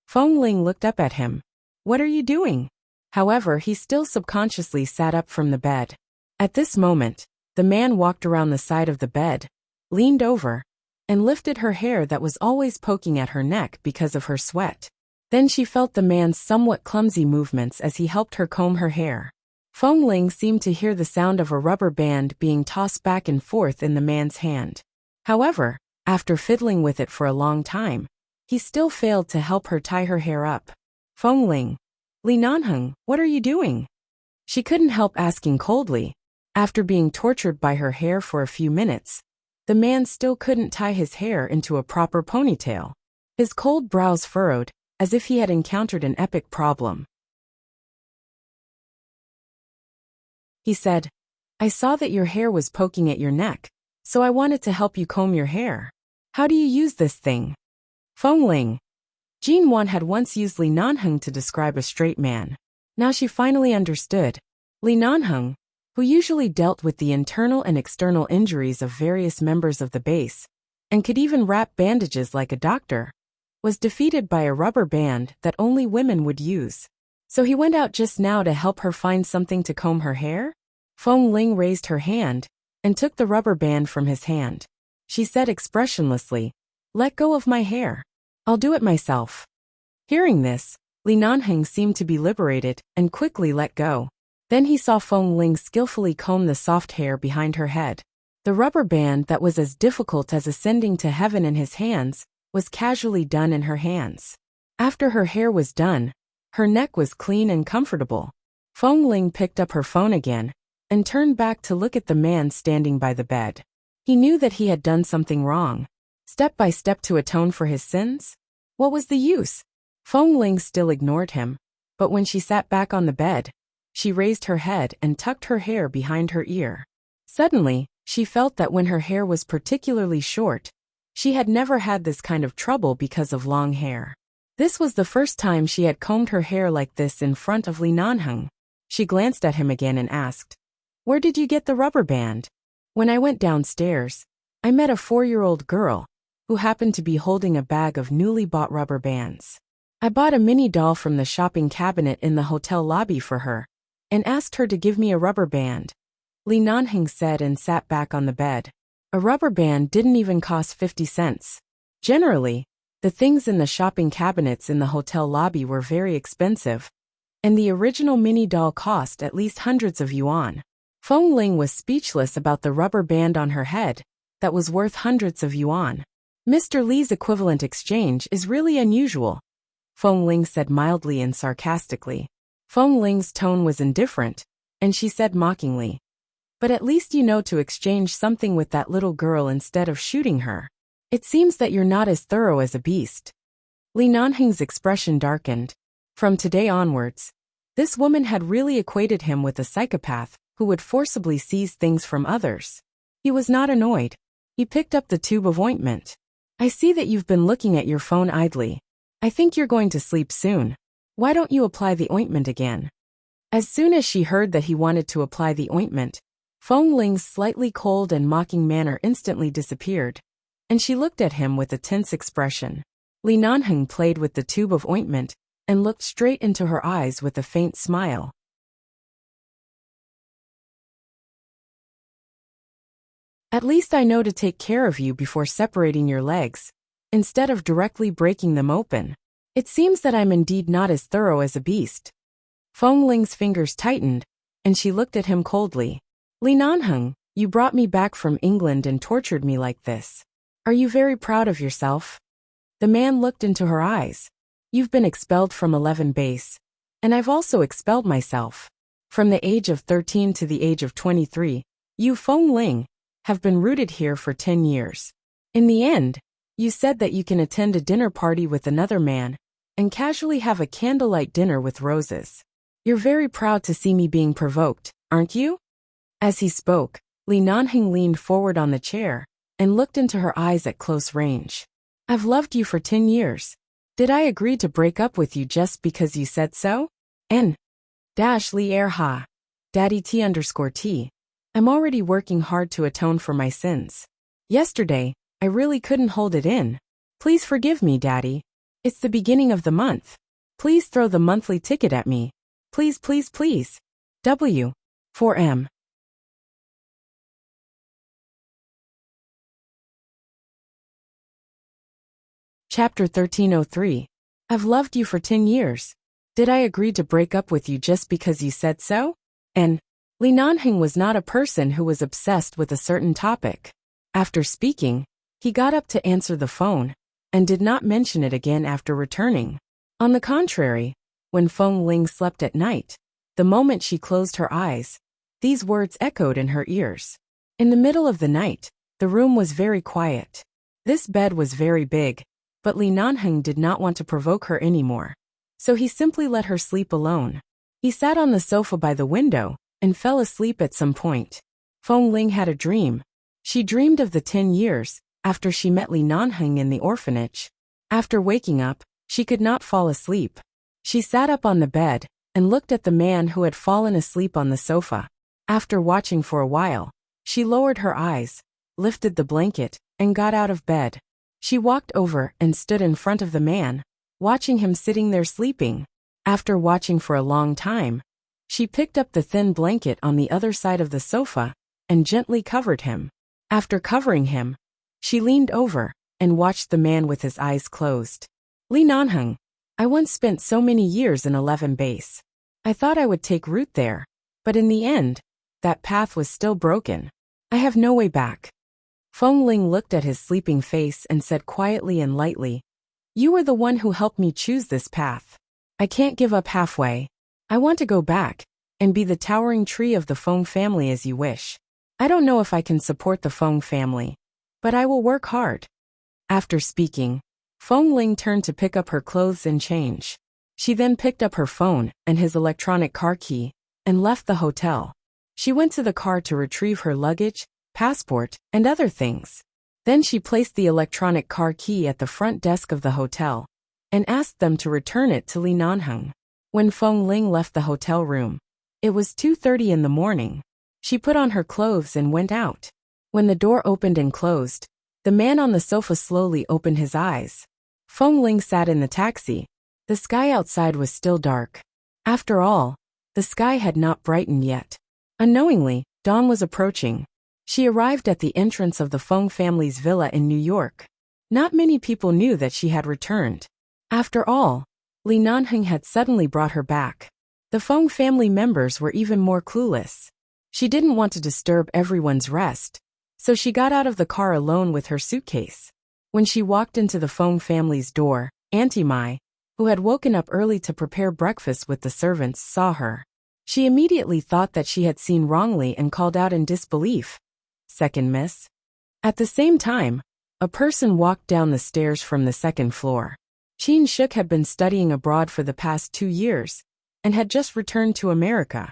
Feng Ling looked up at him. "What are you doing?" However, he still subconsciously sat up from the bed. At this moment, the man walked around the side of the bed, leaned over, and lifted her hair that was always poking at her neck because of her sweat. Then she felt the man's somewhat clumsy movements as he helped her comb her hair. Feng Ling seemed to hear the sound of a rubber band being tossed back and forth in the man's hand. However, after fiddling with it for a long time, he still failed to help her tie her hair up. "Feng Ling, Li Nanheng, what are you doing?" She couldn't help asking coldly. After being tortured by her hair for a few minutes, the man still couldn't tie his hair into a proper ponytail. His cold brows furrowed, as if he had encountered an epic problem. He said, "I saw that your hair was poking at your neck, so I wanted to help you comb your hair. How do you use this thing?" Feng Ling. Jin Wan had once used Li Nanheng to describe a straight man. Now she finally understood. Li Nanheng, who usually dealt with the internal and external injuries of various members of the base, and could even wrap bandages like a doctor, was defeated by a rubber band that only women would use. So he went out just now to help her find something to comb her hair? Feng Ling raised her hand and took the rubber band from his hand. She said expressionlessly, "Let go of my hair. I'll do it myself." Hearing this, Li Nanheng seemed to be liberated and quickly let go. Then he saw Feng Ling skillfully comb the soft hair behind her head. The rubber band that was as difficult as ascending to heaven in his hands was casually done in her hands. After her hair was done, her neck was clean and comfortable. Feng Ling picked up her phone again and turned back to look at the man standing by the bed. He knew that he had done something wrong. Step by step to atone for his sins? What was the use? Feng Ling still ignored him, but when she sat back on the bed, she raised her head and tucked her hair behind her ear. Suddenly, she felt that when her hair was particularly short, she had never had this kind of trouble because of long hair. This was the first time she had combed her hair like this in front of Li Nanheng. She glanced at him again and asked, "Where did you get the rubber band?" "When I went downstairs, I met a 4-year-old girl who happened to be holding a bag of newly bought rubber bands. I bought a mini doll from the shopping cabinet in the hotel lobby for her and asked her to give me a rubber band," Li Nanheng said and sat back on the bed. A rubber band didn't even cost 50 cents. Generally, the The things in the shopping cabinets in the hotel lobby were very expensive, and the original mini doll cost at least hundreds of yuan. Feng Ling was speechless about the rubber band on her head that was worth hundreds of yuan. Mr. Li's equivalent exchange is really unusual, Feng Ling said mildly and sarcastically. Feng Ling's tone was indifferent, and she said mockingly, "But at least you know to exchange something with that little girl instead of shooting her. It seems that you're not as thorough as a beast." Li Nanheng's expression darkened. From today onwards, this woman had really equated him with a psychopath who would forcibly seize things from others. He was not annoyed. He picked up the tube of ointment. "I see that you've been looking at your phone idly. I think you're going to sleep soon. Why don't you apply the ointment again?" As soon as she heard that he wanted to apply the ointment, Feng Ling's slightly cold and mocking manner instantly disappeared, and she looked at him with a tense expression. Li Nanheng played with the tube of ointment and looked straight into her eyes with a faint smile. "At least I know to take care of you before separating your legs, instead of directly breaking them open. It seems that I'm indeed not as thorough as a beast." Feng Ling's fingers tightened, and she looked at him coldly. "Li Nanheng, you brought me back from England and tortured me like this. Are you very proud of yourself?" The man looked into her eyes. "You've been expelled from 11 base, and I've also expelled myself. From the age of 13 to the age of 23, you, Feng Ling, have been rooted here for 10 years. In the end, you said that you can attend a dinner party with another man and casually have a candlelight dinner with roses. You're very proud to see me being provoked, aren't you?" As he spoke, Li Nanheng leaned forward on the chair and looked into her eyes at close range. "I've loved you for 10 years. Did I agree to break up with you just because you said so? Li Ha. Daddy T_T. I'm already working hard to atone for my sins. Yesterday, I really couldn't hold it in. Please forgive me, Daddy. It's the beginning of the month. Please throw the monthly ticket at me. Please, please, please. W. 4M. Chapter 1303. I've loved you for 10 years. Did I agree to break up with you just because you said so? Li Nanheng was not a person who was obsessed with a certain topic. After speaking, he got up to answer the phone, and did not mention it again after returning. On the contrary, when Feng Ling slept at night, the moment she closed her eyes, these words echoed in her ears. In the middle of the night, the room was very quiet. This bed was very big, but Li Nanheng did not want to provoke her anymore, so he simply let her sleep alone. He sat on the sofa by the window and fell asleep at some point. Feng Ling had a dream. She dreamed of the 10 years after she met Li Nanheng in the orphanage. After waking up, she could not fall asleep. She sat up on the bed and looked at the man who had fallen asleep on the sofa. After watching for a while, she lowered her eyes, lifted the blanket, and got out of bed. She walked over and stood in front of the man, watching him sitting there sleeping. After watching for a long time, she picked up the thin blanket on the other side of the sofa and gently covered him. After covering him, she leaned over and watched the man with his eyes closed. "Li Nanheng, I once spent so many years in 11 base. I thought I would take root there, but in the end, that path was still broken. I have no way back." Feng Ling looked at his sleeping face and said quietly and lightly, "You were the one who helped me choose this path. I can't give up halfway. I want to go back and be the towering tree of the Feng family as you wish. I don't know if I can support the Feng family, but I will work hard." After speaking, Feng Ling turned to pick up her clothes and change. She then picked up her phone and his electronic car key and left the hotel. She went to the car to retrieve her luggage, passport, and other things. Then she placed the electronic car key at the front desk of the hotel and asked them to return it to Li Nanheng. When Feng Ling left the hotel room, it was 2:30 in the morning. She put on her clothes and went out. When the door opened and closed, the man on the sofa slowly opened his eyes. Feng Ling sat in the taxi. The sky outside was still dark. After all, the sky had not brightened yet. Unknowingly, dawn was approaching. She arrived at the entrance of the Feng family's villa in New York. Not many people knew that she had returned. After all, Li Nanheng had suddenly brought her back. The Feng family members were even more clueless. She didn't want to disturb everyone's rest, so she got out of the car alone with her suitcase. When she walked into the Feng family's door, Auntie Mai, who had woken up early to prepare breakfast with the servants, saw her. She immediately thought that she had seen wrongly and called out in disbelief. "Second miss?" At the same time, a person walked down the stairs from the second floor. Qin Shuk had been studying abroad for the past 2 years and had just returned to America.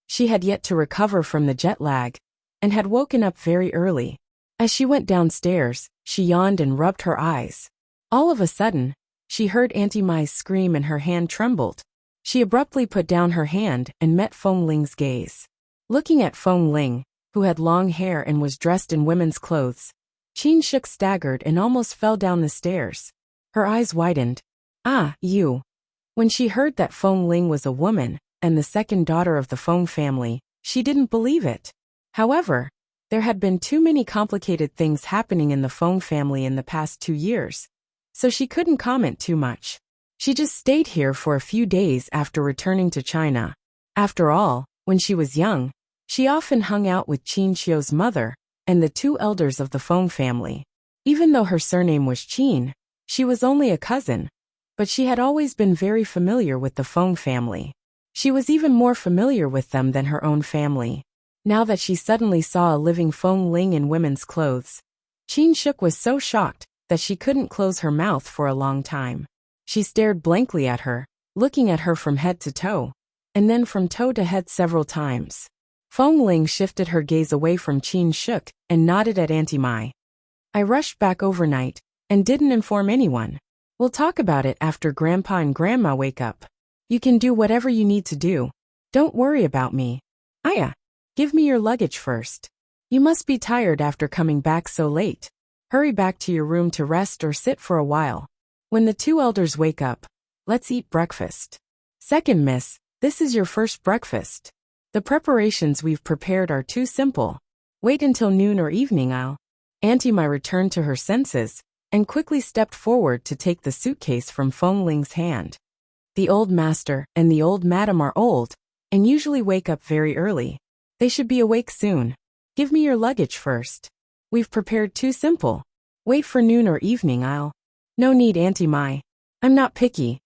She had yet to recover from the jet lag and had woken up very early. As she went downstairs, she yawned and rubbed her eyes. All of a sudden, she heard Auntie Mai's scream and her hand trembled. She abruptly put down her hand and met Feng Ling's gaze. Looking at Feng Ling, who had long hair and was dressed in women's clothes, Qin Shuk staggered and almost fell down the stairs. Her eyes widened. "Ah, you." When she heard that Feng Ling was a woman and the second daughter of the Feng family, she didn't believe it. However, there had been too many complicated things happening in the Feng family in the past 2 years, so she couldn't comment too much. She just stayed here for a few days after returning to China. After all, when she was young, she often hung out with Qin Xiu's mother and the 2 elders of the Feng family. Even though her surname was Qin, she was only a cousin, but she had always been very familiar with the Feng family. She was even more familiar with them than her own family. Now that she suddenly saw a living Feng Ling in women's clothes, Qin Shuk was so shocked that she couldn't close her mouth for a long time. She stared blankly at her, looking at her from head to toe, and then from toe to head several times. Feng Ling shifted her gaze away from Qin Shuk and nodded at Auntie Mai. "I rushed back overnight and didn't inform anyone. We'll talk about it after Grandpa and Grandma wake up. You can do whatever you need to do. Don't worry about me. Aya, give me your luggage first. You must be tired after coming back so late. Hurry back to your room to rest or sit for a while. When the 2 elders wake up, let's eat breakfast." "Second miss, this is your first breakfast. The preparations we've prepared are too simple. Wait until noon or evening. Auntie Mai returned to her senses and quickly stepped forward to take the suitcase from Feng Ling's hand. The old master and the old madam are old and usually wake up very early. They should be awake soon. Give me your luggage first. We've prepared too simple. Wait for noon or evening. No need, Auntie Mai. I'm not picky."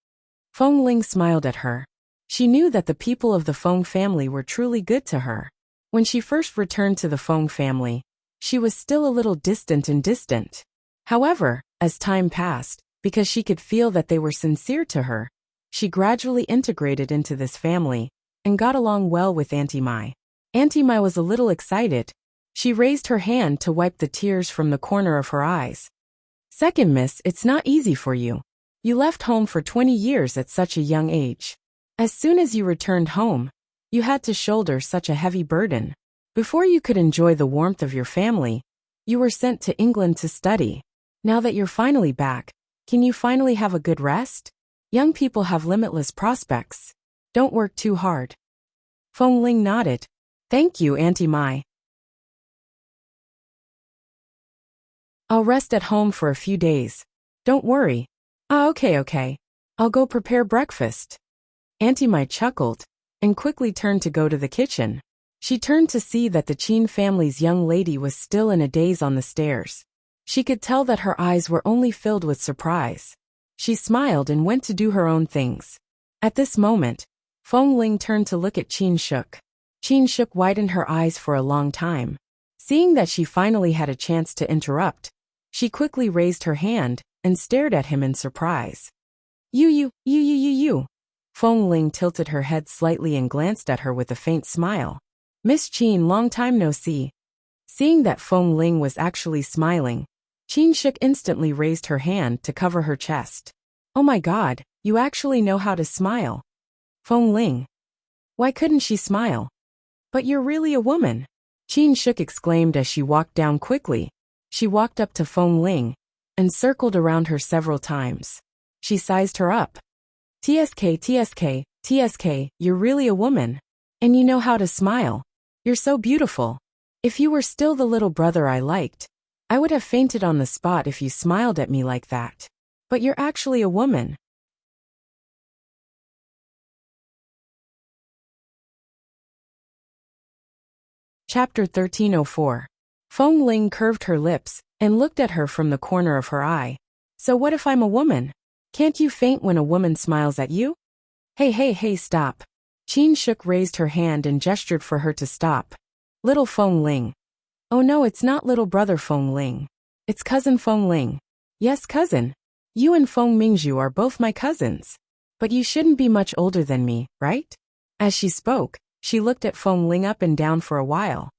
Feng Ling smiled at her. She knew that the people of the Feng family were truly good to her. When she first returned to the Feng family, she was still a little distant. However, as time passed, because she could feel that they were sincere to her, she gradually integrated into this family and got along well with Auntie Mai. Auntie Mai was a little excited. She raised her hand to wipe the tears from the corner of her eyes. "Second miss, it's not easy for you. You left home for 20 years at such a young age. As soon as you returned home, you had to shoulder such a heavy burden. Before you could enjoy the warmth of your family, you were sent to England to study. Now that you're finally back, can you finally have a good rest? Young people have limitless prospects. Don't work too hard." Feng Ling nodded. "Thank you, Auntie Mai. I'll rest at home for a few days. Don't worry." Okay. I'll go prepare breakfast." Auntie Mai chuckled and quickly turned to go to the kitchen. She turned to see that the Qin family's young lady was still in a daze on the stairs. She could tell that her eyes were only filled with surprise. She smiled and went to do her own things. At this moment, Feng Ling turned to look at Qin Shuk. Qin Shuk widened her eyes for a long time. Seeing that she finally had a chance to interrupt, she quickly raised her hand and stared at him in surprise. You. Feng Ling tilted her head slightly and glanced at her with a faint smile. "Miss Qin, long time no see." Seeing that Feng Ling was actually smiling, Qin Shuk instantly raised her hand to cover her chest. "Oh my God, you actually know how to smile." Feng Ling. Why couldn't she smile? "But you're really a woman," Qin Shuk exclaimed as she walked down quickly. She walked up to Feng Ling and circled around her several times. She sized her up. TSK, you're really a woman. And you know how to smile. You're so beautiful. If you were still the little brother I liked, I would have fainted on the spot if you smiled at me like that. But you're actually a woman. Chapter 1304. Feng Ling curved her lips and looked at her from the corner of her eye. So what if I'm a woman? Can't you faint when a woman smiles at you? Hey, stop. Qin Shuk raised her hand and gestured for her to stop. Little Feng Ling. Oh no, it's not little brother Feng Ling. It's cousin Feng Ling. Yes, cousin. You and Feng Mingzhu are both my cousins. But you shouldn't be much older than me, right? As she spoke, she looked at Feng Ling up and down for a while.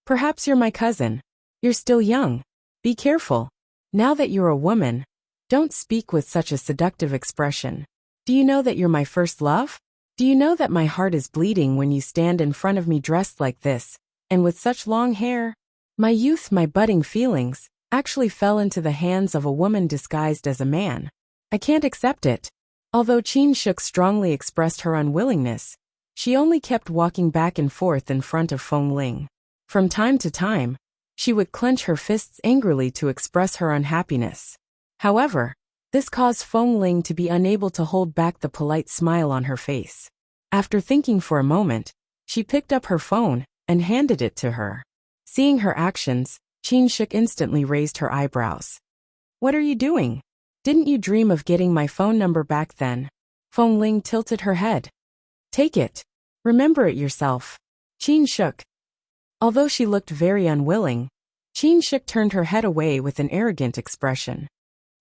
Perhaps you're my cousin. You're still young. Be careful. Now that you're a woman, don't speak with such a seductive expression. Do you know that you're my first love? Do you know that my heart is bleeding when you stand in front of me dressed like this, and with such long hair? My youth, my budding feelings, actually fell into the hands of a woman disguised as a man. I can't accept it. Although Qin Shuk strongly expressed her unwillingness, she only kept walking back and forth in front of Feng Ling. From time to time, she would clench her fists angrily to express her unhappiness. However, this caused Feng Ling to be unable to hold back the polite smile on her face. After thinking for a moment, she picked up her phone and handed it to her. Seeing her actions, Qin Shuk instantly raised her eyebrows. What are you doing? Didn't you dream of getting my phone number back then? Feng Ling tilted her head. Take it. Remember it yourself. Qin Shuk. Although she looked very unwilling, Qin Shuk turned her head away with an arrogant expression.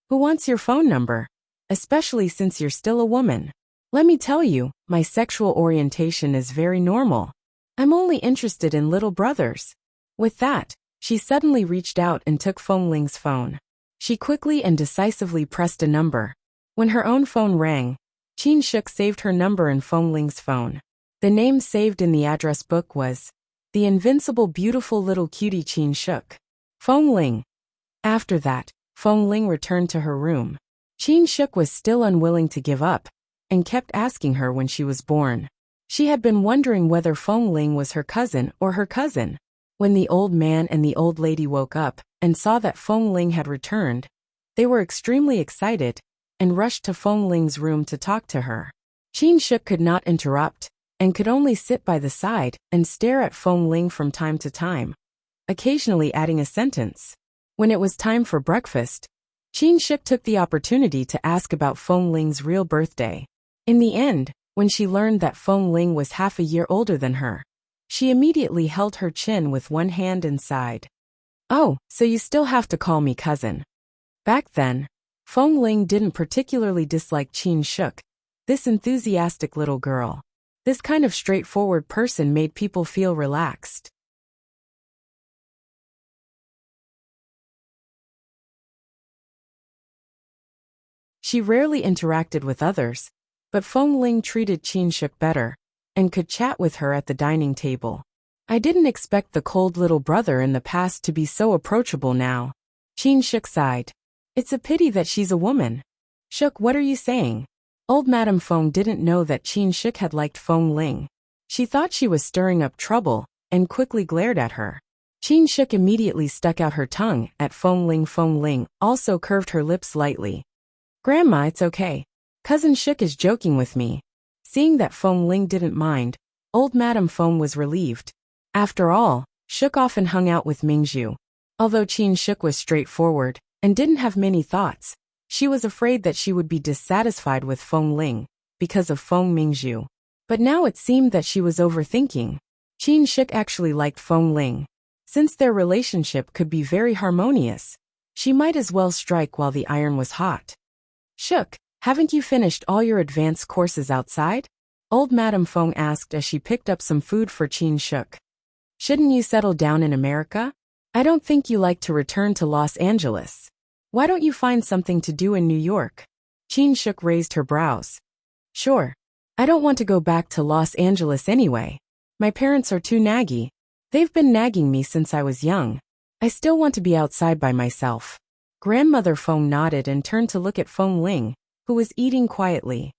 Who wants your phone number? Especially since you're still a woman. Let me tell you, my sexual orientation is very normal. I'm only interested in little brothers. With that, she suddenly reached out and took Feng Ling's phone. She quickly and decisively pressed a number. When her own phone rang, Qin Shuk saved her number in Feng Ling's phone. The name saved in the address book was the invincible beautiful little cutie Qin Shuk. Feng Ling. After that, Feng Ling returned to her room. Qin Shuk was still unwilling to give up, and kept asking her when she was born. She had been wondering whether Feng Ling was her cousin or her cousin. When the old man and the old lady woke up and saw that Feng Ling had returned, they were extremely excited and rushed to Feng Ling's room to talk to her. Qin Shuk could not interrupt and could only sit by the side and stare at Feng Ling from time to time, occasionally adding a sentence. When it was time for breakfast, Qin Shuk took the opportunity to ask about Feng Ling's real birthday. In the end, when she learned that Feng Ling was half a year older than her, she immediately held her chin with one hand and sighed. Oh, so you still have to call me cousin. Back then, Feng Ling didn't particularly dislike Qin Shuk, this enthusiastic little girl. This kind of straightforward person made people feel relaxed. She rarely interacted with others, but Feng Ling treated Qin Shuk better, and could chat with her at the dining table. I didn't expect the cold little brother in the past to be so approachable now. Qin Shuk sighed. It's a pity that she's a woman. Shuk, what are you saying? Old Madame Feng didn't know that Qin Shuk had liked Feng Ling. She thought she was stirring up trouble, and quickly glared at her. Qin Shuk immediately stuck out her tongue at Feng Ling. Feng Ling also curved her lips lightly. Grandma, it's okay. Cousin Shuk is joking with me. Seeing that Feng Ling didn't mind, old Madame Feng was relieved. After all, Shuk often hung out with Mingzhu. Although Qin Shuk was straightforward and didn't have many thoughts, she was afraid that she would be dissatisfied with Feng Ling because of Feng Mingzhu. But now it seemed that she was overthinking. Qin Shuk actually liked Feng Ling. Since their relationship could be very harmonious, she might as well strike while the iron was hot. Shuk, haven't you finished all your advanced courses outside? Old Madame Feng asked as she picked up some food for Qin Shuk. Shouldn't you settle down in America? I don't think you like to return to Los Angeles. Why don't you find something to do in New York? Qin Shuk raised her brows. Sure. I don't want to go back to Los Angeles anyway. My parents are too naggy. They've been nagging me since I was young. I still want to be outside by myself. Grandmother Feng nodded and turned to look at Feng Ling, who was eating quietly.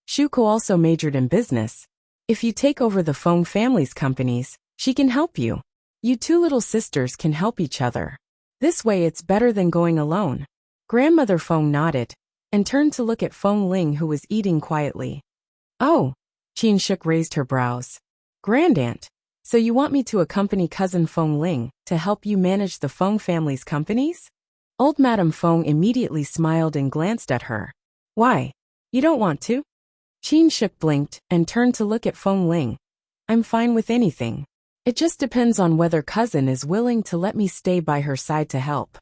Shuko also majored in business. If you take over the Feng family's companies, she can help you. You two little sisters can help each other. This way it's better than going alone. Grandmother Feng nodded and turned to look at Feng Ling, who was eating quietly. Oh, Qin Shuk raised her brows. Grandaunt, so you want me to accompany cousin Feng Ling to help you manage the Feng family's companies? Old Madame Feng immediately smiled and glanced at her. Why? You don't want to? Qin Shuk blinked and turned to look at Feng Ling. I'm fine with anything. It just depends on whether cousin is willing to let me stay by her side to help.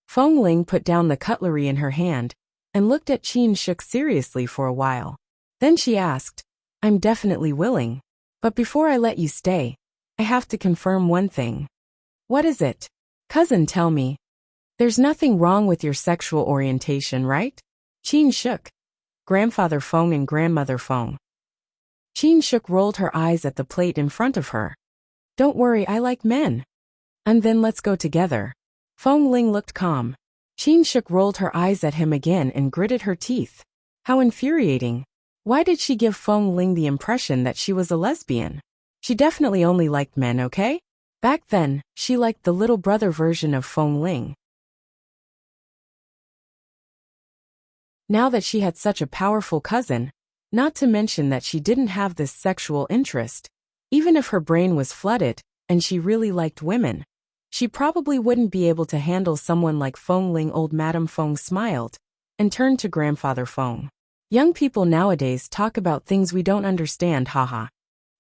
Feng Ling put down the cutlery in her hand and looked at Qin Shuk seriously for a while. Then she asked, I'm definitely willing. But before I let you stay, I have to confirm one thing. What is it? Cousin, tell me. There's nothing wrong with your sexual orientation, right? Qin Shuk. Grandfather Feng and Grandmother Feng. Qin Shuk rolled her eyes at the plate in front of her. Don't worry, I like men. And then let's go together. Feng Ling looked calm. Qin Shuk rolled her eyes at him again and gritted her teeth. How infuriating. Why did she give Feng Ling the impression that she was a lesbian? She definitely only liked men, okay? Back then, she liked the little brother version of Feng Ling. Now that she had such a powerful cousin, not to mention that she didn't have this sexual interest, even if her brain was flooded and she really liked women, she probably wouldn't be able to handle someone like Feng Ling. Old Madame Feng smiled and turned to Grandfather Feng. Young people nowadays talk about things we don't understand, haha.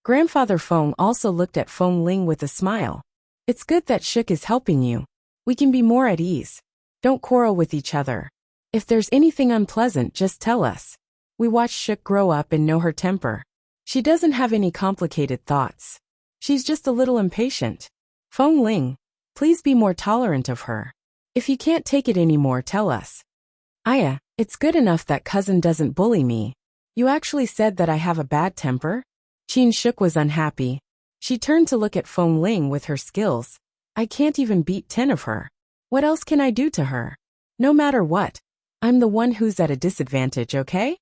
Grandfather Feng also looked at Feng Ling with a smile. It's good that Shuk is helping you. We can be more at ease. Don't quarrel with each other. If there's anything unpleasant, just tell us. We watched Shuk grow up and know her temper. She doesn't have any complicated thoughts. She's just a little impatient. Feng Ling, please be more tolerant of her. If you can't take it anymore, tell us. Aya, it's good enough that cousin doesn't bully me. You actually said that I have a bad temper? Qin Shuk was unhappy. She turned to look at Feng Ling. With her skills, I can't even beat 10 of her. What else can I do to her? No matter what, I'm the one who's at a disadvantage, okay?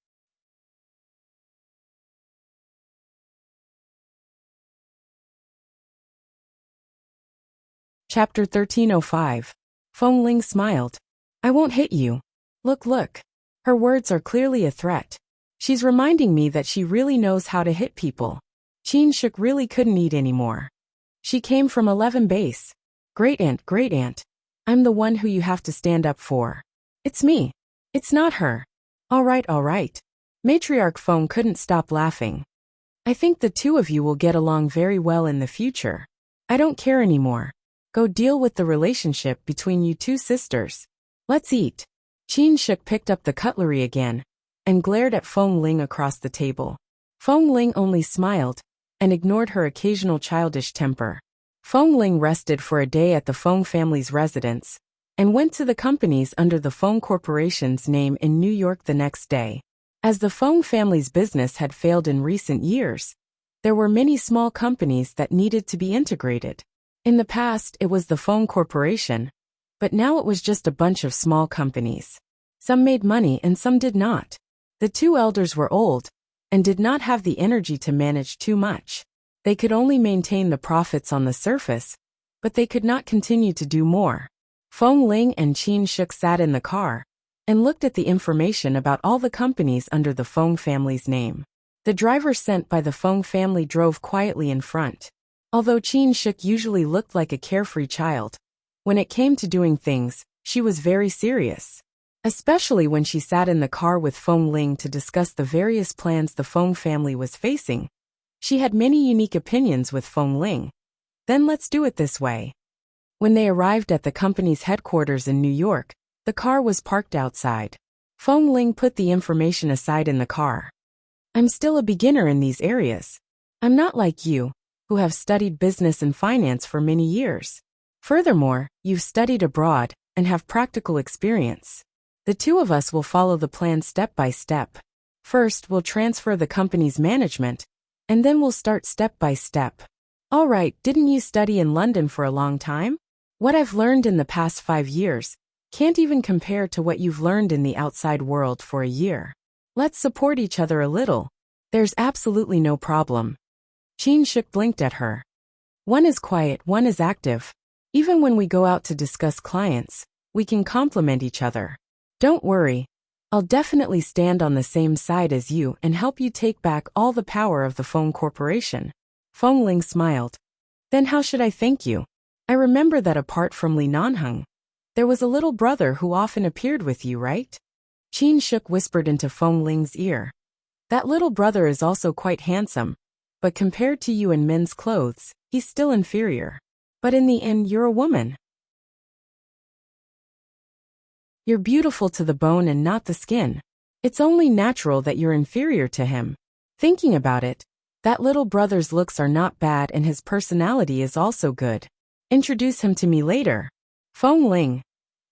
Chapter 1305. Feng Ling smiled. I won't hit you. Look. Her words are clearly a threat. She's reminding me that she really knows how to hit people. Qin Shuk really couldn't eat anymore. She came from 11 base. Great aunt. I'm the one who you have to stand up for. It's me. It's not her. All right. Matriarch Feng couldn't stop laughing. I think the two of you will get along very well in the future. I don't care anymore. Go deal with the relationship between you two sisters. Let's eat. Qin Shuk picked up the cutlery again and glared at Feng Ling across the table. Feng Ling only smiled and ignored her occasional childish temper. Feng Ling rested for a day at the Feng family's residence and went to the companies under the Feng Corporation's name in New York the next day. As the Feng family's business had failed in recent years, there were many small companies that needed to be integrated. In the past, it was the Feng Corporation, but now it was just a bunch of small companies. Some made money and some did not. The two elders were old and did not have the energy to manage too much. They could only maintain the profits on the surface, but they could not continue to do more. Feng Ling and Qin Shuk sat in the car and looked at the information about all the companies under the Feng family's name. The driver sent by the Feng family drove quietly in front. Although Qin Shuk usually looked like a carefree child, when it came to doing things, she was very serious. Especially when she sat in the car with Feng Ling to discuss the various plans the Feng family was facing. She had many unique opinions with Feng Ling. Then let's do it this way. When they arrived at the company's headquarters in New York, the car was parked outside. Feng Ling put the information aside in the car. I'm still a beginner in these areas. I'm not like you, who have studied business and finance for many years. Furthermore, you've studied abroad and have practical experience. The two of us will follow the plan step by step. First, we'll transfer the company's management, and then we'll start step by step. All right, didn't you study in London for a long time? What I've learned in the past 5 years can't even compare to what you've learned in the outside world for a year. Let's support each other a little. There's absolutely no problem. Qin Shuk blinked at her. One is quiet, one is active. Even when we go out to discuss clients, we can complement each other. Don't worry. I'll definitely stand on the same side as you and help you take back all the power of the Feng Corporation. Feng Ling smiled. Then how should I thank you? I remember that apart from Li Nanheng, there was a little brother who often appeared with you, right? Qin Shuk whispered into Feng Ling's ear. That little brother is also quite handsome, but compared to you in men's clothes, he's still inferior. But in the end, you're a woman. You're beautiful to the bone and not the skin. It's only natural that you're inferior to him. Thinking about it, that little brother's looks are not bad and his personality is also good. Introduce him to me later. Feng Ling.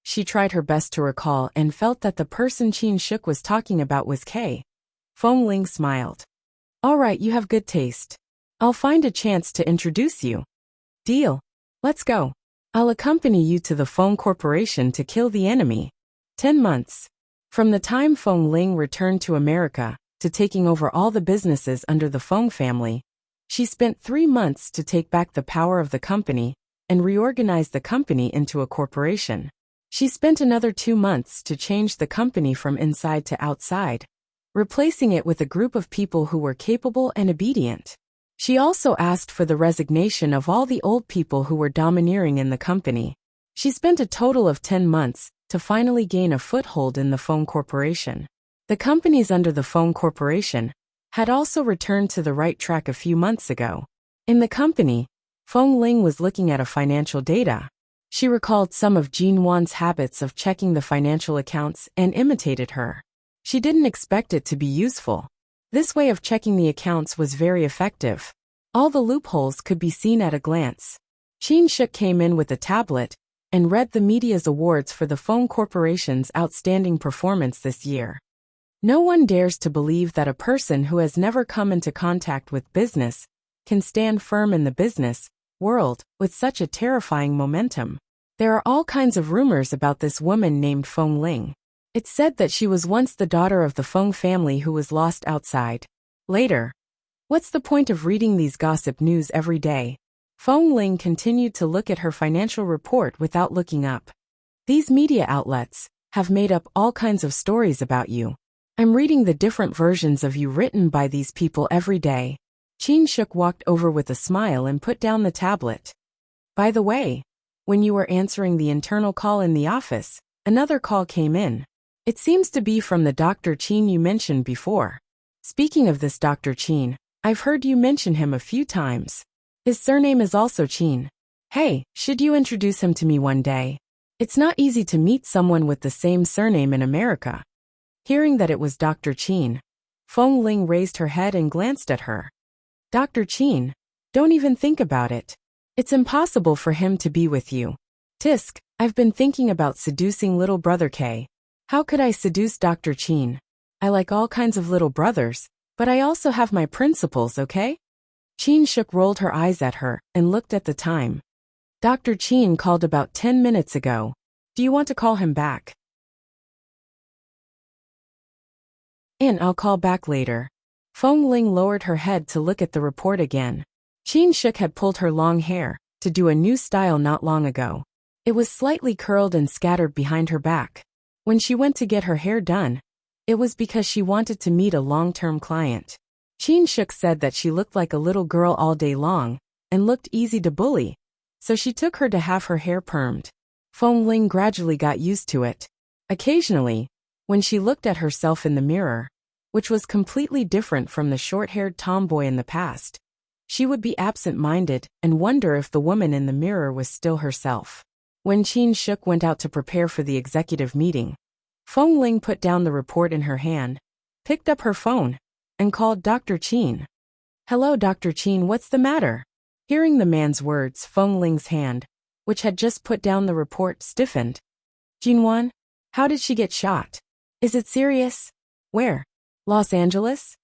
She tried her best to recall and felt that the person Qin Shuk was talking about was Kay. Feng Ling smiled. All right, you have good taste. I'll find a chance to introduce you. Deal. Let's go. I'll accompany you to the Feng Corporation to kill the enemy. 10 months. From the time Feng Ling returned to America to taking over all the businesses under the Feng family, she spent 3 months to take back the power of the company and reorganize the company into a corporation. She spent another 2 months to change the company from inside to outside, replacing it with a group of people who were capable and obedient. She also asked for the resignation of all the old people who were domineering in the company. She spent a total of 10 months to finally gain a foothold in the Feng Corporation. The companies under the Feng Corporation had also returned to the right track a few months ago. In the company, Feng Ling was looking at a financial data. She recalled some of Jin Wan's habits of checking the financial accounts and imitated her. She didn't expect it to be useful. This way of checking the accounts was very effective. All the loopholes could be seen at a glance. Qin Shuk came in with a tablet and read the media's awards for the Feng Corporation's outstanding performance this year. No one dares to believe that a person who has never come into contact with business can stand firm in the business world with such a terrifying momentum. There are all kinds of rumors about this woman named Feng Ling. It's said that she was once the daughter of the Feng family who was lost outside. Later. What's the point of reading these gossip news every day? Feng Ling continued to look at her financial report without looking up. These media outlets have made up all kinds of stories about you. I'm reading the different versions of you written by these people every day. Qin Shuk walked over with a smile and put down the tablet. By the way, when you were answering the internal call in the office, another call came in. It seems to be from the Dr. Qin you mentioned before. Speaking of this Dr. Qin, I've heard you mention him a few times. His surname is also Qin. Hey, should you introduce him to me one day? It's not easy to meet someone with the same surname in America. Hearing that it was Dr. Qin, Feng Ling raised her head and glanced at her. Dr. Qin, don't even think about it. It's impossible for him to be with you. Tisk, I've been thinking about seducing little brother K. How could I seduce Dr. Qin? I like all kinds of little brothers, but I also have my principles, okay? Qin Shuk rolled her eyes at her and looked at the time. Dr. Qin called about 10 minutes ago. Do you want to call him back? And I'll call back later. Feng Ling lowered her head to look at the report again. Qin Shuk had pulled her long hair to do a new style not long ago. It was slightly curled and scattered behind her back. When she went to get her hair done, it was because she wanted to meet a long-term client. Qin Shuk said that she looked like a little girl all day long and looked easy to bully, so she took her to have her hair permed. Feng Ling gradually got used to it. Occasionally, when she looked at herself in the mirror, which was completely different from the short-haired tomboy in the past, she would be absent-minded and wonder if the woman in the mirror was still herself. When Qin Shuk went out to prepare for the executive meeting, Feng Ling put down the report in her hand, picked up her phone, and called Dr. Qin. Hello, Dr. Qin, what's the matter? Hearing the man's words, Feng Ling's hand, which had just put down the report, stiffened. Jinwan, how did she get shot? Is it serious? Where? Los Angeles?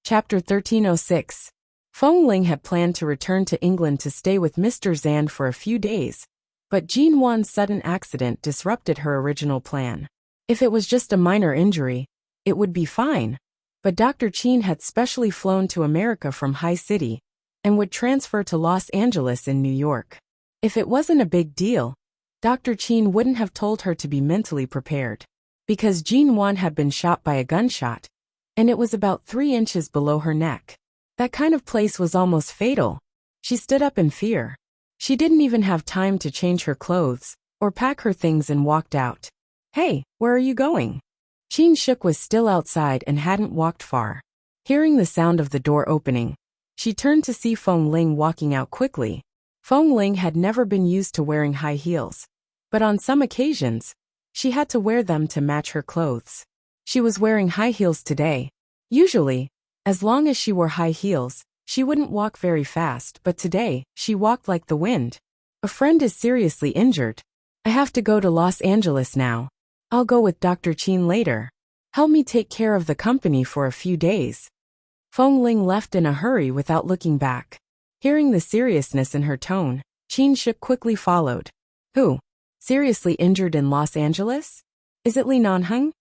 Chapter 1306. Feng Ling had planned to return to England to stay with Mr. Zand for a few days, but Jin Wan's sudden accident disrupted her original plan. If it was just a minor injury, it would be fine. But Dr. Chin had specially flown to America from High City and would transfer to Los Angeles in New York. If it wasn't a big deal, Dr. Chin wouldn't have told her to be mentally prepared. Because Jin Wan had been shot by a gunshot, and it was about 3 inches below her neck. That kind of place was almost fatal. She stood up in fear. She didn't even have time to change her clothes or pack her things and walked out. Hey, where are you going? Chin Shuk was still outside and hadn't walked far. Hearing the sound of the door opening, she turned to see Feng Ling walking out quickly. Feng Ling had never been used to wearing high heels, but on some occasions, she had to wear them to match her clothes. She was wearing high heels today. Usually, as long as she wore high heels, she wouldn't walk very fast, but today, she walked like the wind. A friend is seriously injured. I have to go to Los Angeles now. I'll go with Dr. Chin later. Help me take care of the company for a few days. Feng Ling left in a hurry without looking back. Hearing the seriousness in her tone, Chin Shuk quickly followed. Who? Seriously injured in Los Angeles? Is it Li Nanheng?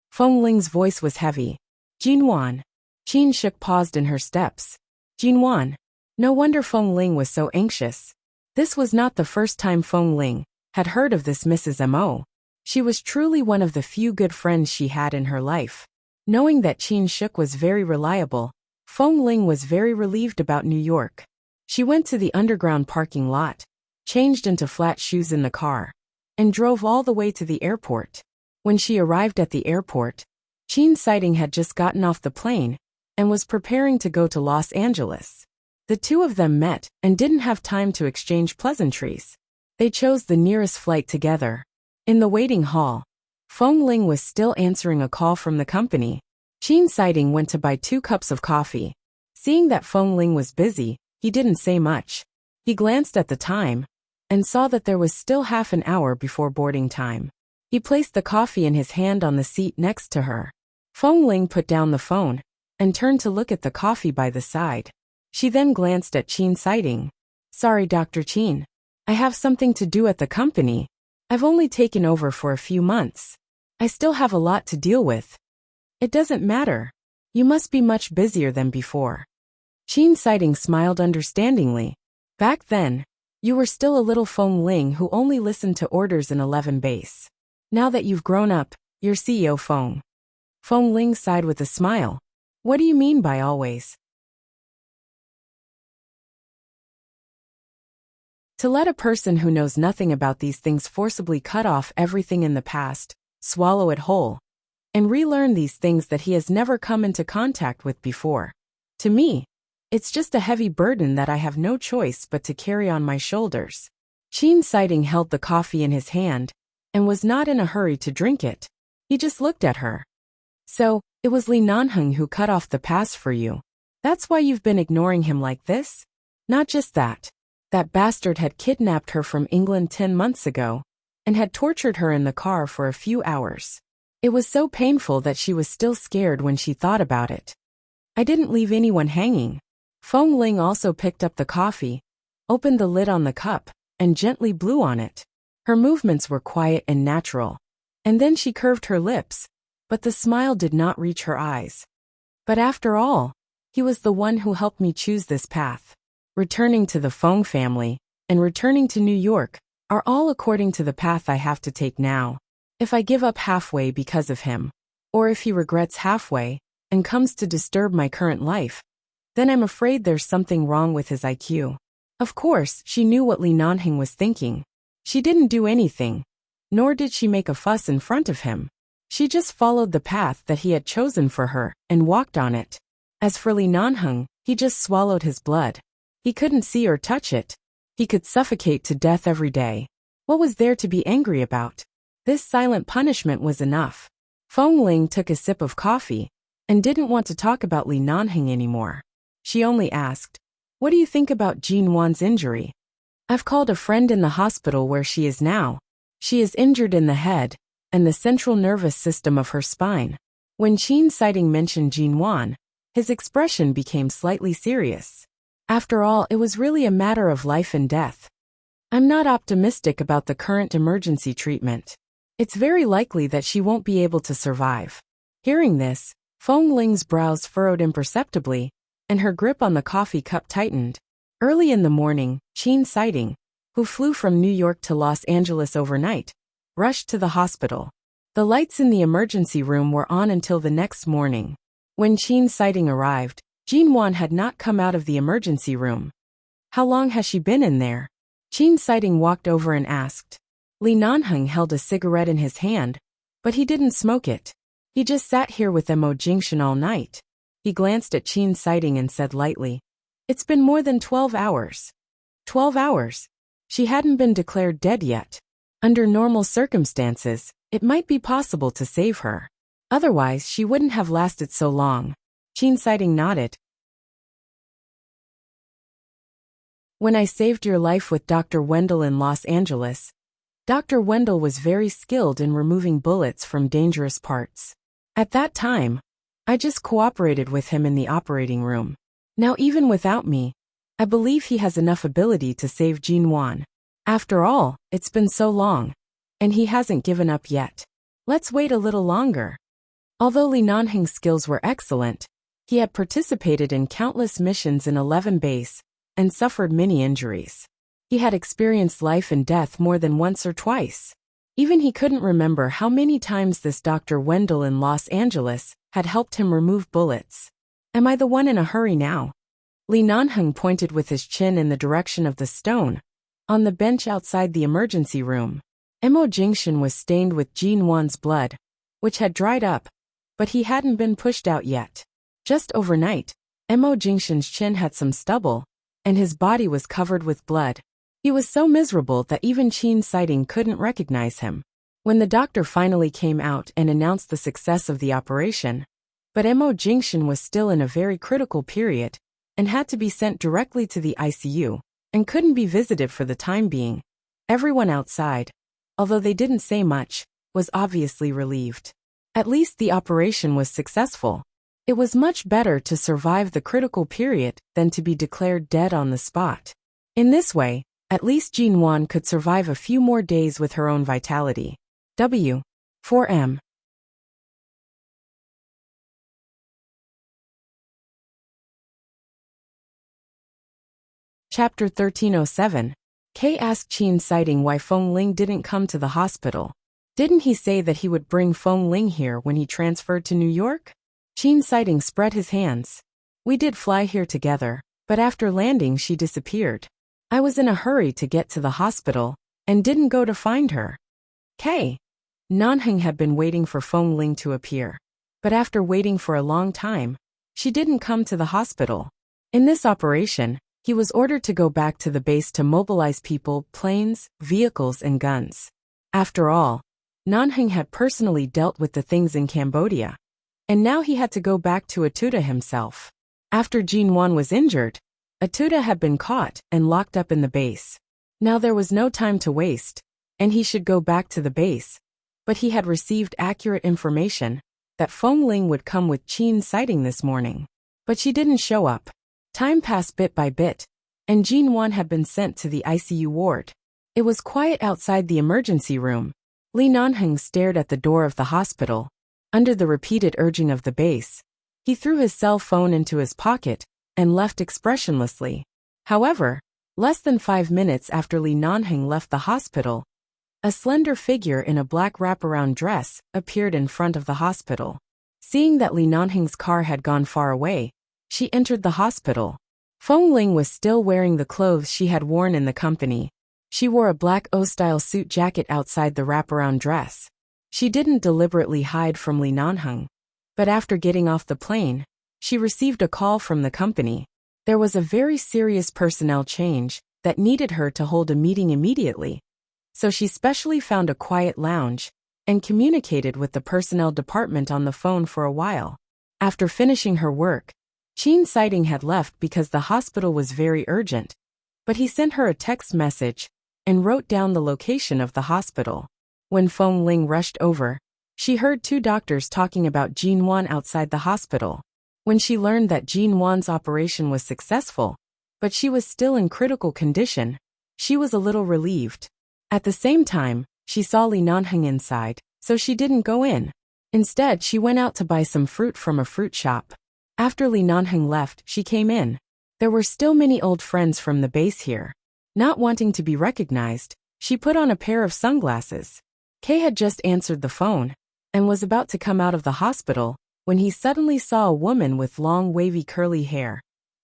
Feng Ling's voice was heavy. Jin Wan. Chin Shuk paused in her steps. Jin Wan. No wonder Feng Ling was so anxious. This was not the first time Feng Ling had heard of this Mrs. Mo. She was truly one of the few good friends she had in her life. Knowing that Chin Shuk was very reliable, Feng Ling was very relieved about New York. She went to the underground parking lot, changed into flat shoes in the car, and drove all the way to the airport. When she arrived at the airport, Chin Sighting had just gotten off the plane and was preparing to go to Los Angeles. The two of them met and didn't have time to exchange pleasantries. They chose the nearest flight together. In the waiting hall, Feng Ling was still answering a call from the company. Chin Sighting went to buy 2 cups of coffee. Seeing that Feng Ling was busy, he didn't say much. He glanced at the time and saw that there was still half an hour before boarding time. He placed the coffee in his hand on the seat next to her. Feng Ling put down the phone and turned to look at the coffee by the side. She then glanced at Chin Sighting. Sorry, Dr. Chin. I have something to do at the company. I've only taken over for a few months. I still have a lot to deal with. It doesn't matter. You must be much busier than before. Chin Sighting smiled understandingly. Back then, you were still a little Feng Ling who only listened to orders in 11 base. Now that you've grown up, you're CEO Feng. Feng Ling sighed with a smile. What do you mean by always? To let a person who knows nothing about these things forcibly cut off everything in the past, swallow it whole, and relearn these things that he has never come into contact with before. To me, it's just a heavy burden that I have no choice but to carry on my shoulders. Chin Sighting held the coffee in his hand and was not in a hurry to drink it. He just looked at her. So, it was Li Nanheng who cut off the pass for you. That's why you've been ignoring him like this? Not just that. That bastard had kidnapped her from England 10 months ago and had tortured her in the car for a few hours. It was so painful that she was still scared when she thought about it. I didn't leave anyone hanging. Feng Ling also picked up the coffee, opened the lid on the cup, and gently blew on it. Her movements were quiet and natural. And then she curved her lips, but the smile did not reach her eyes. But after all, he was the one who helped me choose this path. Returning to the Feng family and returning to New York are all according to the path I have to take now. If I give up halfway because of him, or if he regrets halfway and comes to disturb my current life, then I'm afraid there's something wrong with his IQ. Of course, she knew what Li Nanheng was thinking. She didn't do anything, nor did she make a fuss in front of him. She just followed the path that he had chosen for her and walked on it. As for Li Nanheng, he just swallowed his blood. He couldn't see or touch it. He could suffocate to death every day. What was there to be angry about? This silent punishment was enough. Feng Ling took a sip of coffee and didn't want to talk about Li Nanheng anymore. She only asked, "What do you think about Jin Wan's injury?" "I've called a friend in the hospital where she is now. She is injured in the head and the central nervous system of her spine." When Chin Sighting mentioned Jin Wan, his expression became slightly serious. After all, it was really a matter of life and death. "I'm not optimistic about the current emergency treatment. It's very likely that she won't be able to survive. Hearing this, Feng Ling's brows furrowed imperceptibly, and her grip on the coffee cup tightened. Early in the morning, Qin Sighting, who flew from New York to Los Angeles overnight, rushed to the hospital. The lights in the emergency room were on until the next morning. When Qin Sighting arrived, Jinwan had not come out of the emergency room. How long has she been in there? Qin Sighting walked over and asked. Li Nanheng held a cigarette in his hand, but he didn't smoke it. He just sat here with Mo Jingshan all night. He glanced at Qin Sighting and said lightly, "It's been more than 12 hours. 12 hours? She hadn't been declared dead yet. Under normal circumstances, it might be possible to save her. Otherwise, she wouldn't have lasted so long." Qin Sighting nodded. When I saved your life with Dr. Wendell in Los Angeles, Dr. Wendell was very skilled in removing bullets from dangerous parts. At that time, I just cooperated with him in the operating room. Now even without me, I believe he has enough ability to save Jinwan. After all, it's been so long, and he hasn't given up yet. Let's wait a little longer. Although Li Nanheng's skills were excellent, he had participated in countless missions in 11 base and suffered many injuries. He had experienced life and death more than once or twice. Even he couldn't remember how many times this Dr. Wendell in Los Angeles had helped him remove bullets. Am I the one in a hurry now? Li Nanheng pointed with his chin in the direction of the stone, on the bench outside the emergency room. Mo Jingshan was stained with Jinwan's blood, which had dried up, but he hadn't been pushed out yet. Just overnight, Mo Jingshan's chin had some stubble, and his body was covered with blood. He was so miserable that even Qin Sighting couldn't recognize him. When the doctor finally came out and announced the success of the operation, but Mo Jingshan was still in a very critical period, and had to be sent directly to the ICU, and couldn't be visited for the time being. Everyone outside, although they didn't say much, was obviously relieved. At least the operation was successful. It was much better to survive the critical period than to be declared dead on the spot. In this way, at least Jinwan could survive a few more days with her own vitality. W. 4M. Chapter 1307. Kay asked Qin Sighting why Feng Ling didn't come to the hospital. Didn't he say that he would bring Feng Ling here when he transferred to New York? Qin Sighting spread his hands. We did fly here together, but after landing she disappeared. I was in a hurry to get to the hospital, and didn't go to find her. Kay. Nanheng had been waiting for Feng Ling to appear. But after waiting for a long time, she didn't come to the hospital. In this operation, he was ordered to go back to the base to mobilize people, planes, vehicles, and guns. After all, Nanheng had personally dealt with the things in Cambodia, and now he had to go back to Atuda himself. After Jinwan was injured, Atuda had been caught and locked up in the base. Now there was no time to waste, and he should go back to the base. But he had received accurate information that Feng Ling would come with Qin Sighting this morning. But she didn't show up. Time passed bit by bit, and Jinwan had been sent to the ICU ward. It was quiet outside the emergency room. Li Nanheng stared at the door of the hospital. Under the repeated urging of the base, he threw his cell phone into his pocket and left expressionlessly. However, less than 5 minutes after Li Nanheng left the hospital, a slender figure in a black wraparound dress appeared in front of the hospital. Seeing that Li Nanheng's car had gone far away, she entered the hospital. Feng Ling was still wearing the clothes she had worn in the company. She wore a black O-style suit jacket outside the wraparound dress. She didn't deliberately hide from Li Nanheng, but after getting off the plane, she received a call from the company. There was a very serious personnel change that needed her to hold a meeting immediately. So she specially found a quiet lounge and communicated with the personnel department on the phone for a while. After finishing her work, Qin Sighting had left because the hospital was very urgent, but he sent her a text message and wrote down the location of the hospital. When Feng Ling rushed over, she heard 2 doctors talking about Jinwan outside the hospital. When she learned that Jinwan's operation was successful, but she was still in critical condition, she was a little relieved. At the same time, She saw Li Nanheng inside, so she didn't go in. Instead, she went out to buy some fruit from a fruit shop. After Li Nanheng left, she came in. There were still many old friends from the base here. Not wanting to be recognized, she put on a pair of sunglasses. Kay had just answered the phone and was about to come out of the hospital when he suddenly saw a woman with long wavy curly hair,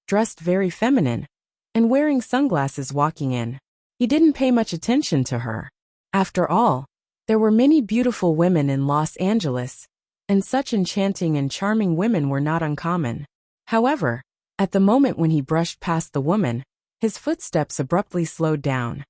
dressed very feminine, and wearing sunglasses walking in. He didn't pay much attention to her. After all, there were many beautiful women in Los Angeles, and such enchanting and charming women were not uncommon. However, at the moment when he brushed past the woman, his footsteps abruptly slowed down.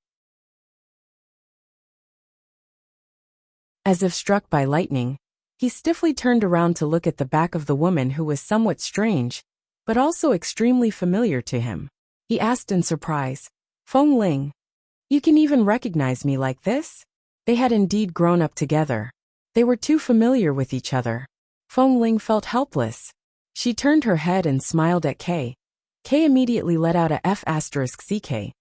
As if struck by lightning, he stiffly turned around to look at the back of the woman, who was somewhat strange, but also extremely familiar to him. He asked in surprise, "Feng Ling, you can even recognize me like this?" They had indeed grown up together. They were too familiar with each other. Feng Ling felt helpless. She turned her head and smiled at Kay. Kay immediately let out a F***CK,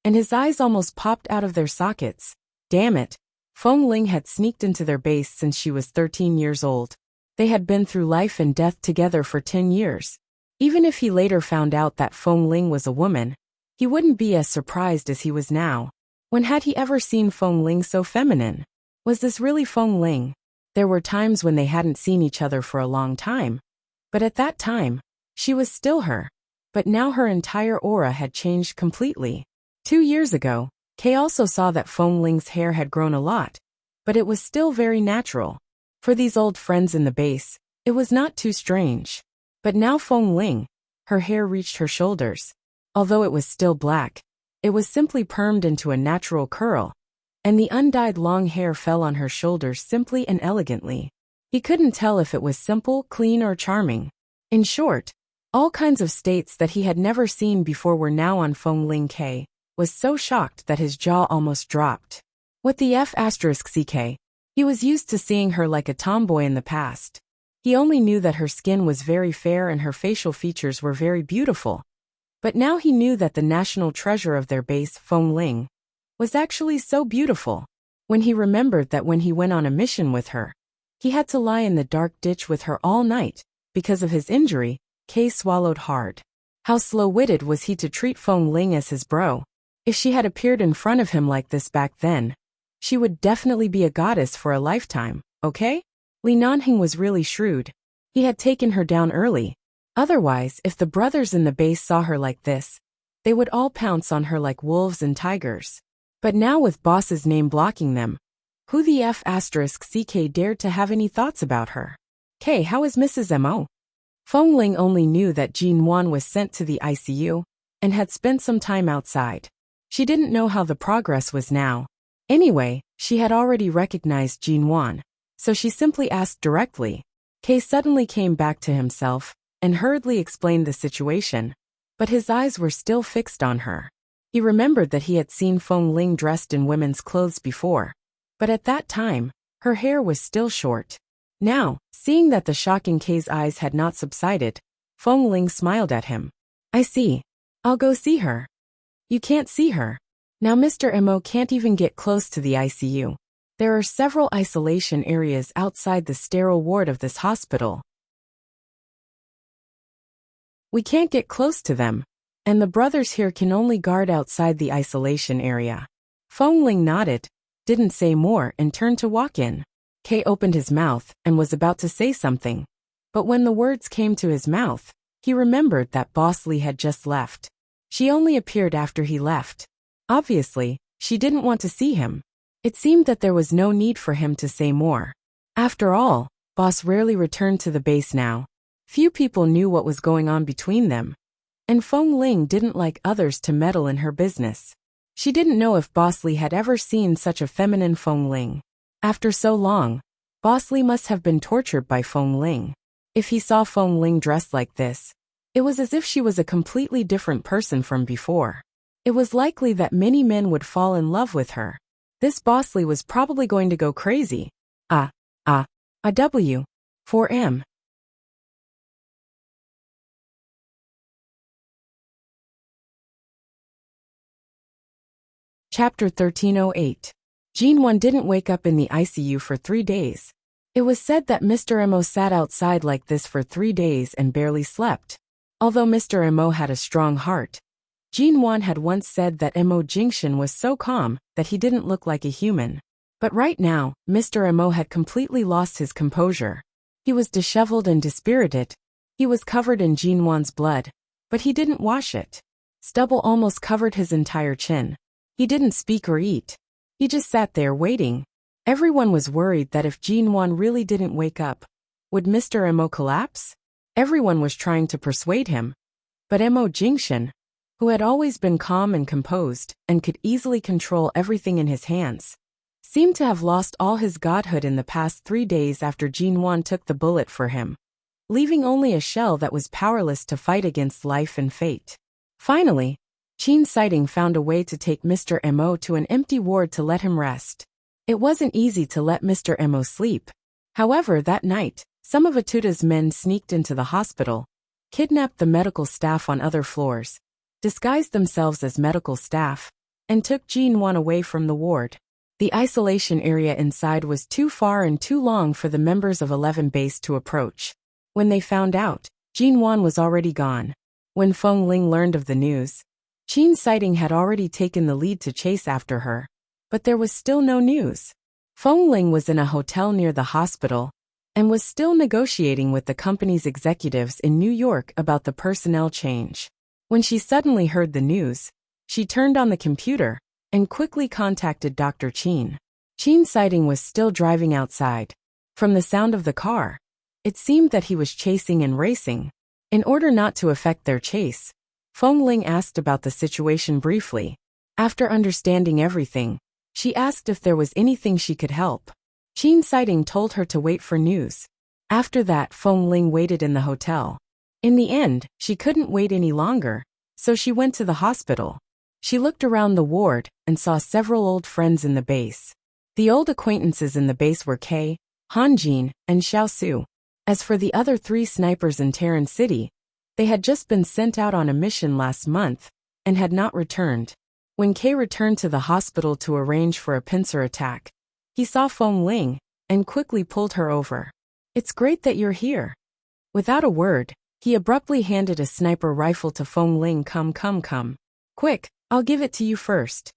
and his eyes almost popped out of their sockets. Damn it. Feng Ling had sneaked into their base since she was 13 years old. They had been through life and death together for 10 years. Even if he later found out that Feng Ling was a woman, he wouldn't be as surprised as he was now. When had he ever seen Feng Ling so feminine? Was this really Feng Ling? There were times when they hadn't seen each other for a long time. But at that time, she was still her. But now her entire aura had changed completely. 2 years ago, Kay also saw that Feng Ling's hair had grown a lot, but it was still very natural. For these old friends in the base, it was not too strange. But now Feng Ling, her hair reached her shoulders. Although it was still black, it was simply permed into a natural curl, and the undyed long hair fell on her shoulders simply and elegantly. He couldn't tell if it was simple, clean, or charming. In short, all kinds of states that he had never seen before were now on Feng Ling. Kay was so shocked that his jaw almost dropped. What the F***CK? He was used to seeing her like a tomboy in the past. He only knew that her skin was very fair and her facial features were very beautiful. But now he knew that the national treasure of their base, Feng Ling, was actually so beautiful. When he remembered that when he went on a mission with her, he had to lie in the dark ditch with her all night because of his injury, Kay swallowed hard. How slow-witted was he to treat Feng Ling as his bro? If she had appeared in front of him like this back then, she would definitely be a goddess for a lifetime, okay? Li Nanheng was really shrewd. He had taken her down early. Otherwise, if the brothers in the base saw her like this, they would all pounce on her like wolves and tigers. But now with boss's name blocking them, who the F***CK dared to have any thoughts about her? Kay, how is Mrs. M.O.? Feng Ling only knew that Jin Wan was sent to the ICU and had spent some time outside. She didn't know how the progress was now. Anyway, she had already recognized Jin Wan, so she simply asked directly. Kay suddenly came back to himself and hurriedly explained the situation, but his eyes were still fixed on her. He remembered that he had seen Feng Ling dressed in women's clothes before, but at that time, her hair was still short. Now, seeing that the shock in Kay's eyes had not subsided, Feng Ling smiled at him. "I see. I'll go see her." "You can't see her. Now Mr. M.O. can't even get close to the ICU. There are several isolation areas outside the sterile ward of this hospital. We can't get close to them, and the brothers here can only guard outside the isolation area." Feng Ling nodded, didn't say more, and turned to walk in. Kay opened his mouth and was about to say something, but when the words came to his mouth, he remembered that Boss Lee had just left. She only appeared after he left. Obviously, she didn't want to see him. It seemed that there was no need for him to say more. After all, Boss rarely returned to the base now. Few people knew what was going on between them, and Feng Ling didn't like others to meddle in her business. She didn't know if Boss Lee had ever seen such a feminine Feng Ling. After so long, Boss Lee must have been tortured by Feng Ling. If he saw Feng Ling dressed like this, it was as if she was a completely different person from before. It was likely that many men would fall in love with her. This Boss Lee was probably going to go crazy. W. 4M. Chapter 1308. Jinwon didn't wake up in the ICU for 3 days. It was said that Mr. Mo sat outside like this for 3 days and barely slept. Although Mr. Mo had a strong heart, Jinwon had once said that Mo Jingshan was so calm that he didn't look like a human. But right now, Mr. Mo had completely lost his composure. He was disheveled and dispirited. He was covered in Jinwon's blood, but he didn't wash it. Stubble almost covered his entire chin. He didn't speak or eat. He just sat there waiting. Everyone was worried that if Jinwon really didn't wake up, would Mr. Mo collapse? Everyone was trying to persuade him. But Mo Jingshan, who had always been calm and composed and could easily control everything in his hands, seemed to have lost all his godhood in the past 3 days after Jinwon took the bullet for him, leaving only a shell that was powerless to fight against life and fate. Finally, Qin Sighting found a way to take Mr. Mo to an empty ward to let him rest. It wasn't easy to let Mr. Mo sleep. However, that night, some of Atuta's men sneaked into the hospital, kidnapped the medical staff on other floors, disguised themselves as medical staff, and took Jinwon away from the ward. The isolation area inside was too far and too long for the members of 11 Base to approach. When they found out, Jinwon was already gone. When Feng Ling learned of the news, Qin Sighting had already taken the lead to chase after her. But there was still no news. Feng Ling was in a hotel near the hospital and was still negotiating with the company's executives in New York about the personnel change. When she suddenly heard the news, she turned on the computer and quickly contacted Dr. Qin. Qin Sighting was still driving outside. From the sound of the car, it seemed that he was chasing and racing. In order not to affect their chase, Feng Ling asked about the situation briefly. After understanding everything, she asked if there was anything she could help. Qin Sighting told her to wait for news. After that, Feng Ling waited in the hotel. In the end, she couldn't wait any longer, so she went to the hospital. She looked around the ward and saw several old friends in the base. The old acquaintances in the base were Kei, Hanjin, and Xiaosu. As for the other 3 snipers in Terran City, they had just been sent out on a mission last month and had not returned. When Kei returned to the hospital to arrange for a pincer attack, he saw Feng Ling and quickly pulled her over. "It's great that you're here." Without a word, he abruptly handed a sniper rifle to Feng Ling. Come. Quick, I'll give it to you first."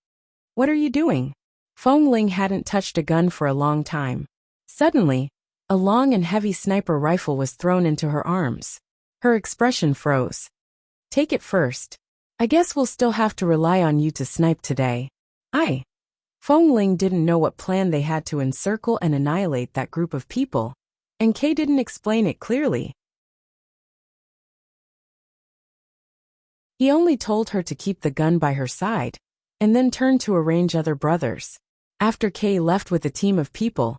"What are you doing?" Feng Ling hadn't touched a gun for a long time. Suddenly, a long and heavy sniper rifle was thrown into her arms. Her expression froze. "Take it first. I guess we'll still have to rely on you to snipe today." Feng Ling didn't know what plan they had to encircle and annihilate that group of people, and Kei didn't explain it clearly. He only told her to keep the gun by her side, and then turned to arrange other brothers. After Kei left with a team of people,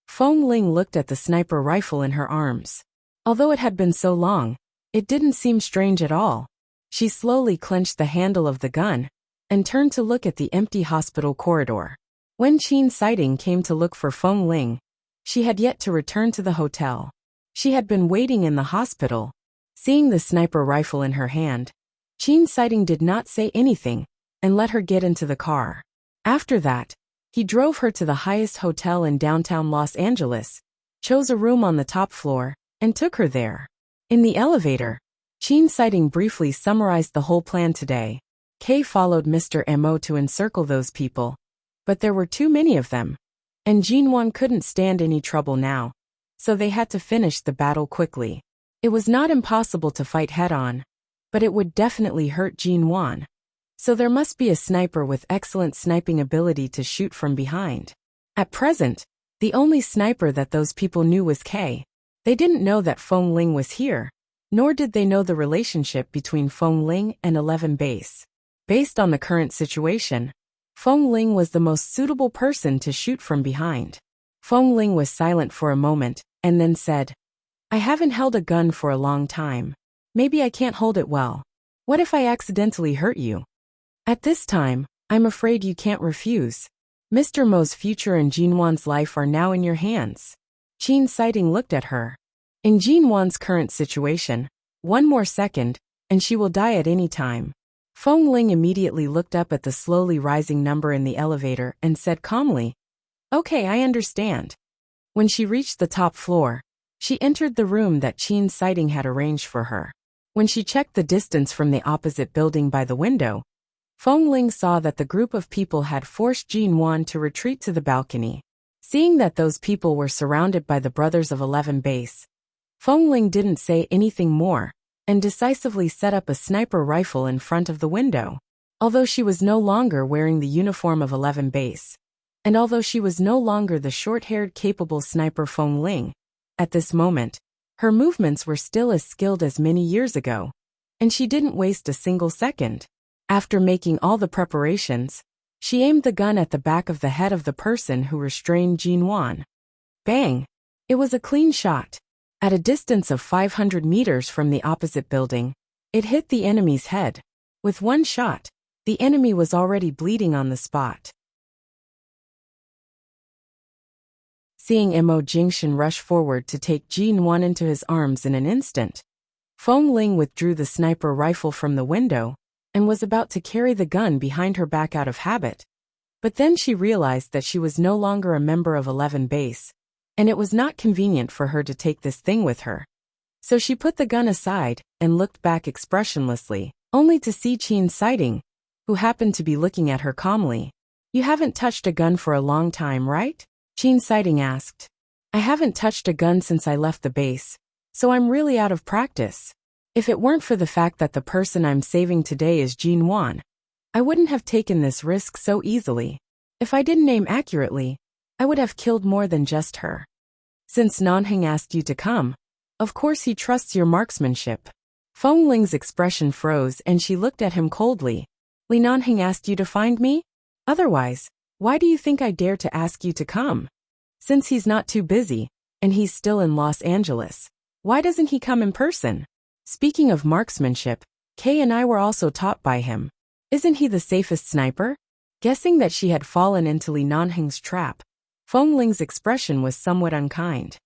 Feng Ling looked at the sniper rifle in her arms. Although it had been so long, it didn't seem strange at all. She slowly clenched the handle of the gun and turned to look at the empty hospital corridor. When Qin Sighting came to look for Feng Ling, she had yet to return to the hotel. She had been waiting in the hospital. Seeing the sniper rifle in her hand, Qin Sighting did not say anything and let her get into the car. After that, he drove her to the highest hotel in downtown Los Angeles, chose a room on the top floor, and took her there. In the elevator, Qin Sighting briefly summarized the whole plan today. Kei followed Mr. Mo to encircle those people, but there were too many of them, and Jinwon couldn't stand any trouble now, so they had to finish the battle quickly. It was not impossible to fight head-on, but it would definitely hurt Jinwon. So there must be a sniper with excellent sniping ability to shoot from behind. At present, the only sniper that those people knew was Kei. They didn't know that Feng Ling was here, nor did they know the relationship between Feng Ling and 11 Base. Based on the current situation, Feng Ling was the most suitable person to shoot from behind. Feng Ling was silent for a moment, and then said, "I haven't held a gun for a long time. Maybe I can't hold it well. What if I accidentally hurt you? At this time, I'm afraid you can't refuse. Mr. Mo's future and Jinwon's life are now in your hands." Qin Sighting looked at her. In Jinwon's current situation, 1 more second, and she will die at any time. Feng Ling immediately looked up at the slowly rising number in the elevator and said calmly, Okay, I understand. When she reached the top floor, she entered the room that Qin Sighting had arranged for her. When she checked the distance from the opposite building by the window, Feng Ling saw that the group of people had forced Jin Wan to retreat to the balcony. Seeing that those people were surrounded by the Brothers of 11 Base, Feng Ling didn't say anything more and decisively set up a sniper rifle in front of the window. Although she was no longer wearing the uniform of 11 Base, and although she was no longer the short-haired capable sniper Feng Ling, at this moment, her movements were still as skilled as many years ago, and she didn't waste a single second. After making all the preparations, she aimed the gun at the back of the head of the person who restrained Jin Wan. Bang! It was a clean shot. At a distance of 500 meters from the opposite building, it hit the enemy's head. With one shot, the enemy was already bleeding on the spot. Seeing Mo Jingshan rush forward to take Jin Wan into his arms in an instant, Feng Ling withdrew the sniper rifle from the window and was about to carry the gun behind her back out of habit. But then she realized that she was no longer a member of 11 Base, and it was not convenient for her to take this thing with her. So she put the gun aside and looked back expressionlessly, only to see Qin Sighting, who happened to be looking at her calmly. You haven't touched a gun for a long time, right? Qin Sighting asked. I haven't touched a gun since I left the base, so I'm really out of practice. If it weren't for the fact that the person I'm saving today is Jin Wan, I wouldn't have taken this risk so easily. If I didn't aim accurately, I would have killed more than just her. Since Nanheng asked you to come, of course he trusts your marksmanship. Feng Ling's expression froze and she looked at him coldly. Li Nanheng asked you to find me? Otherwise, why do you think I dare to ask you to come? Since he's not too busy, and he's still in Los Angeles, why doesn't he come in person? Speaking of marksmanship, Kay and I were also taught by him. Isn't he the safest sniper? Guessing that she had fallen into Li Nanheng's trap, Feng Ling's expression was somewhat unkind.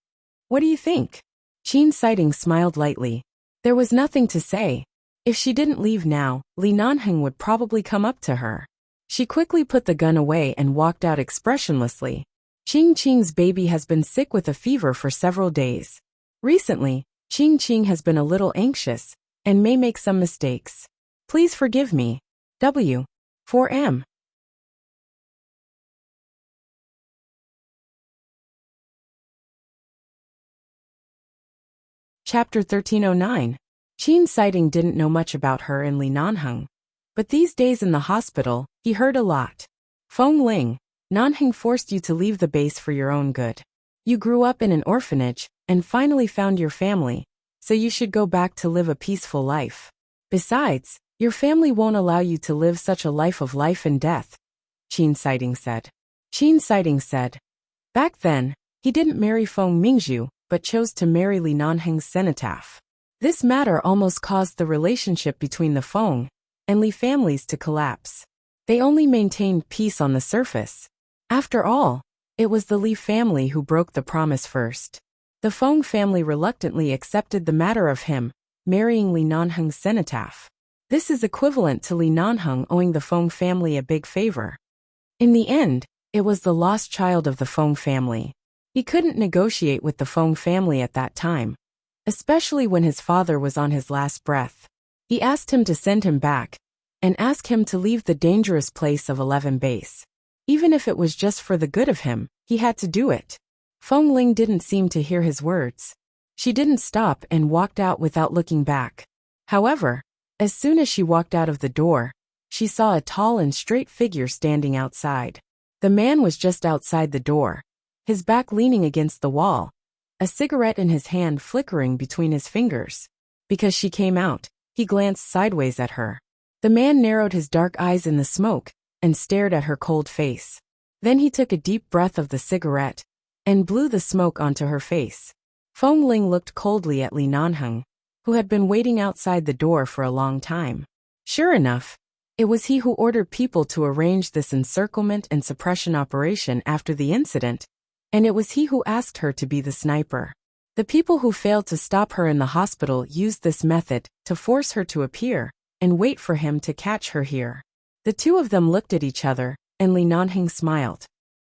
What do you think? Qin Sighting smiled lightly. There was nothing to say. If she didn't leave now, Li Nanheng would probably come up to her. She quickly put the gun away and walked out expressionlessly. Qing's baby has been sick with a fever for several days. Recently, Qing has been a little anxious and may make some mistakes. Please forgive me. W. 4M. Chapter 1309. Qin Sighting didn't know much about her and Li Nanheng, but these days in the hospital, he heard a lot. Feng Ling, Nanheng forced you to leave the base for your own good. You grew up in an orphanage and finally found your family, so you should go back to live a peaceful life. Besides, your family won't allow you to live such a life of life and death, Qin Sighting said. Qin Sighting said. Back then, he didn't marry Feng Mingzhu, but chose to marry Li Nanheng's cenotaph. This matter almost caused the relationship between the Feng and Li families to collapse. They only maintained peace on the surface. After all, it was the Li family who broke the promise first. The Feng family reluctantly accepted the matter of him marrying Li Nanheng's cenotaph. This is equivalent to Li Nanheng owing the Feng family a big favor. In the end, it was the lost child of the Feng family. He couldn't negotiate with the Feng family at that time, especially when his father was on his last breath. He asked him to send him back and ask him to leave the dangerous place of 11 Base. Even if it was just for the good of him, he had to do it. Feng Ling didn't seem to hear his words. She didn't stop and walked out without looking back. However, as soon as she walked out of the door, she saw a tall and straight figure standing outside. The man was just outside the door, his back leaning against the wall, a cigarette in his hand flickering between his fingers. Because she came out, he glanced sideways at her. The man narrowed his dark eyes in the smoke and stared at her cold face. Then he took a deep breath of the cigarette and blew the smoke onto her face. Feng Ling looked coldly at Li Nanheng, who had been waiting outside the door for a long time. Sure enough, it was he who ordered people to arrange this encirclement and suppression operation after the incident, and it was he who asked her to be the sniper. The people who failed to stop her in the hospital used this method to force her to appear and wait for him to catch her here. The two of them looked at each other, and Li Nanheng smiled.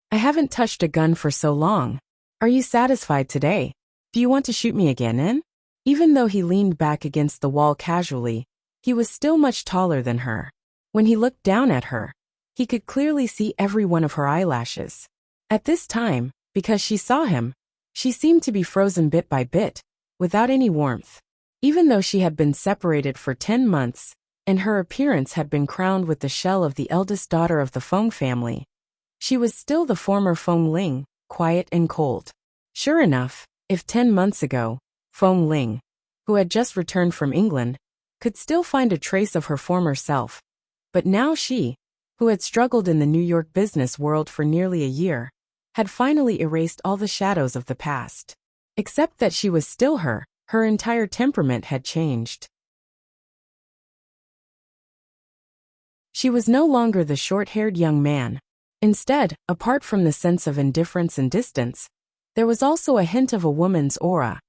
I haven't touched a gun for so long. Are you satisfied today? Do you want to shoot me again, eh? Even though he leaned back against the wall casually, he was still much taller than her. When he looked down at her, he could clearly see every one of her eyelashes. At this time, because she saw him, she seemed to be frozen bit by bit, without any warmth. Even though she had been separated for 10 months, and her appearance had been crowned with the shell of the eldest daughter of the Feng family, she was still the former Feng Ling, quiet and cold. Sure enough, if 10 months ago, Feng Ling, who had just returned from England, could still find a trace of her former self, but now she, who had struggled in the New York business world for nearly a year, had finally erased all the shadows of the past. Except that she was still her entire temperament had changed. She was no longer the short-haired young man. Instead, apart from the sense of indifference and distance, there was also a hint of a woman's aura,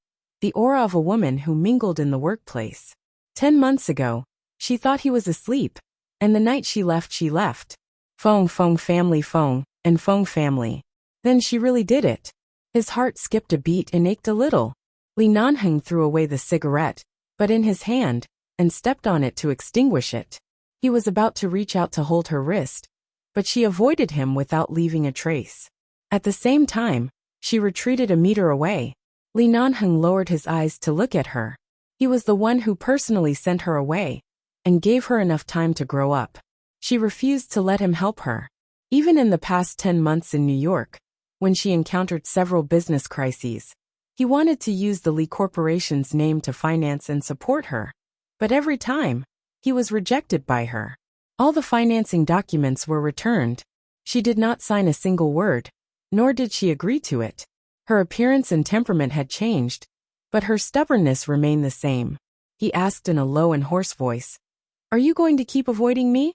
the aura of a woman who mingled in the workplace. 10 months ago, she thought he was asleep, and the night she left. Feng family and Feng family. Then she really did it. His heart skipped a beat and ached a little. Li Nanheng threw away the cigarette, but in his hand, and stepped on it to extinguish it. He was about to reach out to hold her wrist, but she avoided him without leaving a trace. At the same time, she retreated a meter away. Li Nanheng lowered his eyes to look at her. He was the one who personally sent her away, and gave her enough time to grow up. She refused to let him help her. Even in the past 10 months in New York, when she encountered several business crises, he wanted to use the Li Corporation's name to finance and support her. But every time, he was rejected by her. All the financing documents were returned. She did not sign a single word, nor did she agree to it. Her appearance and temperament had changed, but her stubbornness remained the same. He asked in a low and hoarse voice, "Are you going to keep avoiding me?"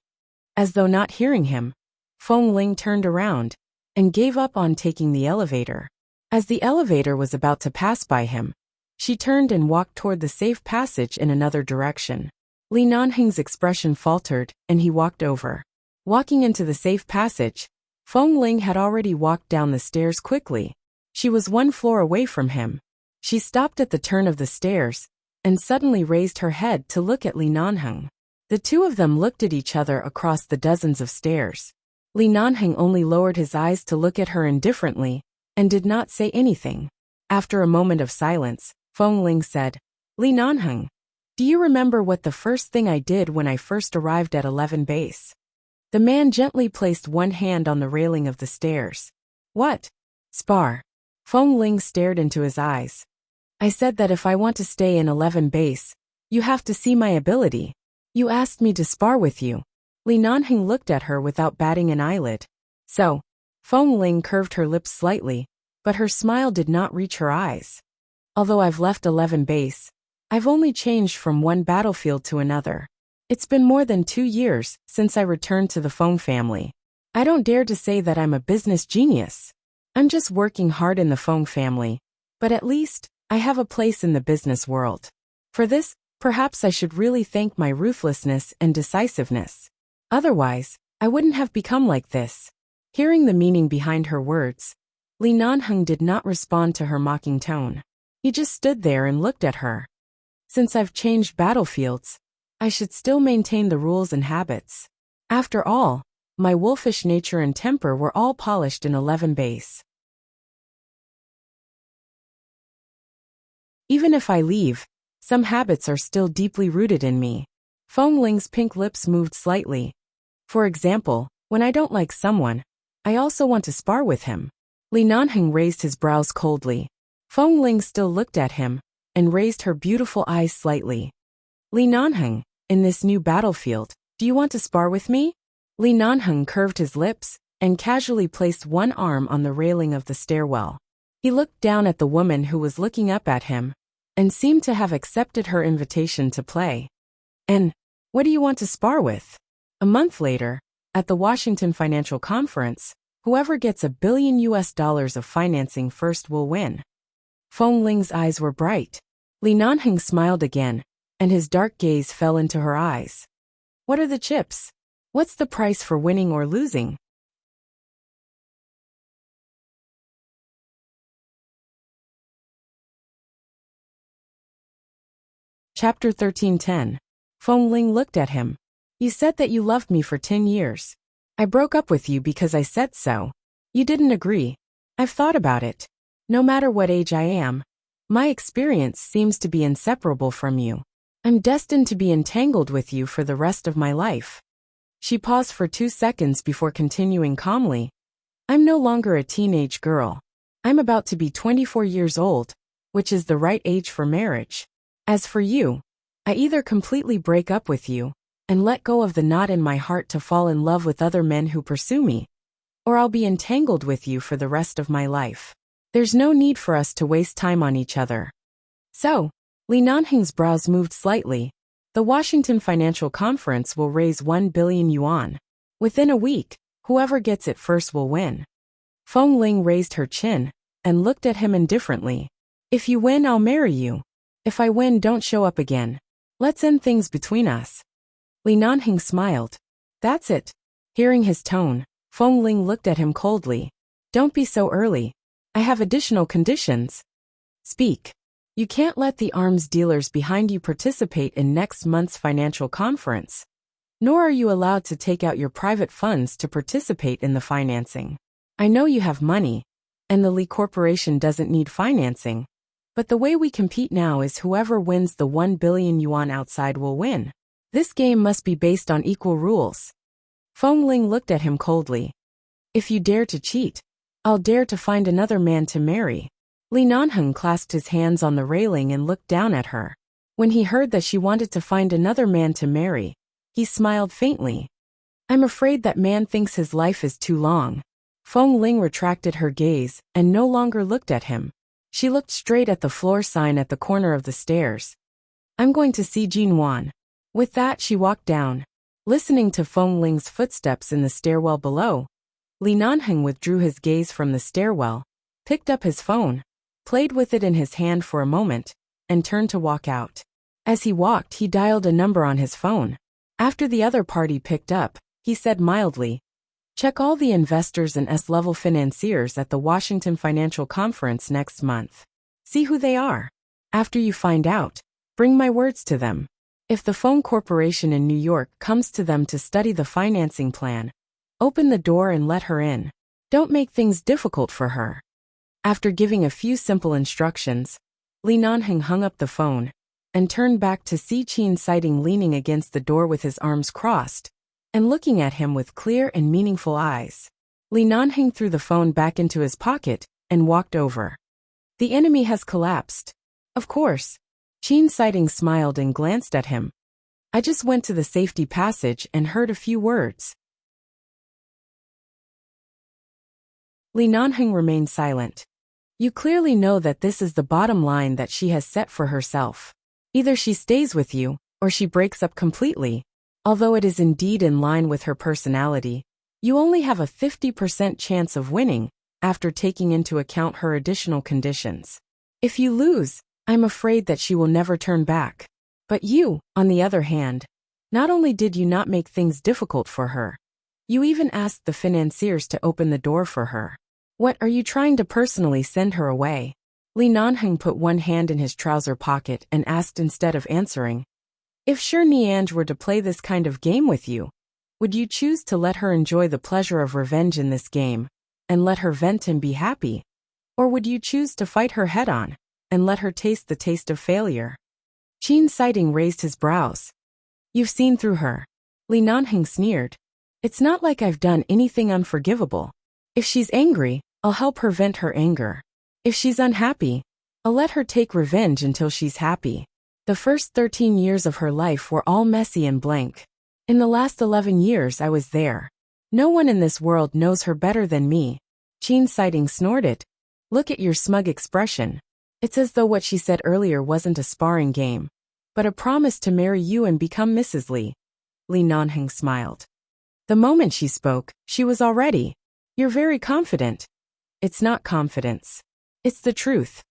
As though not hearing him, Feng Ling turned around and gave up on taking the elevator. As the elevator was about to pass by him, she turned and walked toward the safe passage in another direction. Li Nanheng's expression faltered, and he walked over. Walking into the safe passage, Feng Ling had already walked down the stairs quickly. She was 1 floor away from him. She stopped at the turn of the stairs, and suddenly raised her head to look at Li Nanheng. The two of them looked at each other across the dozens of stairs. Li Nanheng only lowered his eyes to look at her indifferently, and did not say anything. After a moment of silence, Feng Ling said, "Li Nanheng, do you remember what the first thing I did when I first arrived at 11 base?" The man gently placed one hand on the railing of the stairs. "What? Spar?" Feng Ling stared into his eyes. "I said that if I want to stay in 11 base, you have to see my ability. You asked me to spar with you." Li Nanheng looked at her without batting an eyelid. "So?" Feng Ling curved her lips slightly, but her smile did not reach her eyes. "Although I've left 11 base, I've only changed from one battlefield to another. It's been more than 2 years since I returned to the Feng family. I don't dare to say that I'm a business genius. I'm just working hard in the Feng family, but at least, I have a place in the business world. For this, perhaps I should really thank my ruthlessness and decisiveness. Otherwise, I wouldn't have become like this." Hearing the meaning behind her words, Li Nanheng did not respond to her mocking tone. He just stood there and looked at her. "Since I've changed battlefields, I should still maintain the rules and habits. After all, my wolfish nature and temper were all polished in 11 base. Even if I leave, some habits are still deeply rooted in me." Feng Ling's pink lips moved slightly. "For example, when I don't like someone, I also want to spar with him." Li Nanheng raised his brows coldly. Feng Ling still looked at him, and raised her beautiful eyes slightly. "Li Nanheng, in this new battlefield, do you want to spar with me?" Li Nanheng curved his lips, and casually placed one arm on the railing of the stairwell. He looked down at the woman who was looking up at him, and seemed to have accepted her invitation to play. "And what do you want to spar with?" A month later, at the Washington Financial Conference, whoever gets $1 billion of financing first will win. Feng Ling's eyes were bright. Li Nanheng smiled again, and his dark gaze fell into her eyes. "What are the chips? What's the price for winning or losing?" Chapter 13:10. Feng Ling looked at him. You said that you loved me for 10 years. I broke up with you because I said so. You didn't agree. I've thought about it. No matter what age I am, my experience seems to be inseparable from you. I'm destined to be entangled with you for the rest of my life. She paused for 2 seconds before continuing calmly. I'm no longer a teenage girl. I'm about to be 24 years old, which is the right age for marriage. As for you, I either completely break up with you and let go of the knot in my heart to fall in love with other men who pursue me, or I'll be entangled with you for the rest of my life. There's no need for us to waste time on each other. So, Li Nanheng's brows moved slightly. The Washington Financial Conference will raise 1 billion yuan. Within a week, whoever gets it first will win. Feng Ling raised her chin and looked at him indifferently. If you win, I'll marry you. If I win, don't show up again. Let's end things between us. Li Nanheng smiled. That's it. Hearing his tone, Feng Ling looked at him coldly. Don't be so early. I have additional conditions. Speak. You can't let the arms dealers behind you participate in next month's financial conference. Nor are you allowed to take out your private funds to participate in the financing. I know you have money, and the Li Corporation doesn't need financing, but the way we compete now is whoever wins the 1 billion yuan outside will win. This game must be based on equal rules. Feng Ling looked at him coldly. If you dare to cheat, I'll dare to find another man to marry. Li Nanheng clasped his hands on the railing and looked down at her. When he heard that she wanted to find another man to marry, he smiled faintly. I'm afraid that man thinks his life is too long. Feng Ling retracted her gaze and no longer looked at him. She looked straight at the floor sign at the corner of the stairs. I'm going to see Jin Wan. With that, she walked down. Listening to Feng Ling's footsteps in the stairwell below, Li Nanheng withdrew his gaze from the stairwell, picked up his phone, played with it in his hand for a moment, and turned to walk out. As he walked, he dialed a number on his phone. After the other party picked up, he said mildly, check all the investors and S-level financiers at the Washington Financial Conference next month. See who they are. After you find out, bring my words to them. If the phone corporation in New York comes to them to study the financing plan, open the door and let her in. Don't make things difficult for her. After giving a few simple instructions, Li Nanheng hung up the phone and turned back to see Qin Sighting leaning against the door with his arms crossed and looking at him with clear and meaningful eyes. Li Nanheng threw the phone back into his pocket and walked over. The enemy has collapsed. Of course. Qin Sighting smiled and glanced at him. I just went to the safety passage and heard a few words. Li Nanheng remained silent. You clearly know that this is the bottom line that she has set for herself. Either she stays with you, or she breaks up completely. Although it is indeed in line with her personality, you only have a 50% chance of winning, after taking into account her additional conditions. If you lose, I'm afraid that she will never turn back. But you, on the other hand, not only did you not make things difficult for her, you even asked the financiers to open the door for her. What, are you trying to personally send her away? Li Nanheng put one hand in his trouser pocket and asked instead of answering. If Shi Niange were to play this kind of game with you, would you choose to let her enjoy the pleasure of revenge in this game, and let her vent and be happy? Or would you choose to fight her head-on, and let her taste the taste of failure? Qin Sighting raised his brows. You've seen through her. Li Nanheng sneered. It's not like I've done anything unforgivable. If she's angry, I'll help her vent her anger. If she's unhappy, I'll let her take revenge until she's happy. The first 13 years of her life were all messy and blank. In the last 11 years I was there. No one in this world knows her better than me. Qin Sighting snorted. Look at your smug expression. It's as though what she said earlier wasn't a sparring game, but a promise to marry you and become Mrs. Li. Li Nanheng smiled. The moment she spoke, she was already. You're very confident. It's not confidence. It's the truth.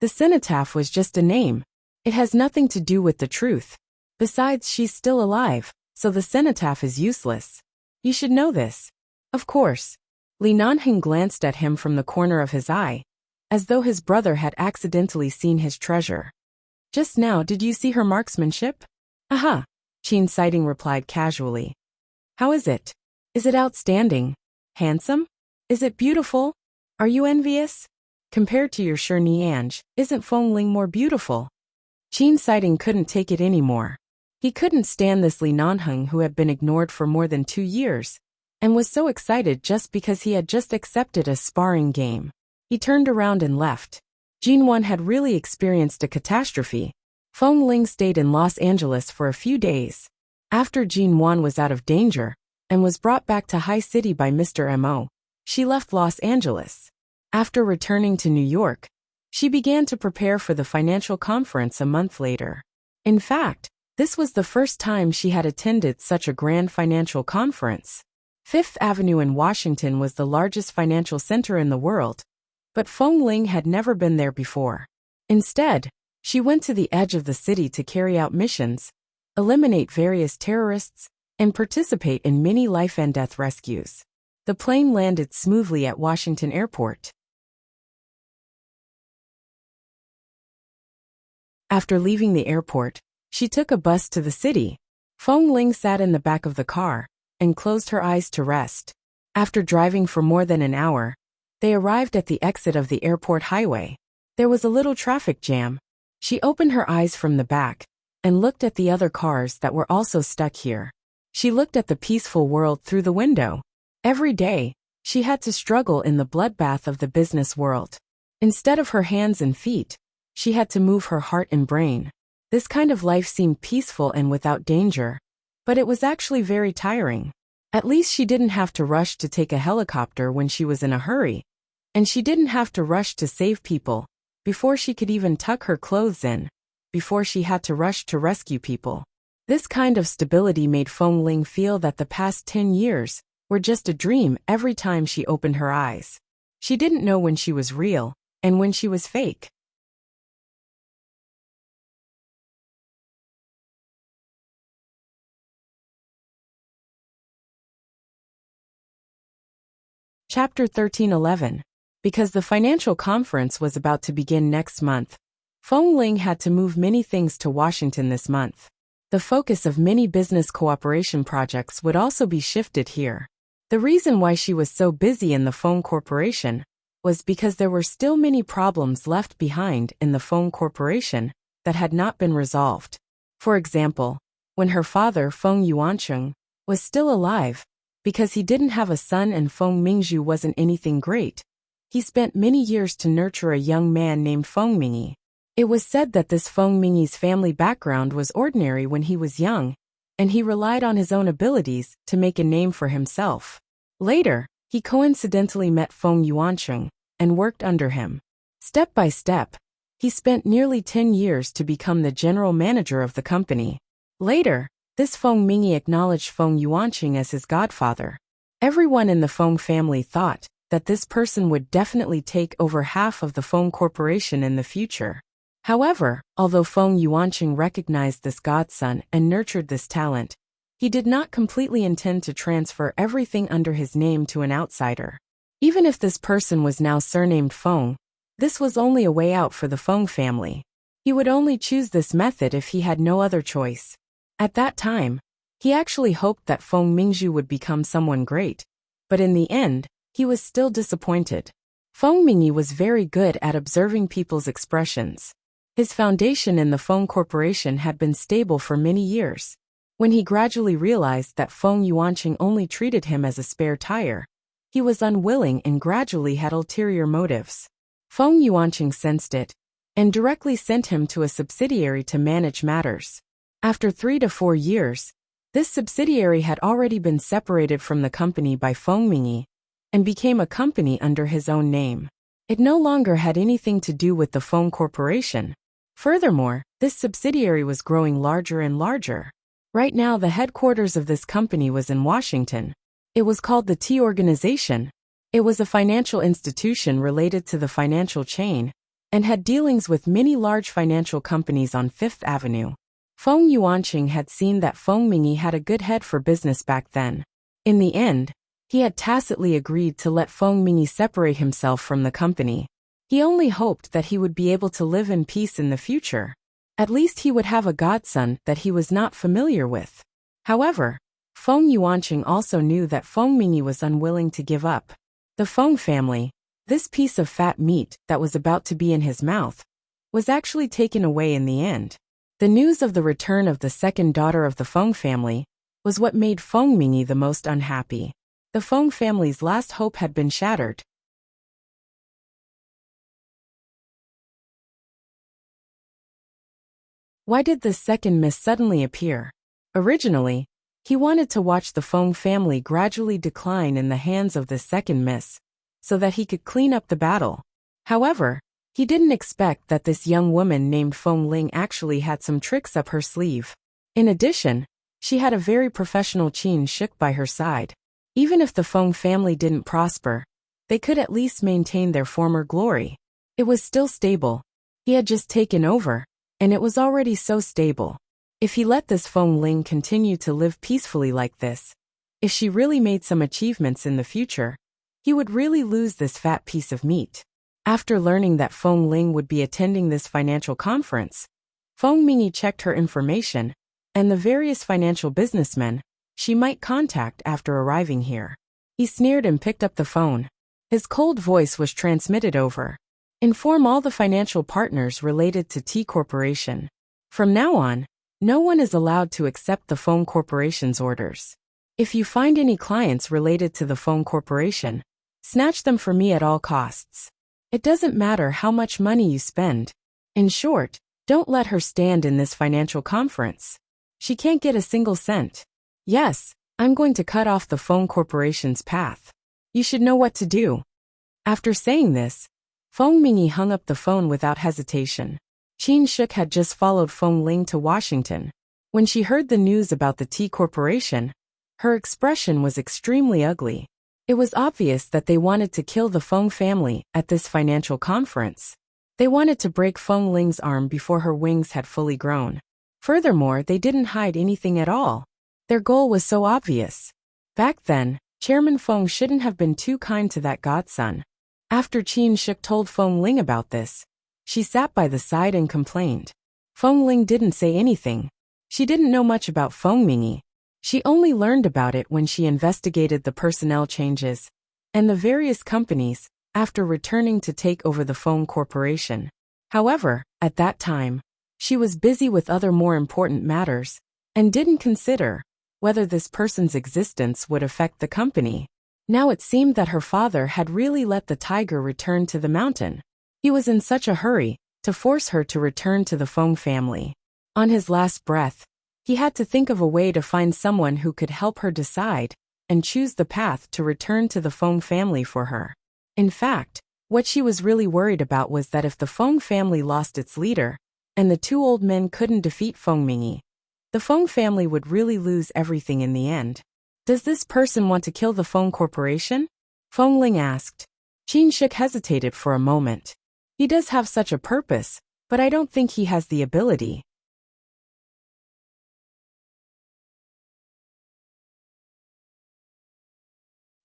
The cenotaph was just a name. It has nothing to do with the truth. Besides, she's still alive, so the cenotaph is useless. You should know this. Of course. Li Nanheng glanced at him from the corner of his eye, as though his brother had accidentally seen his treasure. Just now, did you see her marksmanship? Aha, Qin Sighting replied casually. How is it? Is it outstanding? Handsome? Is it beautiful? Are you envious? Compared to your Niange, isn't Fengling more beautiful? Qin Sighting couldn't take it anymore. He couldn't stand this Li Nanheng who had been ignored for more than 2 years, and was so excited just because he had just accepted a sparring game. He turned around and left. Jinwan had really experienced a catastrophe. Fengling stayed in Los Angeles for a few days. After Jinwan was out of danger, and was brought back to High City by Mr. Mo, she left Los Angeles. After returning to New York, she began to prepare for the financial conference a month later. In fact, this was the first time she had attended such a grand financial conference. Fifth Avenue in Washington was the largest financial center in the world, but Fengling had never been there before. Instead, she went to the edge of the city to carry out missions, eliminate various terrorists, and participate in many life and death rescues. The plane landed smoothly at Washington Airport. After leaving the airport, she took a bus to the city. Fengling sat in the back of the car and closed her eyes to rest. After driving for more than an hour, they arrived at the exit of the airport highway. There was a little traffic jam. She opened her eyes from the back and looked at the other cars that were also stuck here. She looked at the peaceful world through the window. Every day, she had to struggle in the bloodbath of the business world. Instead of her hands and feet, she had to move her heart and brain. This kind of life seemed peaceful and without danger, but it was actually very tiring. At least she didn't have to rush to take a helicopter when she was in a hurry, and she didn't have to rush to save people before she could even tuck her clothes in, before she had to rush to rescue people. This kind of stability made Fengling feel that the past 10 years were just a dream every time she opened her eyes. She didn't know when she was real and when she was fake. Chapter 13:11. Because the financial conference was about to begin next month, Fengling had to move many things to Washington this month. The focus of many business cooperation projects would also be shifted here. The reason why she was so busy in the Feng Corporation was because there were still many problems left behind in the Feng Corporation that had not been resolved. For example, when her father, Feng Yuancheng, was still alive, because he didn't have a son and Feng Mingzhu wasn't anything great, he spent many years to nurture a young man named Feng Mingyi. It was said that this Feng Mingyi's family background was ordinary when he was young, and he relied on his own abilities to make a name for himself. Later, he coincidentally met Feng Yuancheng and worked under him. Step by step, he spent nearly 10 years to become the general manager of the company. Later, this Feng Mingyi acknowledged Feng Yuancheng as his godfather. Everyone in the Feng family thought that this person would definitely take over half of the Feng Corporation in the future. However, although Feng Yuancheng recognized this godson and nurtured this talent, he did not completely intend to transfer everything under his name to an outsider. Even if this person was now surnamed Feng, this was only a way out for the Feng family. He would only choose this method if he had no other choice. At that time, he actually hoped that Feng Mingzhu would become someone great, but in the end, he was still disappointed. Feng Mingyi was very good at observing people's expressions. His foundation in the Feng Corporation had been stable for many years. When he gradually realized that Feng Yuancheng only treated him as a spare tire, he was unwilling and gradually had ulterior motives. Feng Yuancheng sensed it, and directly sent him to a subsidiary to manage matters. After 3 to 4 years, this subsidiary had already been separated from the company by Feng Mingyi, and became a company under his own name. It no longer had anything to do with the Feng Corporation. Furthermore, this subsidiary was growing larger and larger. Right now the headquarters of this company was in Washington. It was called the T Organization. It was a financial institution related to the financial chain, and had dealings with many large financial companies on Fifth Avenue. Feng Yuancheng had seen that Feng Mingyi had a good head for business back then. In the end, he had tacitly agreed to let Feng Mingyi separate himself from the company. He only hoped that he would be able to live in peace in the future. At least he would have a godson that he was not familiar with. However, Feng Yuanqing also knew that Feng Mingyi was unwilling to give up. The Feng family, this piece of fat meat that was about to be in his mouth, was actually taken away in the end. The news of the return of the second daughter of the Feng family was what made Feng Mingyi the most unhappy. The Feng family's last hope had been shattered. Why did this second miss suddenly appear? Originally, he wanted to watch the Feng family gradually decline in the hands of this second miss, so that he could clean up the battle. However, he didn't expect that this young woman named Feng Ling actually had some tricks up her sleeve. In addition, she had a very professional Qin Shuk by her side. Even if the Feng family didn't prosper, they could at least maintain their former glory. It was still stable. He had just taken over, and it was already so stable. If he let this Feng Ling continue to live peacefully like this, if she really made some achievements in the future, he would really lose this fat piece of meat. After learning that Feng Ling would be attending this financial conference, Feng Mingyi checked her information and the various financial businessmen she might contact after arriving here. He sneered and picked up the phone. His cold voice was transmitted over. Inform all the financial partners related to T Corporation. From now on, no one is allowed to accept the Feng Corporation's orders. If you find any clients related to the Feng Corporation, snatch them for me at all costs. It doesn't matter how much money you spend. In short, don't let her stand in this financial conference. She can't get a single cent. Yes, I'm going to cut off the Feng Corporation's path. You should know what to do. After saying this, Feng Mingyi hung up the phone without hesitation. Qin Shuk had just followed Feng Ling to Washington. When she heard the news about the T Corporation, her expression was extremely ugly. It was obvious that they wanted to kill the Feng family at this financial conference. They wanted to break Feng Ling's arm before her wings had fully grown. Furthermore, they didn't hide anything at all. Their goal was so obvious. Back then, Chairman Feng shouldn't have been too kind to that godson. After Qin Shuk told Feng Ling about this, she sat by the side and complained. Feng Ling didn't say anything. She didn't know much about Feng Mingyi. She only learned about it when she investigated the personnel changes and the various companies after returning to take over the Feng Corporation. However, at that time, she was busy with other more important matters and didn't consider whether this person's existence would affect the company. Now it seemed that her father had really let the tiger return to the mountain. He was in such a hurry to force her to return to the Feng family. On his last breath, he had to think of a way to find someone who could help her decide and choose the path to return to the Feng family for her. In fact, what she was really worried about was that if the Feng family lost its leader, and the two old men couldn't defeat Feng Mingyi, the Feng family would really lose everything in the end. Does this person want to kill the Feng Corporation? Feng Ling asked. Qin Shuk hesitated for a moment. He does have such a purpose, but I don't think he has the ability.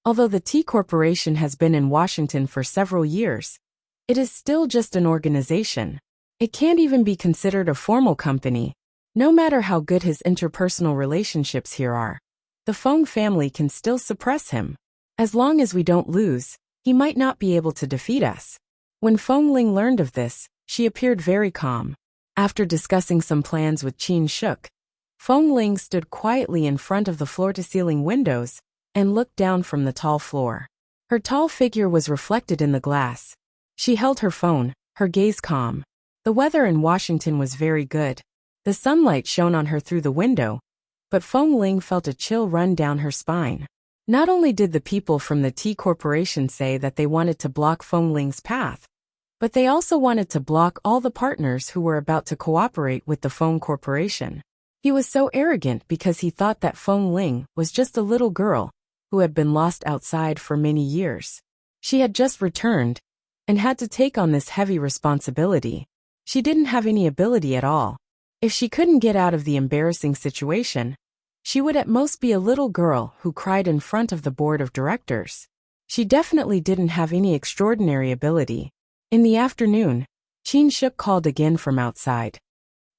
Although the T Corporation has been in Washington for several years, it is still just an organization. It can't even be considered a formal company. No matter how good his interpersonal relationships here are, the Feng family can still suppress him. As long as we don't lose, he might not be able to defeat us. When Feng Ling learned of this, she appeared very calm. After discussing some plans with Qin Shuk, Feng Ling stood quietly in front of the floor-to-ceiling windows and looked down from the tall floor. Her tall figure was reflected in the glass. She held her phone, her gaze calm. The weather in Washington was very good. The sunlight shone on her through the window, but Feng Ling felt a chill run down her spine. Not only did the people from the T Corporation say that they wanted to block Feng Ling's path, but they also wanted to block all the partners who were about to cooperate with the Feng Corporation. He was so arrogant because he thought that Feng Ling was just a little girl who had been lost outside for many years. She had just returned and had to take on this heavy responsibility. She didn't have any ability at all. If she couldn't get out of the embarrassing situation, she would at most be a little girl who cried in front of the board of directors. She definitely didn't have any extraordinary ability. In the afternoon, Qin Shuk called again from outside.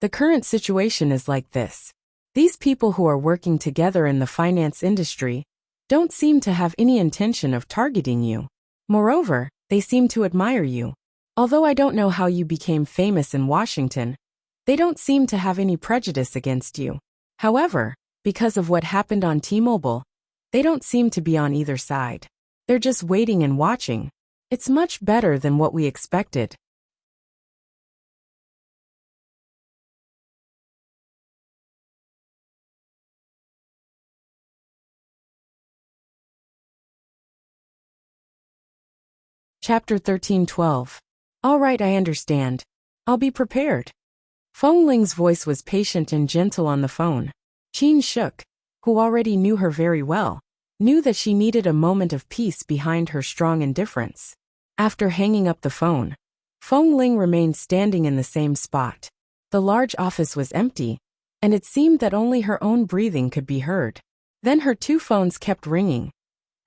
The current situation is like this. These people who are working together in the finance industry don't seem to have any intention of targeting you. Moreover, they seem to admire you. Although I don't know how you became famous in Washington, they don't seem to have any prejudice against you. However, because of what happened on T-Mobile, they don't seem to be on either side. They're just waiting and watching. It's much better than what we expected. Chapter 13:12. All right, I understand. I'll be prepared. Feng Ling's voice was patient and gentle on the phone. Qin Shuk, who already knew her very well, knew that she needed a moment of peace behind her strong indifference. After hanging up the phone, Feng Ling remained standing in the same spot. The large office was empty, and it seemed that only her own breathing could be heard. Then her two phones kept ringing,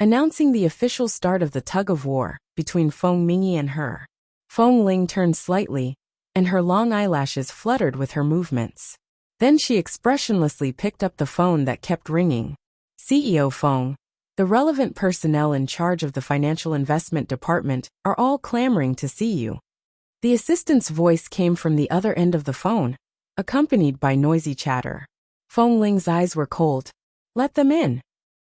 announcing the official start of the tug-of-war between Feng Mingyi and her. Feng Ling turned slightly, and her long eyelashes fluttered with her movements. Then she expressionlessly picked up the phone that kept ringing. CEO Feng, the relevant personnel in charge of the financial investment department are all clamoring to see you. The assistant's voice came from the other end of the phone, accompanied by noisy chatter. Feng Ling's eyes were cold. Let them in.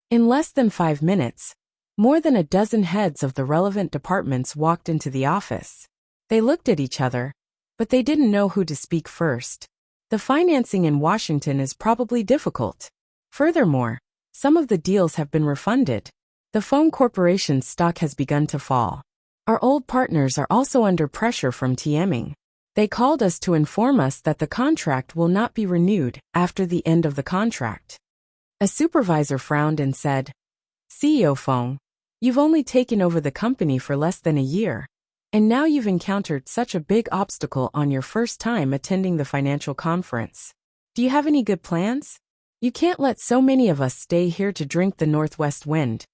In less than 5 minutes, more than a dozen heads of the relevant departments walked into the office. They looked at each other, but they didn't know who to speak first. The financing in Washington is probably difficult. Furthermore, some of the deals have been refunded. The Feng Corporation's stock has begun to fall. Our old partners are also under pressure from Tieming. They called us to inform us that the contract will not be renewed after the end of the contract. A supervisor frowned and said, CEO Feng, you've only taken over the company for less than a year, and now you've encountered such a big obstacle on your first time attending the financial conference. Do you have any good plans? You can't let so many of us stay here to drink the northwest wind.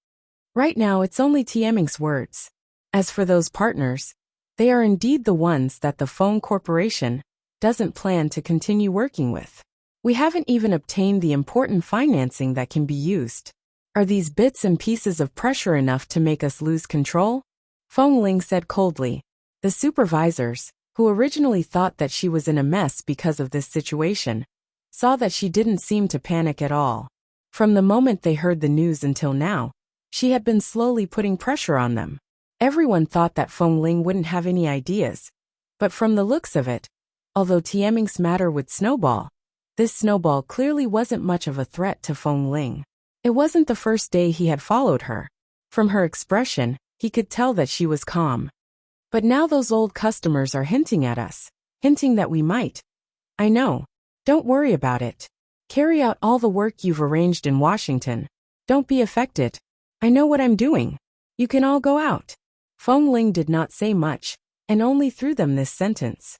Right now it's only Tieming's words. As for those partners, they are indeed the ones that the Feng Corporation doesn't plan to continue working with. We haven't even obtained the important financing that can be used. Are these bits and pieces of pressure enough to make us lose control? Feng Ling said coldly. The supervisors, who originally thought that she was in a mess because of this situation, saw that she didn't seem to panic at all. From the moment they heard the news until now, she had been slowly putting pressure on them. Everyone thought that Feng Ling wouldn't have any ideas, but from the looks of it, although Tieming's matter would snowball, this snowball clearly wasn't much of a threat to Feng Ling. It wasn't the first day he had followed her. From her expression, he could tell that she was calm. But now those old customers are hinting at us, hinting that we might. I know. Don't worry about it. Carry out all the work you've arranged in Washington. Don't be affected. I know what I'm doing. You can all go out. Feng Ling did not say much, and only threw them this sentence.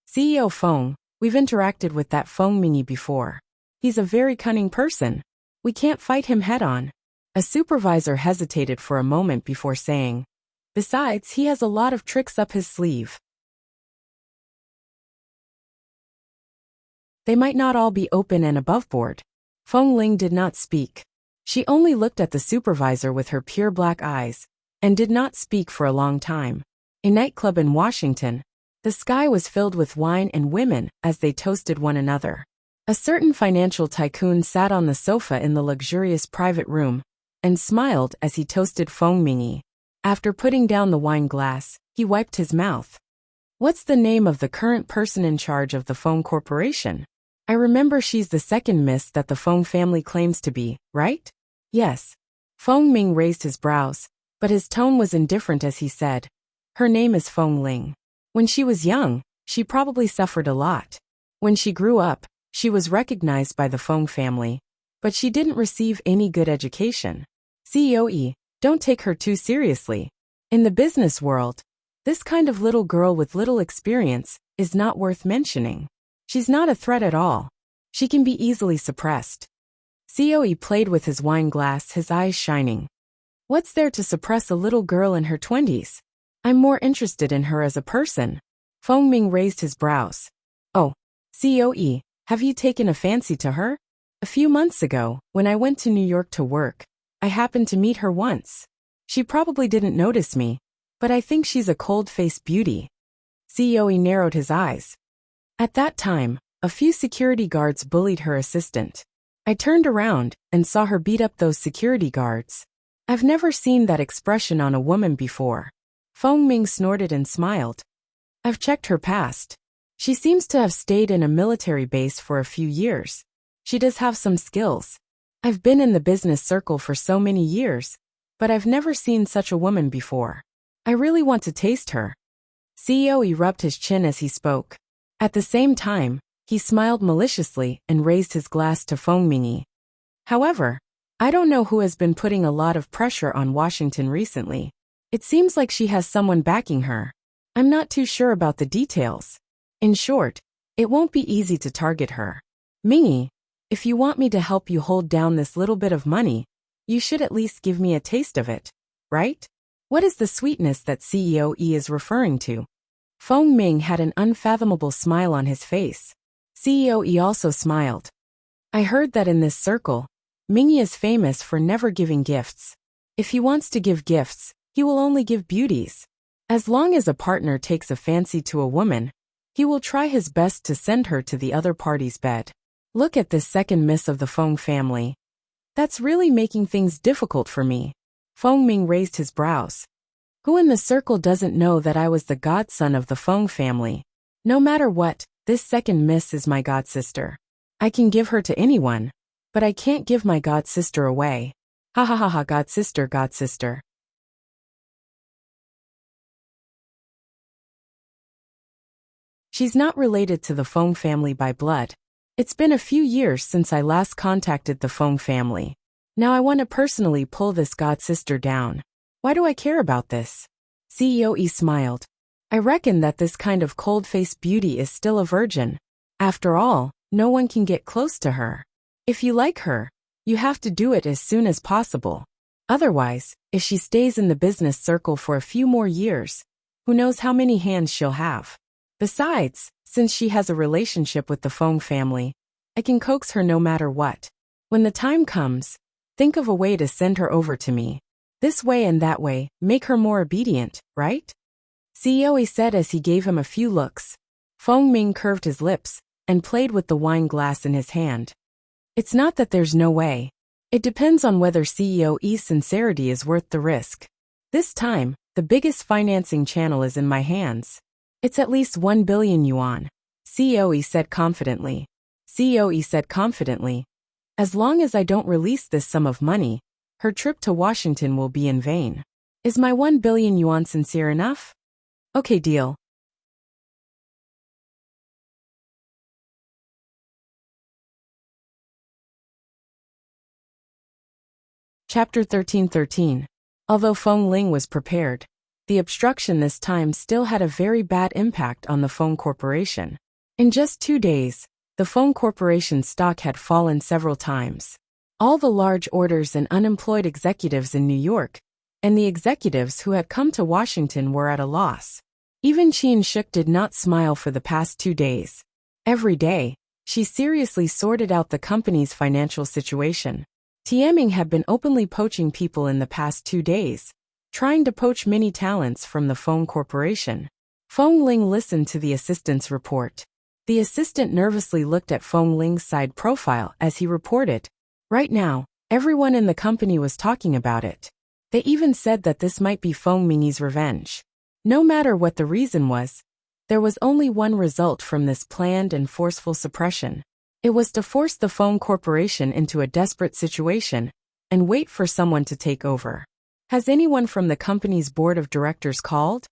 CEO Feng, we've interacted with that Feng Mingyi before. He's a very cunning person. We can't fight him head-on. A supervisor hesitated for a moment before saying, besides, he has a lot of tricks up his sleeve. They might not all be open and aboveboard. Feng Ling did not speak. She only looked at the supervisor with her pure black eyes, and did not speak for a long time. A nightclub in Washington, the sky was filled with wine and women as they toasted one another. A certain financial tycoon sat on the sofa in the luxurious private room, and smiled as he toasted Feng Mingyi. After putting down the wine glass, he wiped his mouth. What's the name of the current person in charge of the Feng Corporation? I remember she's the second miss that the Feng family claims to be, right? Yes. Feng Ming raised his brows, but his tone was indifferent as he said, her name is Feng Ling. When she was young, she probably suffered a lot. When she grew up, she was recognized by the Feng family, but she didn't receive any good education. COE, don't take her too seriously. In the business world, this kind of little girl with little experience is not worth mentioning. She's not a threat at all. She can be easily suppressed. COE played with his wine glass, his eyes shining. What's there to suppress a little girl in her 20s? I'm more interested in her as a person. Feng Ming raised his brows. Oh, COE, have you taken a fancy to her? A few months ago, when I went to New York to work, I happened to meet her once. She probably didn't notice me, but I think she's a cold-faced beauty. COE narrowed his eyes. At that time, a few security guards bullied her assistant. I turned around and saw her beat up those security guards. I've never seen that expression on a woman before. Feng Ming snorted and smiled. I've checked her past. She seems to have stayed in a military base for a few years. She does have some skills. I've been in the business circle for so many years, but I've never seen such a woman before. I really want to taste her. COE rubbed his chin as he spoke. At the same time, he smiled maliciously and raised his glass to Feng Ming. However, I don't know who has been putting a lot of pressure on Washington recently. It seems like she has someone backing her. I'm not too sure about the details. In short, it won't be easy to target her. Mingy, if you want me to help you hold down this little bit of money, you should at least give me a taste of it, right? What is the sweetness that COE is referring to? Feng Ming had an unfathomable smile on his face. COE also smiled. I heard that in this circle, Mingy is famous for never giving gifts. If he wants to give gifts, he will only give beauties. As long as a partner takes a fancy to a woman, he will try his best to send her to the other party's bed. Look at this second miss of the Feng family. That's really making things difficult for me. Feng Ming raised his brows. Who in the circle doesn't know that I was the godson of the Feng family? No matter what, this second miss is my godsister. I can give her to anyone, but I can't give my godsister away. Ha ha ha ha, godsister, godsister. She's not related to the Feng family by blood. It's been a few years since I last contacted the Feng family. Now I want to personally pull this godsister down. Why do I care about this? COE smiled. I reckon that this kind of cold-faced beauty is still a virgin. After all, no one can get close to her. If you like her, you have to do it as soon as possible. Otherwise, if she stays in the business circle for a few more years, who knows how many hands she'll have. Besides, since she has a relationship with the Feng family, I can coax her no matter what. When the time comes, think of a way to send her over to me. This way and that way, make her more obedient, right? COE said as he gave him a few looks. Feng Ming curved his lips and played with the wine glass in his hand. It's not that there's no way. It depends on whether COE's sincerity is worth the risk. This time, the biggest financing channel is in my hands. It's at least 1 billion yuan, COE said confidently. COE said confidently. As long as I don't release this sum of money, her trip to Washington will be in vain. Is my 1 billion yuan sincere enough? Okay, deal. Chapter 13:13. Although Feng Ling was prepared, the obstruction this time still had a very bad impact on the Feng Corporation. In just 2 days, the Feng Corporation's stock had fallen several times. All the large orders and unemployed executives in New York, and the executives who had come to Washington were at a loss. Even Qin Shuk did not smile for the past 2 days. Every day, she seriously sorted out the company's financial situation. Tianming had been openly poaching people in the past 2 days, trying to poach many talents from the Feng Corporation. Feng Ling listened to the assistant's report. The assistant nervously looked at Feng Ling's side profile as he reported. Right now, everyone in the company was talking about it. They even said that this might be Feng Ming's revenge. No matter what the reason was, there was only one result from this planned and forceful suppression. It was to force the Feng Corporation into a desperate situation and wait for someone to take over. Has anyone from the company's board of directors called?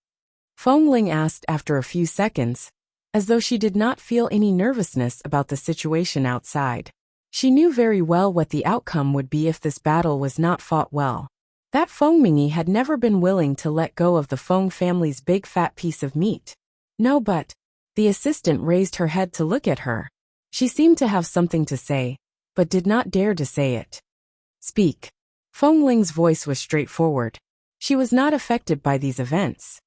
Feng Ling asked after a few seconds, as though she did not feel any nervousness about the situation outside. She knew very well what the outcome would be if this battle was not fought well. That Feng Ming had never been willing to let go of the Feng family's big fat piece of meat. No, but the assistant raised her head to look at her. She seemed to have something to say, but did not dare to say it. Speak. Feng Ling's voice was straightforward. She was not affected by these events.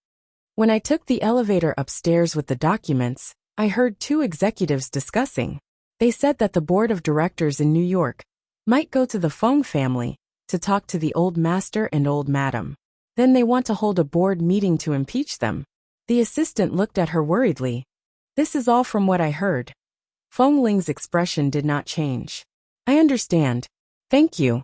When I took the elevator upstairs with the documents, I heard two executives discussing. They said that the board of directors in New York might go to the Feng family to talk to the old master and old madam. Then they want to hold a board meeting to impeach them. The assistant looked at her worriedly. This is all from what I heard. Feng Ling's expression did not change. I understand. Thank you.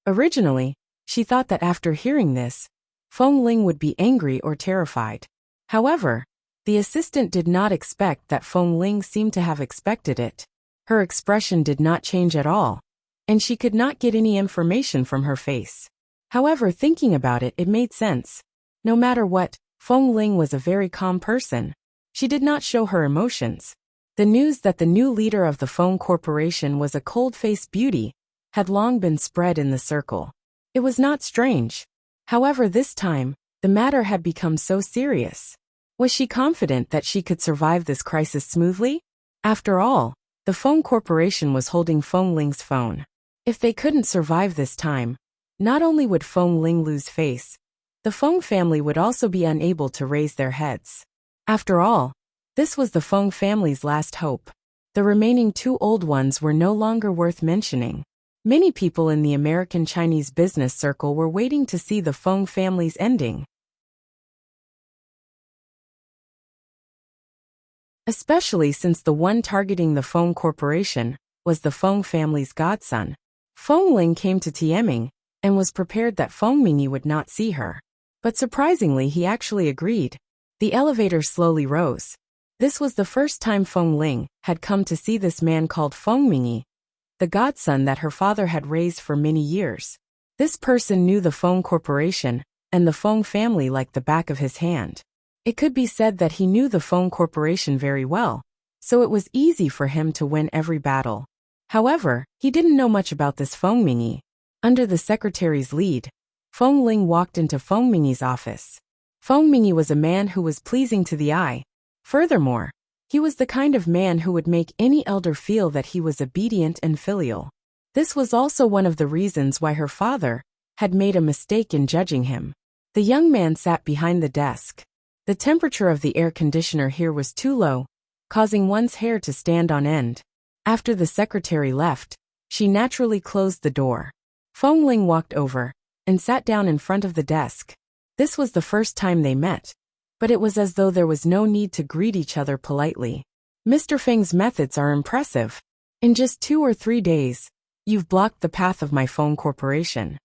Originally, she thought that after hearing this, Feng Ling would be angry or terrified. However, the assistant did not expect that Feng Ling seemed to have expected it. Her expression did not change at all, and she could not get any information from her face. However, thinking about it, it made sense. No matter what, Feng Ling was a very calm person. She did not show her emotions. The news that the new leader of the Feng Corporation was a cold-faced beauty had long been spread in the circle. It was not strange. However, this time, the matter had become so serious. Was she confident that she could survive this crisis smoothly? After all, the Feng Corporation was holding Feng Ling's phone. If they couldn't survive this time, not only would Feng Ling lose face, the Feng family would also be unable to raise their heads. After all, this was the Feng family's last hope. The remaining two old ones were no longer worth mentioning. Many people in the American Chinese business circle were waiting to see the Feng family's ending. Especially since the one targeting the Feng Corporation was the Feng family's godson. Feng Ling came to Tianming and was prepared that Feng Mingyi would not see her. But surprisingly, he actually agreed. The elevator slowly rose. This was the first time Feng Ling had come to see this man called Feng Mingyi, the godson that her father had raised for many years. This person knew the Feng Corporation and the Feng family like the back of his hand. It could be said that he knew the Feng Corporation very well, so it was easy for him to win every battle. However, he didn't know much about this Feng Mingyi. Under the secretary's lead, Feng Ling walked into Feng Mingyi's office. Feng Mingyi was a man who was pleasing to the eye. Furthermore, he was the kind of man who would make any elder feel that he was obedient and filial. This was also one of the reasons why her father had made a mistake in judging him. The young man sat behind the desk. The temperature of the air conditioner here was too low, causing one's hair to stand on end. After the secretary left, she naturally closed the door. Feng Ling walked over and sat down in front of the desk. This was the first time they met, but it was as though there was no need to greet each other politely. Mr. Feng's methods are impressive. In just 2 or 3 days, you've blocked the path of my Feng Corporation.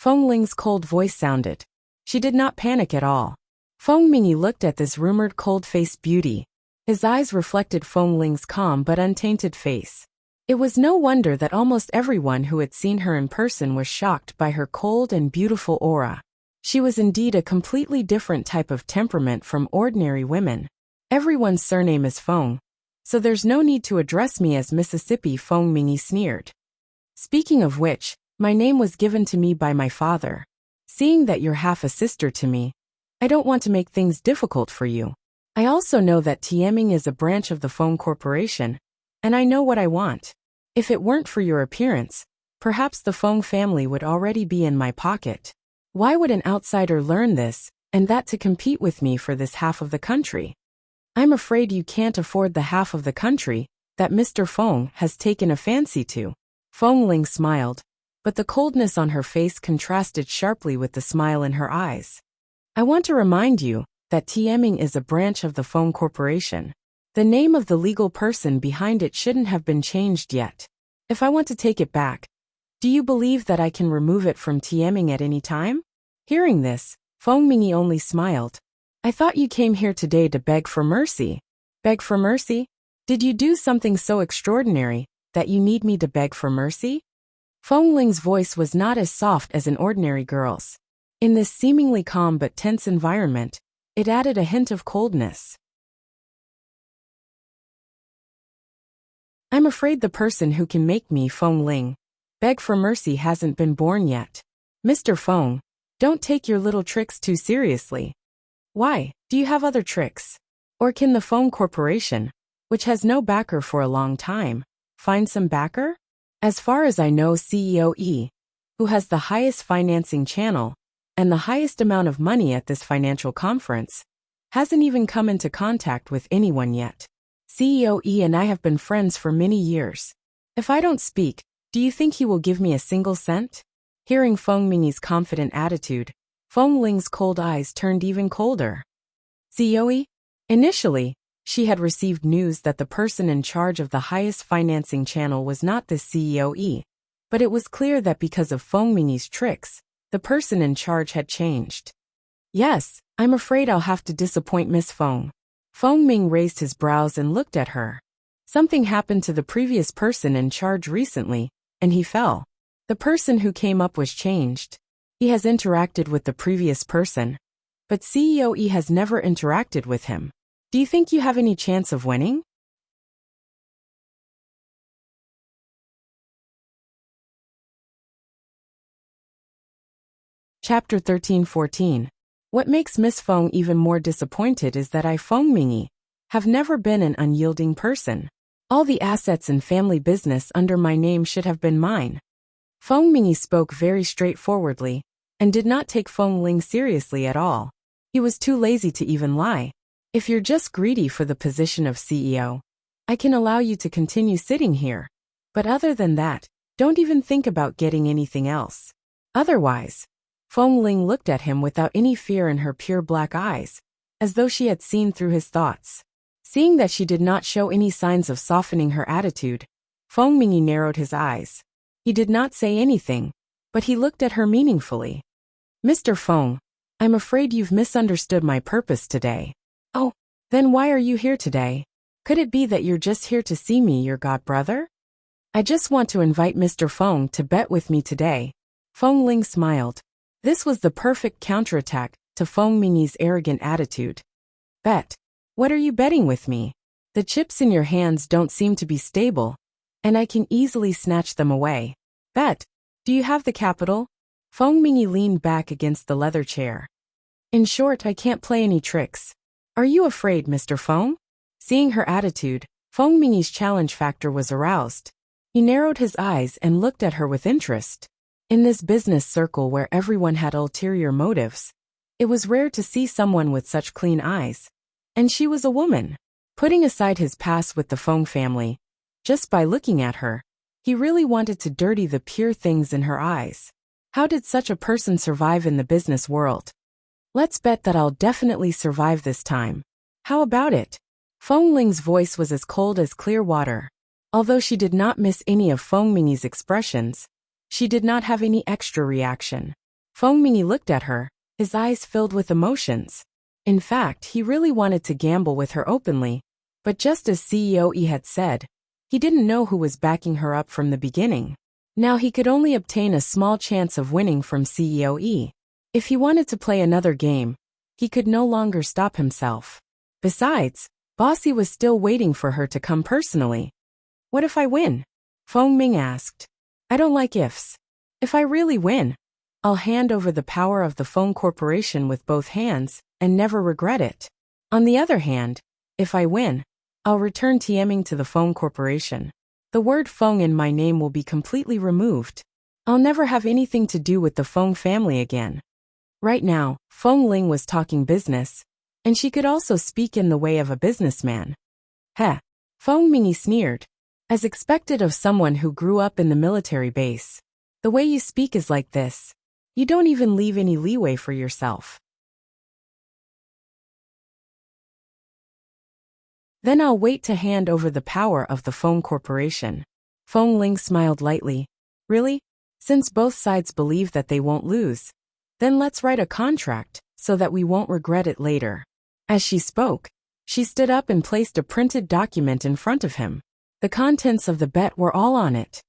Feng Ling's cold voice sounded. She did not panic at all. Feng Mingyi looked at this rumored cold-faced beauty. His eyes reflected Feng Ling's calm but untainted face. It was no wonder that almost everyone who had seen her in person was shocked by her cold and beautiful aura. She was indeed a completely different type of temperament from ordinary women. Everyone's surname is Feng, so there's no need to address me as Mississippi, Feng Mingyi sneered. Speaking of which, my name was given to me by my father. Seeing that you're half a sister to me, I don't want to make things difficult for you. I also know that Tianming is a branch of the Feng Corporation, and I know what I want. If it weren't for your appearance, perhaps the Feng family would already be in my pocket. Why would an outsider learn this, and that to compete with me for this half of the country? I'm afraid you can't afford the half of the country that Mr. Feng has taken a fancy to. Feng Ling smiled, but the coldness on her face contrasted sharply with the smile in her eyes. I want to remind you that Tianming is a branch of the Feng Corporation. The name of the legal person behind it shouldn't have been changed yet. If I want to take it back, do you believe that I can remove it from Tianming at any time? Hearing this, Feng Mingyi only smiled. I thought you came here today to beg for mercy. Beg for mercy? Did you do something so extraordinary that you need me to beg for mercy? Feng Ling's voice was not as soft as an ordinary girl's. In this seemingly calm but tense environment, it added a hint of coldness. I'm afraid the person who can make me, Feng Ling, beg for mercy hasn't been born yet. Mr. Feng, don't take your little tricks too seriously. Why, do you have other tricks? Or can the Feng Corporation, which has no backer for a long time, find some backer? As far as I know, CEO E, who has the highest financing channel and the highest amount of money at this financial conference, hasn't even come into contact with anyone yet. CEO E and I have been friends for many years. If I don't speak, do you think he will give me a single cent? Hearing Feng Mingyi's confident attitude, Feng Ling's cold eyes turned even colder. CEO E? Initially, she had received news that the person in charge of the highest financing channel was not the CEO E, but it was clear that because of Feng Mingyi's tricks, the person in charge had changed. Yes, I'm afraid I'll have to disappoint Miss Feng. Feng Ming raised his brows and looked at her. Something happened to the previous person in charge recently, and he fell. The person who came up was changed. He has interacted with the previous person, but CEO E has never interacted with him. Do you think you have any chance of winning? Chapter 13-14. What makes Miss Feng even more disappointed is that I, Feng Mingyi, have never been an unyielding person. All the assets and family business under my name should have been mine. Feng Mingyi spoke very straightforwardly, and did not take Feng Ling seriously at all. He was too lazy to even lie. If you're just greedy for the position of CEO, I can allow you to continue sitting here. But other than that, don't even think about getting anything else. Otherwise, Feng Ling looked at him without any fear in her pure black eyes, as though she had seen through his thoughts. Seeing that she did not show any signs of softening her attitude, Feng Mingyi narrowed his eyes. He did not say anything, but he looked at her meaningfully. Mr. Feng, I'm afraid you've misunderstood my purpose today. Oh, then why are you here today? Could it be that you're just here to see me, your godbrother? I just want to invite Mr. Feng to bet with me today. Feng Ling smiled. This was the perfect counterattack to Feng Mingyi's arrogant attitude. Bet. What are you betting with me? The chips in your hands don't seem to be stable, and I can easily snatch them away. Bet. Do you have the capital? Feng Mingyi leaned back against the leather chair. In short, I can't play any tricks. Are you afraid, Mr. Feng? Seeing her attitude, Feng Mingyi's challenge factor was aroused. He narrowed his eyes and looked at her with interest. In this business circle where everyone had ulterior motives, it was rare to see someone with such clean eyes. And she was a woman. Putting aside his past with the Feng family, just by looking at her, he really wanted to dirty the pure things in her eyes. How did such a person survive in the business world? Let's bet that I'll definitely survive this time. How about it? Feng Ling's voice was as cold as clear water. Although she did not miss any of Feng Mingyi's expressions, she did not have any extra reaction. Feng Mingyi looked at her, his eyes filled with emotions. In fact, he really wanted to gamble with her openly, but just as CEO E had said, he didn't know who was backing her up from the beginning. Now he could only obtain a small chance of winning from CEO E. If he wanted to play another game, he could no longer stop himself. Besides, Bossy was still waiting for her to come personally. What if I win? Feng Ming asked. I don't like ifs. If I really win, I'll hand over the power of the Feng Corporation with both hands and never regret it. On the other hand, if I win, I'll return Tieming to the Feng Corporation. The word Feng in my name will be completely removed. I'll never have anything to do with the Feng family again. Right now, Feng Ling was talking business, and she could also speak in the way of a businessman. Heh. Feng Mingyi sneered. As expected of someone who grew up in the military base. The way you speak is like this. You don't even leave any leeway for yourself. Then I'll wait to hand over the power of the Feng Corporation. Feng Ling smiled lightly. Really? Since both sides believe that they won't lose, then let's write a contract so that we won't regret it later. As she spoke, she stood up and placed a printed document in front of him. The contents of the bet were all on it.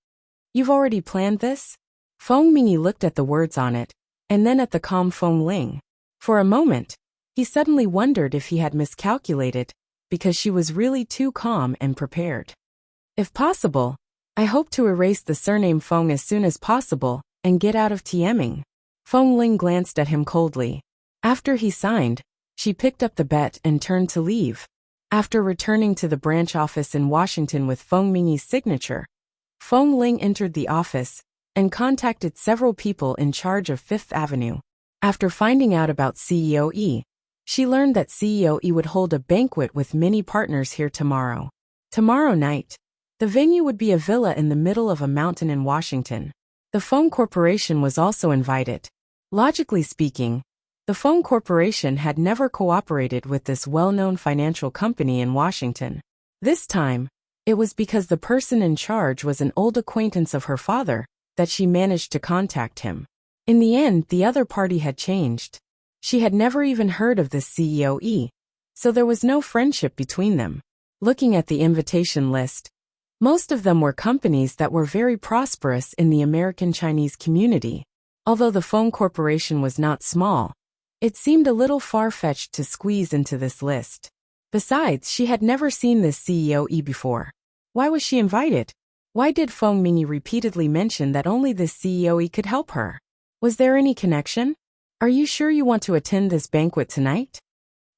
You've already planned this? Feng Mingyi looked at the words on it, and then at the calm Feng Ling. For a moment, he suddenly wondered if he had miscalculated, because she was really too calm and prepared. If possible, I hope to erase the surname Feng as soon as possible and get out of Tieming. Feng Ling glanced at him coldly. After he signed, she picked up the bet and turned to leave. After returning to the branch office in Washington with Feng Mingyi's signature, Feng Ling entered the office and contacted several people in charge of Fifth Avenue. After finding out about CEO E, She learned that CEO E would hold a banquet with many partners here tomorrow. Tomorrow night, the venue would be a villa in the middle of a mountain in Washington. The phone corporation was also invited. Logically speaking, the phone corporation had never cooperated with this well-known financial company in Washington. This time, it was because the person in charge was an old acquaintance of her father that she managed to contact him. In the end, the other party had changed. She had never even heard of this CEO E, so there was no friendship between them. Looking at the invitation list, most of them were companies that were very prosperous in the American Chinese community. Although the phone corporation was not small, it seemed a little far-fetched to squeeze into this list. Besides, she had never seen this CEO E before. Why was she invited? Why did Feng Mingyi repeatedly mention that only this CEO E could help her? Was there any connection? Are you sure you want to attend this banquet tonight?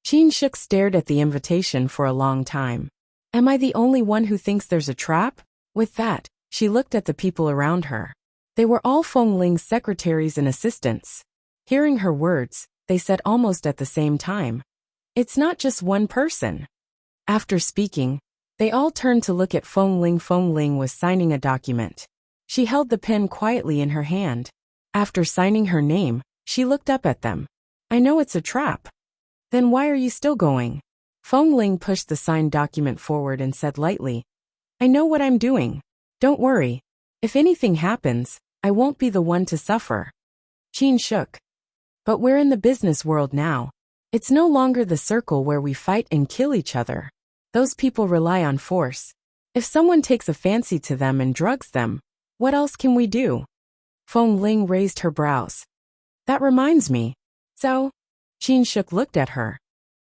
Qin Shuk stared at the invitation for a long time. Am I the only one who thinks there's a trap? With that, she looked at the people around her. They were all Feng Ling's secretaries and assistants. Hearing her words, they said almost at the same time, "It's not just one person." After speaking, they all turned to look at Feng Ling. Feng Ling was signing a document. She held the pen quietly in her hand. After signing her name, she looked up at them. "I know it's a trap. Then why are you still going?" Feng Ling pushed the signed document forward and said lightly, "I know what I'm doing. Don't worry. If anything happens, I won't be the one to suffer." Qin shook. "But we're in the business world now. It's no longer the circle where we fight and kill each other. Those people rely on force. If someone takes a fancy to them and drugs them, what else can we do?" Feng Ling raised her brows. "That reminds me. So?" Qin Shuk looked at her.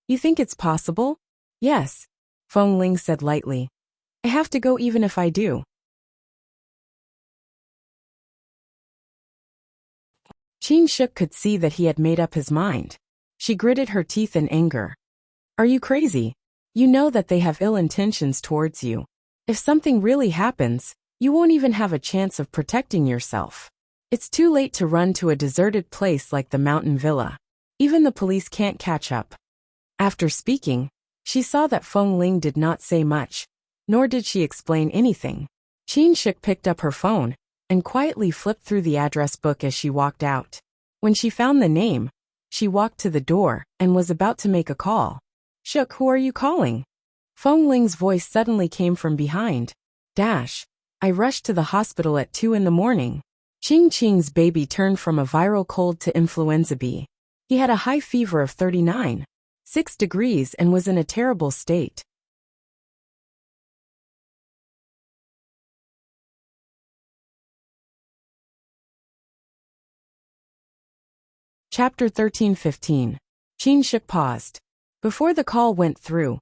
"You think it's possible?" "Yes," Feng Ling said lightly. "I have to go even if I do." Qin Shuk could see that he had made up his mind. She gritted her teeth in anger. "Are you crazy? You know that they have ill intentions towards you. If something really happens, you won't even have a chance of protecting yourself. It's too late to run to a deserted place like the mountain villa. Even the police can't catch up." After speaking, she saw that Feng Ling did not say much, nor did she explain anything. Qin Shuk picked up her phone and quietly flipped through the address book as she walked out. When she found the name, she walked to the door and was about to make a call. "Shuk, who are you calling?" Feng Ling's voice suddenly came from behind. "I rushed to the hospital at 2 in the morning. Ching Ching's baby turned from a viral cold to influenza B. He had a high fever of 39.6 degrees and was in a terrible state. Chapter 13-15. Qin Shuk paused. Before the call went through,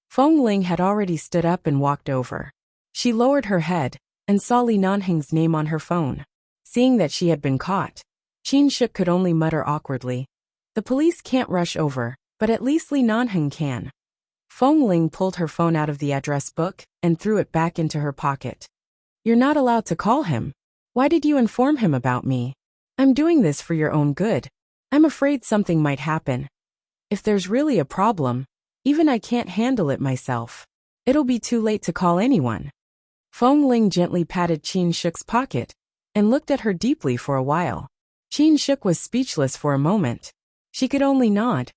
Feng Ling had already stood up and walked over. She lowered her head and saw Li Nanheng's name on her phone. Seeing that she had been caught, Qin Shuk could only mutter awkwardly, "The police can't rush over, but at least Li Nanheng can." Feng Ling pulled her phone out of the address book and threw it back into her pocket. "You're not allowed to call him. Why did you inform him about me? I'm doing this for your own good. I'm afraid something might happen. If there's really a problem, even I can't handle it myself. It'll be too late to call anyone." Feng Ling gently patted Qin Shuk's pocket and looked at her deeply for a while. Qin Shuk was speechless for a moment. She could only nod.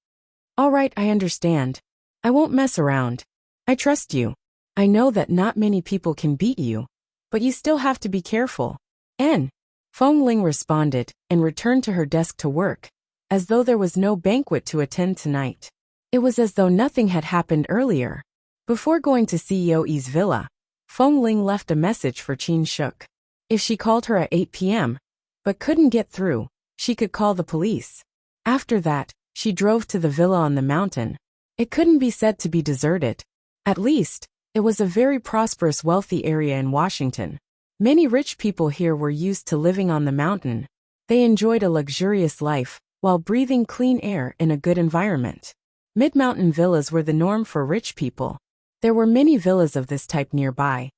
"All right, I understand. I won't mess around. I trust you. I know that not many people can beat you, but you still have to be careful." Feng Ling responded and returned to her desk to work, as though there was no banquet to attend tonight. It was as though nothing had happened earlier. Before going to CEO E's villa, Feng Ling left a message for Qin Shuk. If she called her at 8 p.m., but couldn't get through, she could call the police. After that, she drove to the villa on the mountain. It couldn't be said to be deserted. At least, it was a very prosperous, wealthy area in Washington. Many rich people here were used to living on the mountain. They enjoyed a luxurious life while breathing clean air in a good environment. Mid-mountain villas were the norm for rich people. There were many villas of this type nearby,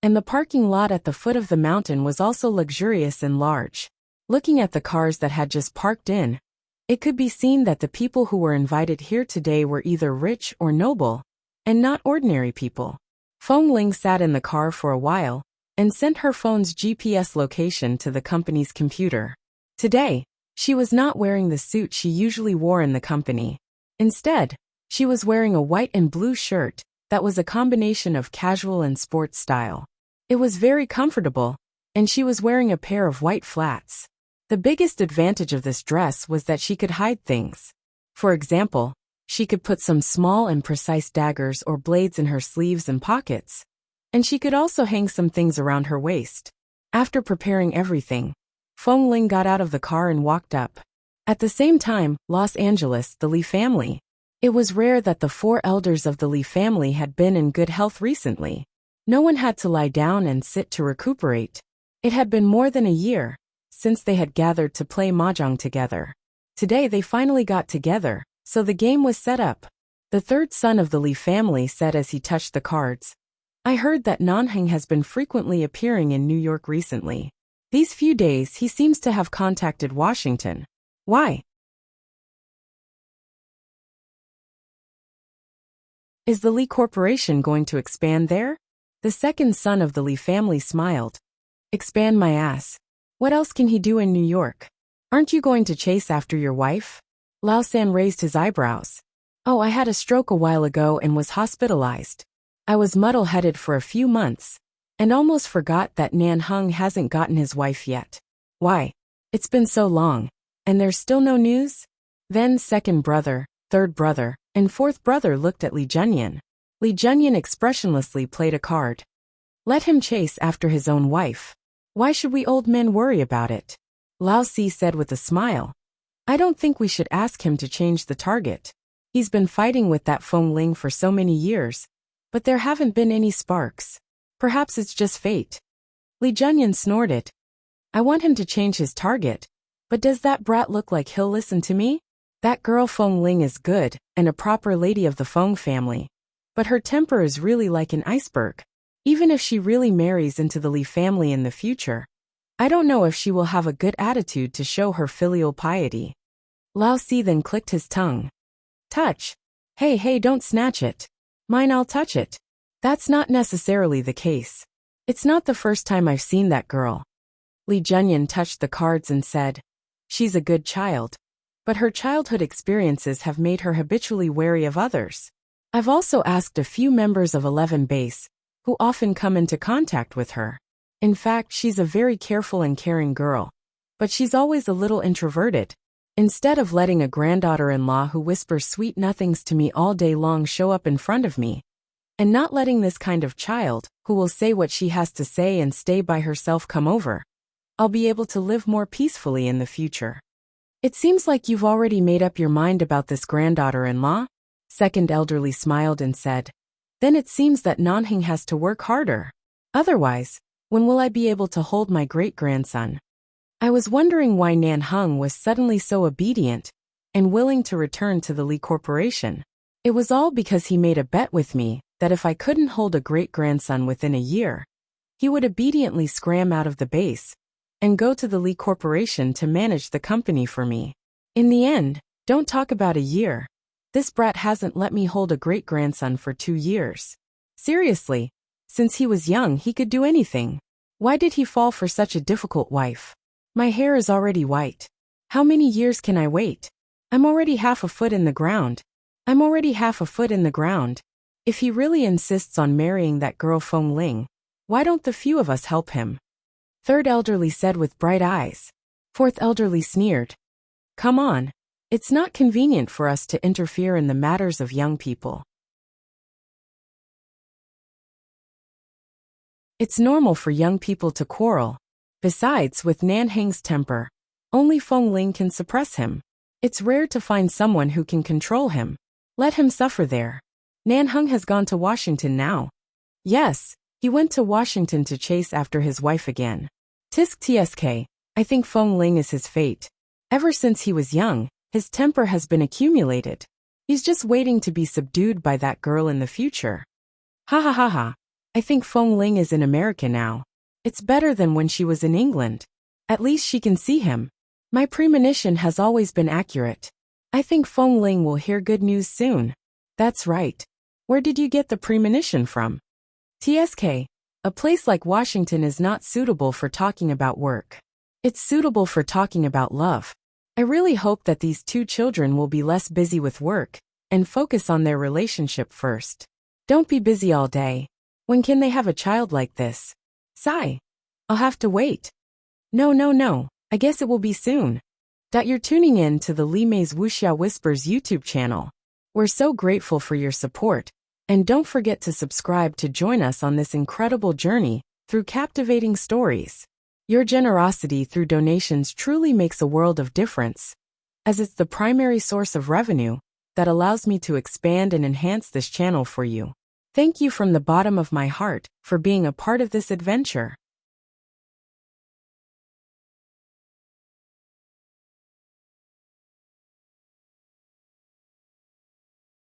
and the parking lot at the foot of the mountain was also luxurious and large. Looking at the cars that had just parked in, It could be seen that the people who were invited here today were either rich or noble, and not ordinary people. Feng Ling sat in the car for a while, and sent her phone's GPS location to the company's computer. Today, she was not wearing the suit she usually wore in the company. Instead, she was wearing a white and blue shirt that was a combination of casual and sports style. It was very comfortable, and she was wearing a pair of white flats. The biggest advantage of this dress was that she could hide things. For example, she could put some small and precise daggers or blades in her sleeves and pockets, and she could also hang some things around her waist. After preparing everything, Feng Ling got out of the car and walked up. At the same time, Los Angeles, the Li family. It was rare that the 4 elders of the Li family had been in good health recently. No one had to lie down and sit to recuperate. It had been more than a year since they had gathered to play mahjong together. Today they finally got together, so the game was set up. The 3rd son of the Li family said as he touched the cards, "I heard that Nanheng has been frequently appearing in New York recently. These few days he seems to have contacted Washington. Why? Is the Li Corporation going to expand there?" The 2nd son of the Li family smiled. "Expand my ass. What else can he do in New York? Aren't you going to chase after your wife?" Lao San raised his eyebrows. "Oh, I had a stroke a while ago and was hospitalized. I was muddle-headed for a few months, and almost forgot that Nan Hung hasn't gotten his wife yet. Why? It's been so long, and there's still no news?" Then 2nd brother, 3rd brother, and 4th brother looked at Li Junyan. Li Junyan expressionlessly played a card. "Let him chase after his own wife. Why should we old men worry about it?" Lao Si said with a smile. "I don't think we should ask him to change the target. He's been fighting with that Feng Ling for so many years, but there haven't been any sparks. Perhaps it's just fate." Li Junyan snorted. "I want him to change his target, but does that brat look like he'll listen to me? That girl Feng Ling is good and a proper lady of the Feng family, but her temper is really like an iceberg. Even if she really marries into the Li family in the future, I don't know if she will have a good attitude to show her filial piety." Lao Si then clicked his tongue. "Touch. Hey, don't snatch it. Mine, I'll touch it." "That's not necessarily the case. It's not the first time I've seen that girl." Li Junyan touched the cards and said, "She's a good child, but her childhood experiences have made her habitually wary of others. I've also asked a few members of 11 Base, who often come into contact with her. In fact, she's a very careful and caring girl, but she's always a little introverted. Instead of letting a granddaughter-in-law who whispers sweet nothings to me all day long show up in front of me, and not letting this kind of child, who will say what she has to say and stay by herself, come over, I'll be able to live more peacefully in the future." "It seems like you've already made up your mind about this granddaughter-in-law?" 2nd elderly smiled and said, "Then it seems that Nanheng has to work harder. Otherwise, when will I be able to hold my great-grandson?" I was wondering why Nan Hung was suddenly so obedient and willing to return to the Li Corporation. It was all because he made a bet with me that if I couldn't hold a great-grandson within a year, he would obediently scram out of the base and go to the Li Corporation to manage the company for me. In the end, don't talk about a year. This brat hasn't let me hold a great-grandson for 2 years. Seriously, since he was young he could do anything. Why did he fall for such a difficult wife? My hair is already white. How many years can I wait? I'm already half a foot in the ground. If he really insists on marrying that girl Feng Ling, why don't the few of us help him?" 3rd elderly said with bright eyes. 4th elderly sneered. "Come on. It's not convenient for us to interfere in the matters of young people. It's normal for young people to quarrel. Besides, with Nanheng's temper, only Feng Ling can suppress him. It's rare to find someone who can control him. Let him suffer there. Nanheng has gone to Washington now." "Yes, he went to Washington to chase after his wife again. Tsk, I think Feng Ling is his fate. Ever since he was young, his temper has been accumulated. He's just waiting to be subdued by that girl in the future. Ha ha ha ha. I think Feng Ling is in America now. It's better than when she was in England. At least she can see him." My premonition has always been accurate. I think Feng Ling will hear good news soon. That's right. Where did you get the premonition from? TSK. A place like Washington is not suitable for talking about work. It's suitable for talking about love. I really hope that these two children will be less busy with work and focus on their relationship first. Don't be busy all day. When can they have a child like this? Sigh. I'll have to wait. No. I guess it will be soon. You're tuning in to the Li Mei's Wuxia Whispers YouTube channel. We're so grateful for your support, and don't forget to subscribe to join us on this incredible journey through captivating stories. Your generosity through donations truly makes a world of difference, as it's the primary source of revenue that allows me to expand and enhance this channel for you. Thank you from the bottom of my heart for being a part of this adventure.